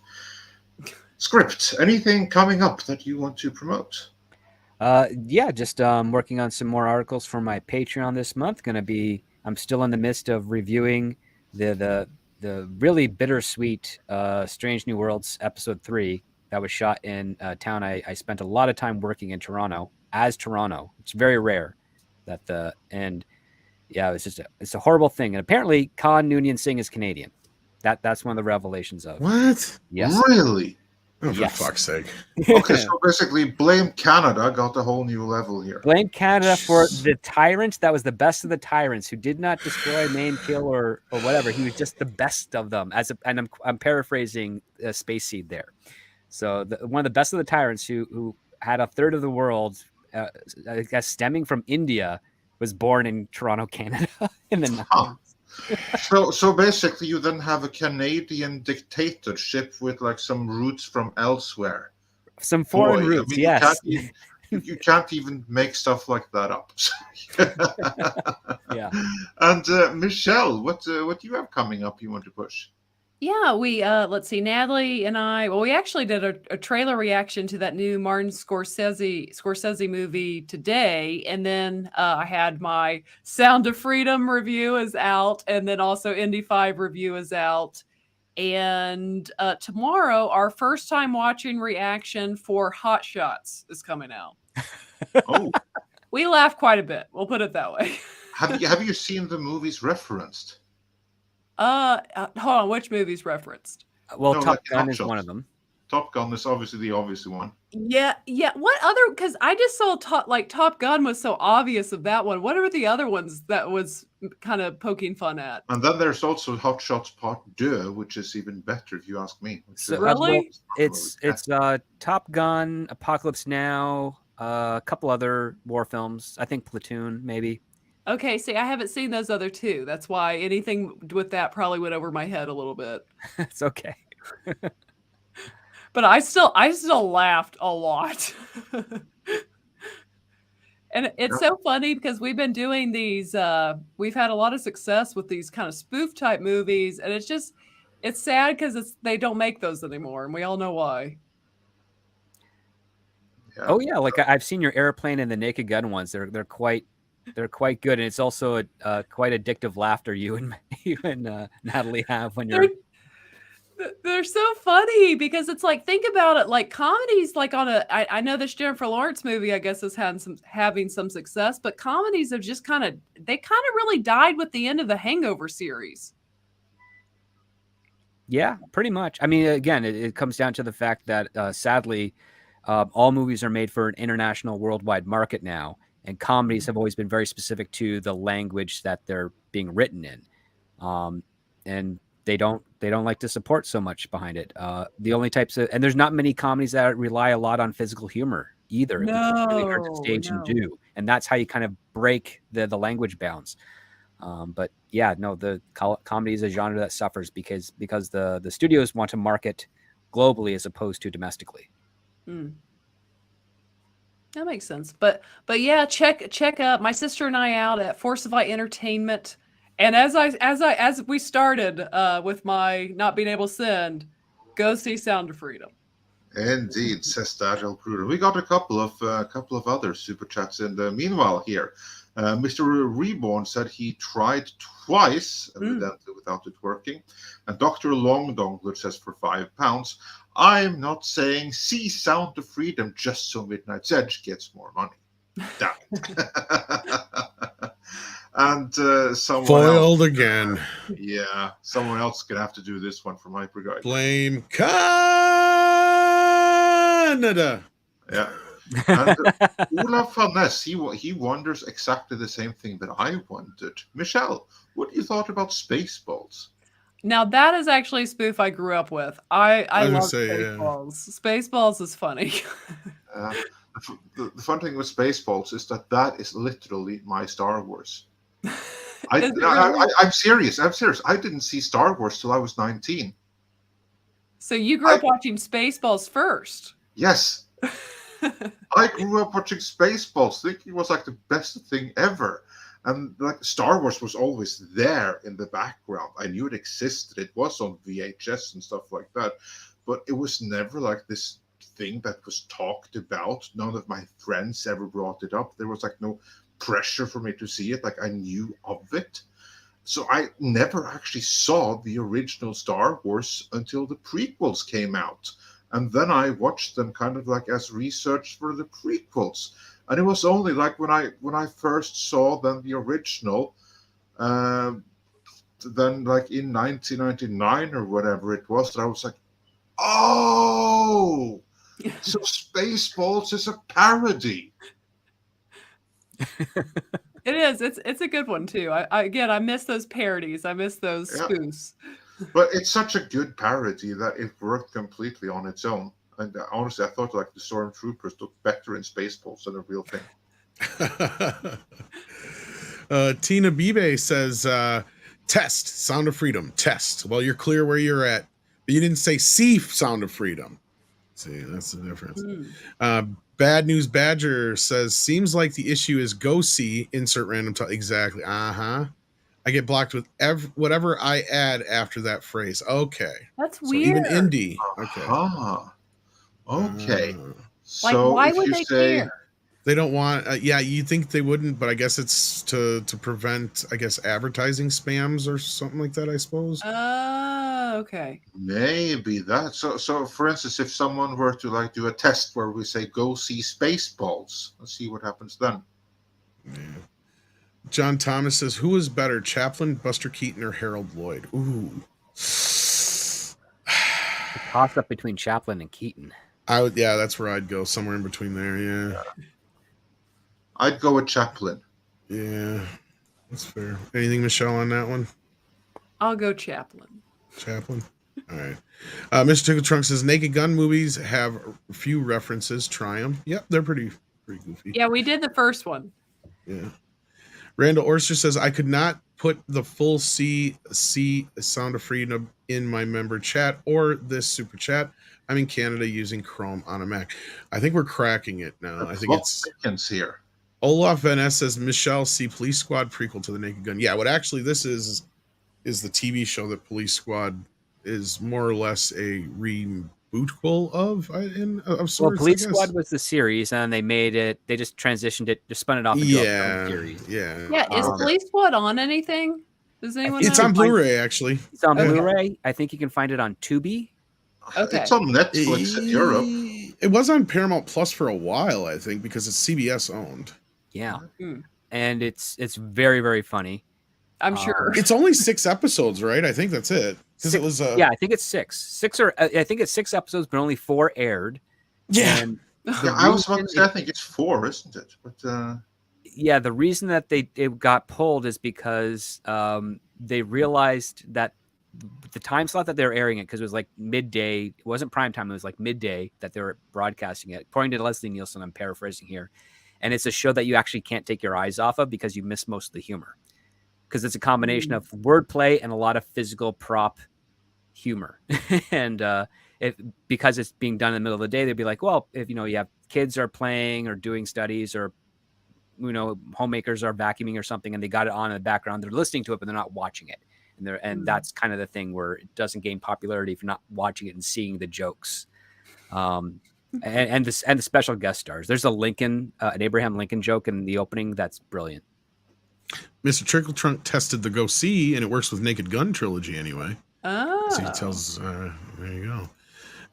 Script, anything coming up that you want to promote? Yeah, just working on some more articles for my Patreon this month. I'm still in the midst of reviewing the really bittersweet Strange New Worlds episode 3 that was shot in a town I spent a lot of time working in Toronto. It's very rare that it's a horrible thing. And apparently Khan Noonien Singh is Canadian. That's one of the revelations of what? Yes. Really? Oh, for fuck's sake. Okay, so basically Blame Canada got a whole new level here. Blame Canada for the tyrant that was the best of the tyrants, who did not destroy, maim, kill, or whatever. He was just the best of them. And I'm paraphrasing Space Seed there. So one of the best of the tyrants who had a third of the world, I guess stemming from India, was born in Toronto, Canada in the 90s. So basically you then have a Canadian dictatorship with like some roots from elsewhere. Some foreign roots, yes. You can't even make stuff like that up. Yeah. And Michelle, what do you have coming up you want to push? Yeah, we let's see, Natalie and I. Well, we actually did a trailer reaction to that new Martin Scorsese movie today, and then I had my Sound of Freedom review is out, and then also Indy 5 review is out, and tomorrow our first time watching reaction for Hot Shots is coming out. Oh, we laugh quite a bit. We'll put it that way. Have you seen the movies referenced? Hold on, which movie's referenced? Well, no, Top Gun is one of them. Top Gun is obviously the obvious one. Yeah. What other? Because I just saw Top Gun was so obvious of that one. What are the other ones that was kind of poking fun at? And then there's also Hot Shots Part 2, which is even better if you ask me. So, really? It's Top Gun, Apocalypse Now, A couple other war films. I think Platoon, maybe. Okay, see, I haven't seen those other two. That's why anything with that probably went over my head a little bit. It's okay. But I still laughed a lot. And it's so funny because we've been doing these, we've had a lot of success with these kind of spoof type movies, and it's sad because they don't make those anymore, and we all know why. Yeah. Oh yeah, like I've seen your Airplane and the Naked Gun ones. They're quite good, and it's also quite addictive laughter you and Natalie have when you're. They're so funny because it's like, think about it, like comedies, like I know this Jennifer Lawrence movie, I guess, is having some success, but comedies have just kind of really died with the end of the Hangover series. Yeah, pretty much. I mean, again, it comes down to the fact that sadly, all movies are made for an international, worldwide market now, and comedies have always been very specific to the language that they're being written in, and they don't like to support so much behind it. The only types of, and there's not many comedies that rely a lot on physical humor either. It's really hard to stage and do, and that's how you kind of break the language bounds. But yeah, no, the comedy is a genre that suffers because the studios want to market globally as opposed to domestically. That makes sense. But yeah, check up my sister and I out at Force of Light Entertainment. And as we started with my not being able to send, go see Sound of Freedom. Indeed, says Daniel Kruger. We got a couple of other super chats in the meanwhile here. Mr. Reborn said he tried twice, evidently without it working. And Dr. Long Dongler says for £5, I'm not saying see Sound of Freedom just so Midnight's Edge gets more money. Damn it. And someone foiled else, again. Yeah, someone else is gonna have to do this one for Hyperguide. Blame Canada. Yeah. And Olaf van Ness, he wonders exactly the same thing that I wondered. Michelle, what do you thought about Spaceballs? Now that is actually a spoof I grew up with. I love Spaceballs. Spaceballs. Spaceballs is funny. The fun thing with Spaceballs is that is literally my Star Wars. I'm serious. I didn't see Star Wars till I was 19. So you grew up watching Spaceballs first? Yes. I grew up watching Spaceballs, thinking it was like the best thing ever. And like Star Wars was always there in the background. I knew it existed. It was on VHS and stuff like that. But it was never like this thing that was talked about. None of my friends ever brought it up. There was like no pressure for me to see it. Like I knew of it. So I never actually saw the original Star Wars until the prequels came out. And then I watched them kind of like as research for the prequels. And it was only like when I first saw them the original, then like in 1999 or whatever it was, that I was like, oh, so Spaceballs is a parody. It is. It's a good one too. I miss those parodies. I miss those spoofs. But it's such a good parody that it worked completely on its own. And honestly, I thought like the Stormtroopers looked better in Spaceballs than a real thing. Tina Bibe says, test Sound of Freedom. Test. Well, you're clear where you're at. But you didn't say see Sound of Freedom. See, that's the difference. Bad News Badger says, seems like the issue is go see, insert random title. Exactly. I get blocked with whatever I add after that phrase. Okay. That's so weird. Even Indy. Okay. Okay. So why would they care? They don't want. You think they wouldn't, but I guess it's to prevent, I guess, advertising spams or something like that. I suppose. Okay. Maybe that. So for instance, if someone were to like do a test where we say go see Spaceballs, let's see what happens then. Yeah. John Thomas says, who is better, Chaplin, Buster Keaton, or Harold Lloyd? Ooh. Toss up between Chaplin and Keaton. That's where I'd go, somewhere in between there. Yeah. I'd go with Chaplin. Yeah, that's fair. Anything, Michelle, on that one? I'll go Chaplin. Chaplin. All right. Mr. Tickle Trunk says Naked Gun movies have a few references. Try them. Yep, they're pretty Pretty goofy. Yeah, we did the first one. Yeah. Randall Orster says, I could not put the full C Sound of Freedom in my member chat or this super chat. I'm in Canada using Chrome on a Mac. I think we're cracking it now. I think it's here. Olaf Van S says, Michelle C. Police Squad prequel to the Naked Gun. Yeah, what actually this is the TV show that Police Squad is more or less a rebootquel of sorts. Well, Police Squad was the series, and they made it. They just transitioned it, just spun it off into a film series. Yeah, is Police Squad on anything? Does anyone? It's know? on Blu-ray, actually. It's on Blu-ray. I think you can find it on Tubi. Okay. It's on Netflix in Europe. It was on Paramount Plus for a while, I think, because it's CBS owned. Yeah, and it's very, very funny. I'm sure it's only 6 episodes, right? I think that's it. Because it was I think it's 6. I think it's 6 episodes, but only 4 aired. Yeah. And I was about to say, I think it's 4, isn't it? But yeah, the reason that it got pulled is because they realized that the time slot that they were airing it, because it was like midday, it wasn't prime time, it was like midday that they were broadcasting it. According to Leslie Nielsen, I'm paraphrasing here, and it's a show that you actually can't take your eyes off of because you miss most of the humor, because it's a combination of wordplay and a lot of physical prop humor. And because it's being done in the middle of the day, they'd be like, well, if you have kids are playing or doing studies, or homemakers are vacuuming or something, and they got it on in the background, they're listening to it, but they're not watching it. And that's kind of the thing where it doesn't gain popularity if you're not watching it and seeing the jokes. And the special guest stars. There's an Abraham Lincoln joke in the opening that's brilliant. Mr. Trickle Trunk tested the Go See, and it works with Naked Gun trilogy anyway. Oh. So he tells, there you go.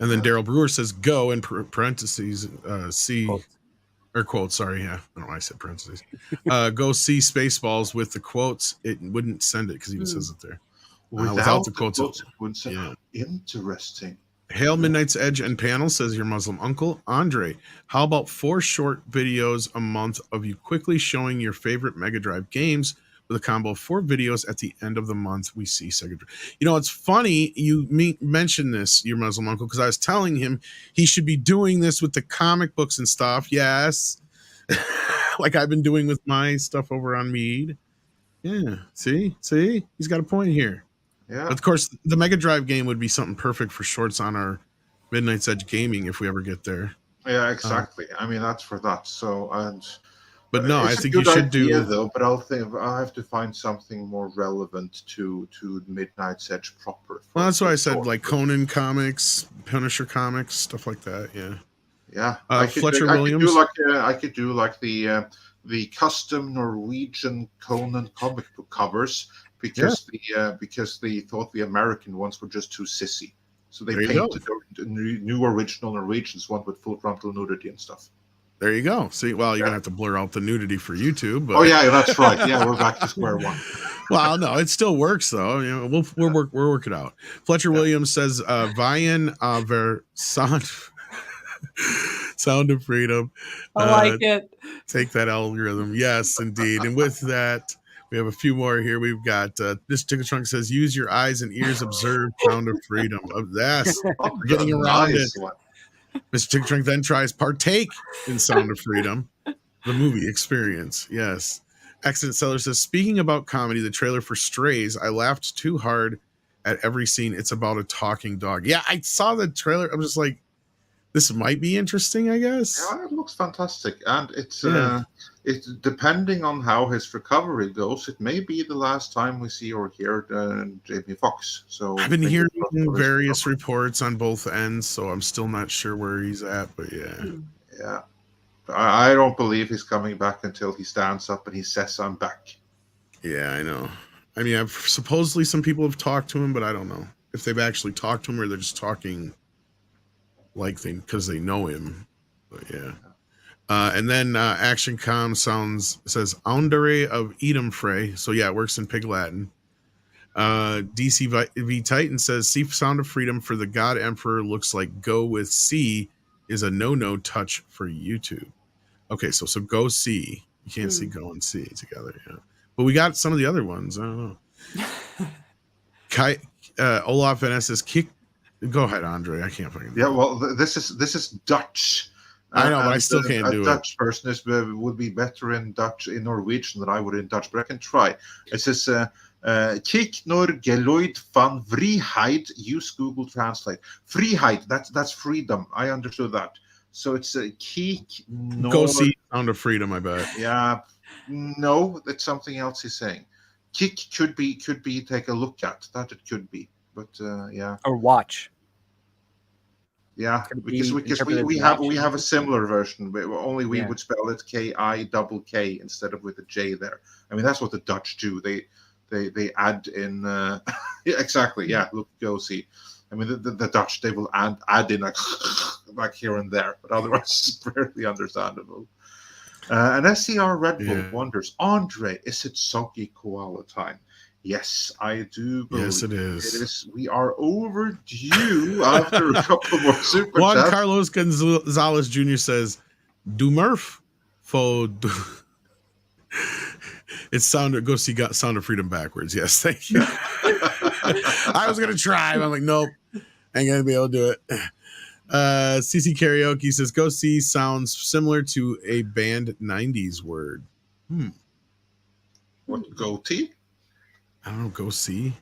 And then Daryl Brewer says, go in parentheses, see, or quote, sorry, yeah. I don't know why I said parentheses. Go see Spaceballs with the quotes. It wouldn't send it because he even says it there. Without the quotes. Interesting. Hail Midnight's Edge and Panel says, your Muslim uncle. Andre, how about 4 short videos a month of you quickly showing your favorite Mega Drive games with a combo of 4 videos at the end of the month? We see Sega. It's funny you mentioned this, your Muslim uncle, because I was telling him he should be doing this with the comic books and stuff. Yes. Like I've been doing with my stuff over on Mead. Yeah. See, he's got a point here. Yeah. But of course, the Mega Drive game would be something perfect for shorts on our Midnight's Edge gaming if we ever get there. Yeah, exactly. I mean, that's for that. So, but no, I think you should do. Though, but I have to find something more relevant to Midnight's Edge proper. Well, that's why I said like Conan comics, Punisher comics, stuff like that. Yeah. Yeah. Fletcher Williams. I could do like the custom Norwegian Conan comic book covers. Because they thought the American ones were just too sissy, so they painted the new original Norwegians one with full frontal nudity and stuff. There you go. See, well, you're gonna have to blur out the nudity for YouTube. But... Oh yeah, that's right. Yeah, we're back to square one. Well, no, it still works though. We'll work it out. Fletcher Williams says, "Vayan ver sound of freedom." I like it. Take that algorithm. Yes, indeed. And with that, we have a few more here. We've got this Tickle Trunk says, use your eyes and ears, observe Sound of Freedom. Yes, we're getting around it. Mr. Tickle Trunk then tries partake in Sound of Freedom, the movie experience. Yes. Accident Seller says, speaking about comedy, the trailer for Strays, I laughed too hard at every scene. It's about a talking dog. Yeah, I saw the trailer. I'm just like, this might be interesting, I guess. Yeah, it looks fantastic. And it's depending on how his recovery goes, it may be the last time we see or hear Jamie Foxx. So I've been hearing various reports on both ends, so I'm still not sure where he's at, but yeah. Yeah. I don't believe he's coming back until he stands up and he says, I'm back. Yeah, I know. I mean, supposedly some people have talked to him, but I don't know if they've actually talked to him or they're just talking like because they know him. But yeah. And then Action Com says Aundere of Edom Frey. So yeah, it works in Pig Latin. DC V Titan says see Sound of Freedom for the God Emperor looks like go with C is a no touch for YouTube. Okay, so go see. You can't see go and see together. Yeah. But we got some of the other ones. I don't know. Olaf Van says kick. Go ahead, Andre. I can't fucking. Yeah, well, this is Dutch. I know, but I still can't do it. A Dutch person would be better in Norwegian than I would in Dutch, but I can try. It says, kijk naar geluid van vrijheid. Use Google Translate. Vrijheid, that's freedom. I understood that. So it's kijk naar... Go see Sound of Freedom, I bet. Yeah, no, that's something else he's saying. Kijk could be take a look at. That it could be, but yeah. Or watch. Yeah, because we have a similar version, but only we would spell it K-I-double-K instead of with a J there. I mean, that's what the Dutch do. They add in exactly. Yeah, look, go see. I mean, the Dutch, they will add in like here and there, but otherwise it's barely understandable. And SCR Red Bull wonders, Andre, is it soggy koala time? Yes, I do believe yes, it is. It is. We are overdue after a couple more super Juan chats. Carlos Gonzalez Jr. says, "Do Murph fo." It's go see Sound of Freedom backwards. Yes, thank you. I was gonna try. I'm like, nope, ain't gonna be able to do it. CC Karaoke says, "Go see" sounds similar to a banned '90s word. What, goatee? I don't know. Go see.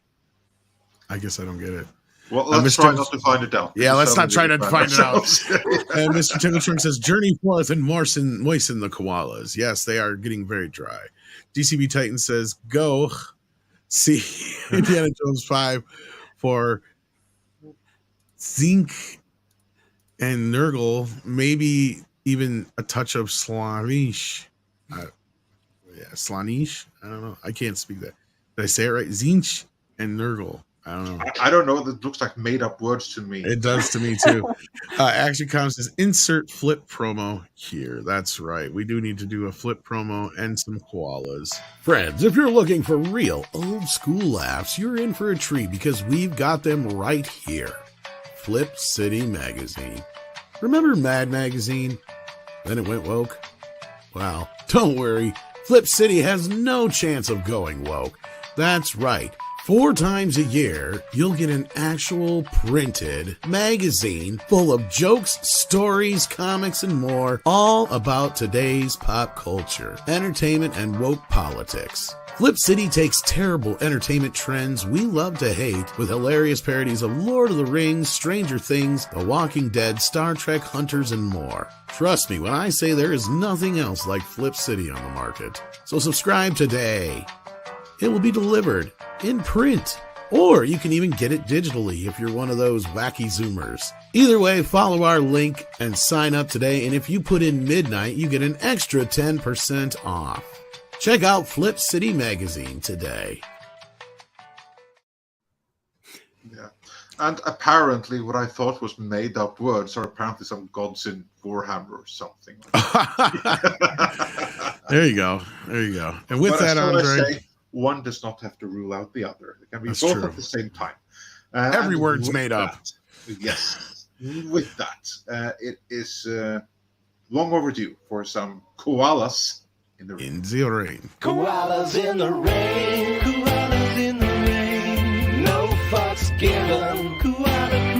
I guess I don't get it. Well, let's try not to find it out. Yeah, let's not try to find it out. And Mr. Timmy Trunk says, "Journey forth and moisten the koalas." Yes, they are getting very dry. DCB Titan says, "Go see Indiana Jones 5 for Zinc and Nurgle, maybe even a touch of Slanish." Slanish? I don't know. I can't speak that. Did I say it right? Zinch and Nurgle. I don't know. I don't know. That looks like made up words to me. It does to me too. Action Comics says, "Insert flip promo here." That's right. We do need to do a flip promo and some koalas. Friends, if you're looking for real old school laughs, you're in for a treat because we've got them right here. Flip City Magazine. Remember Mad Magazine? Then it went woke? Well, don't worry. Flip City has no chance of going woke. That's right. 4 times a year, you'll get an actual printed magazine full of jokes, stories, comics, and more, all about today's pop culture, entertainment, and woke politics. Flip City takes terrible entertainment trends we love to hate with hilarious parodies of Lord of the Rings, Stranger Things, The Walking Dead, Star Trek, Hunters, and more. Trust me when I say there is nothing else like Flip City on the market. So subscribe today. It will be delivered in print, or you can even get it digitally if you're one of those wacky Zoomers. Either way, follow our link and sign up today, and if you put in midnight, you get an extra 10% off. Check out Flip City Magazine today. Yeah. And apparently what I thought was made up words are apparently some gods in Warhammer or something. There you go. There you go. And with that, Andre, one does not have to rule out the other. It can be both true. at the same time. Every word's made up. Yes. With that, it is long overdue for some koalas in the rain. In the rain. Koalas in the rain. Koalas in the rain. No fucks given. Koala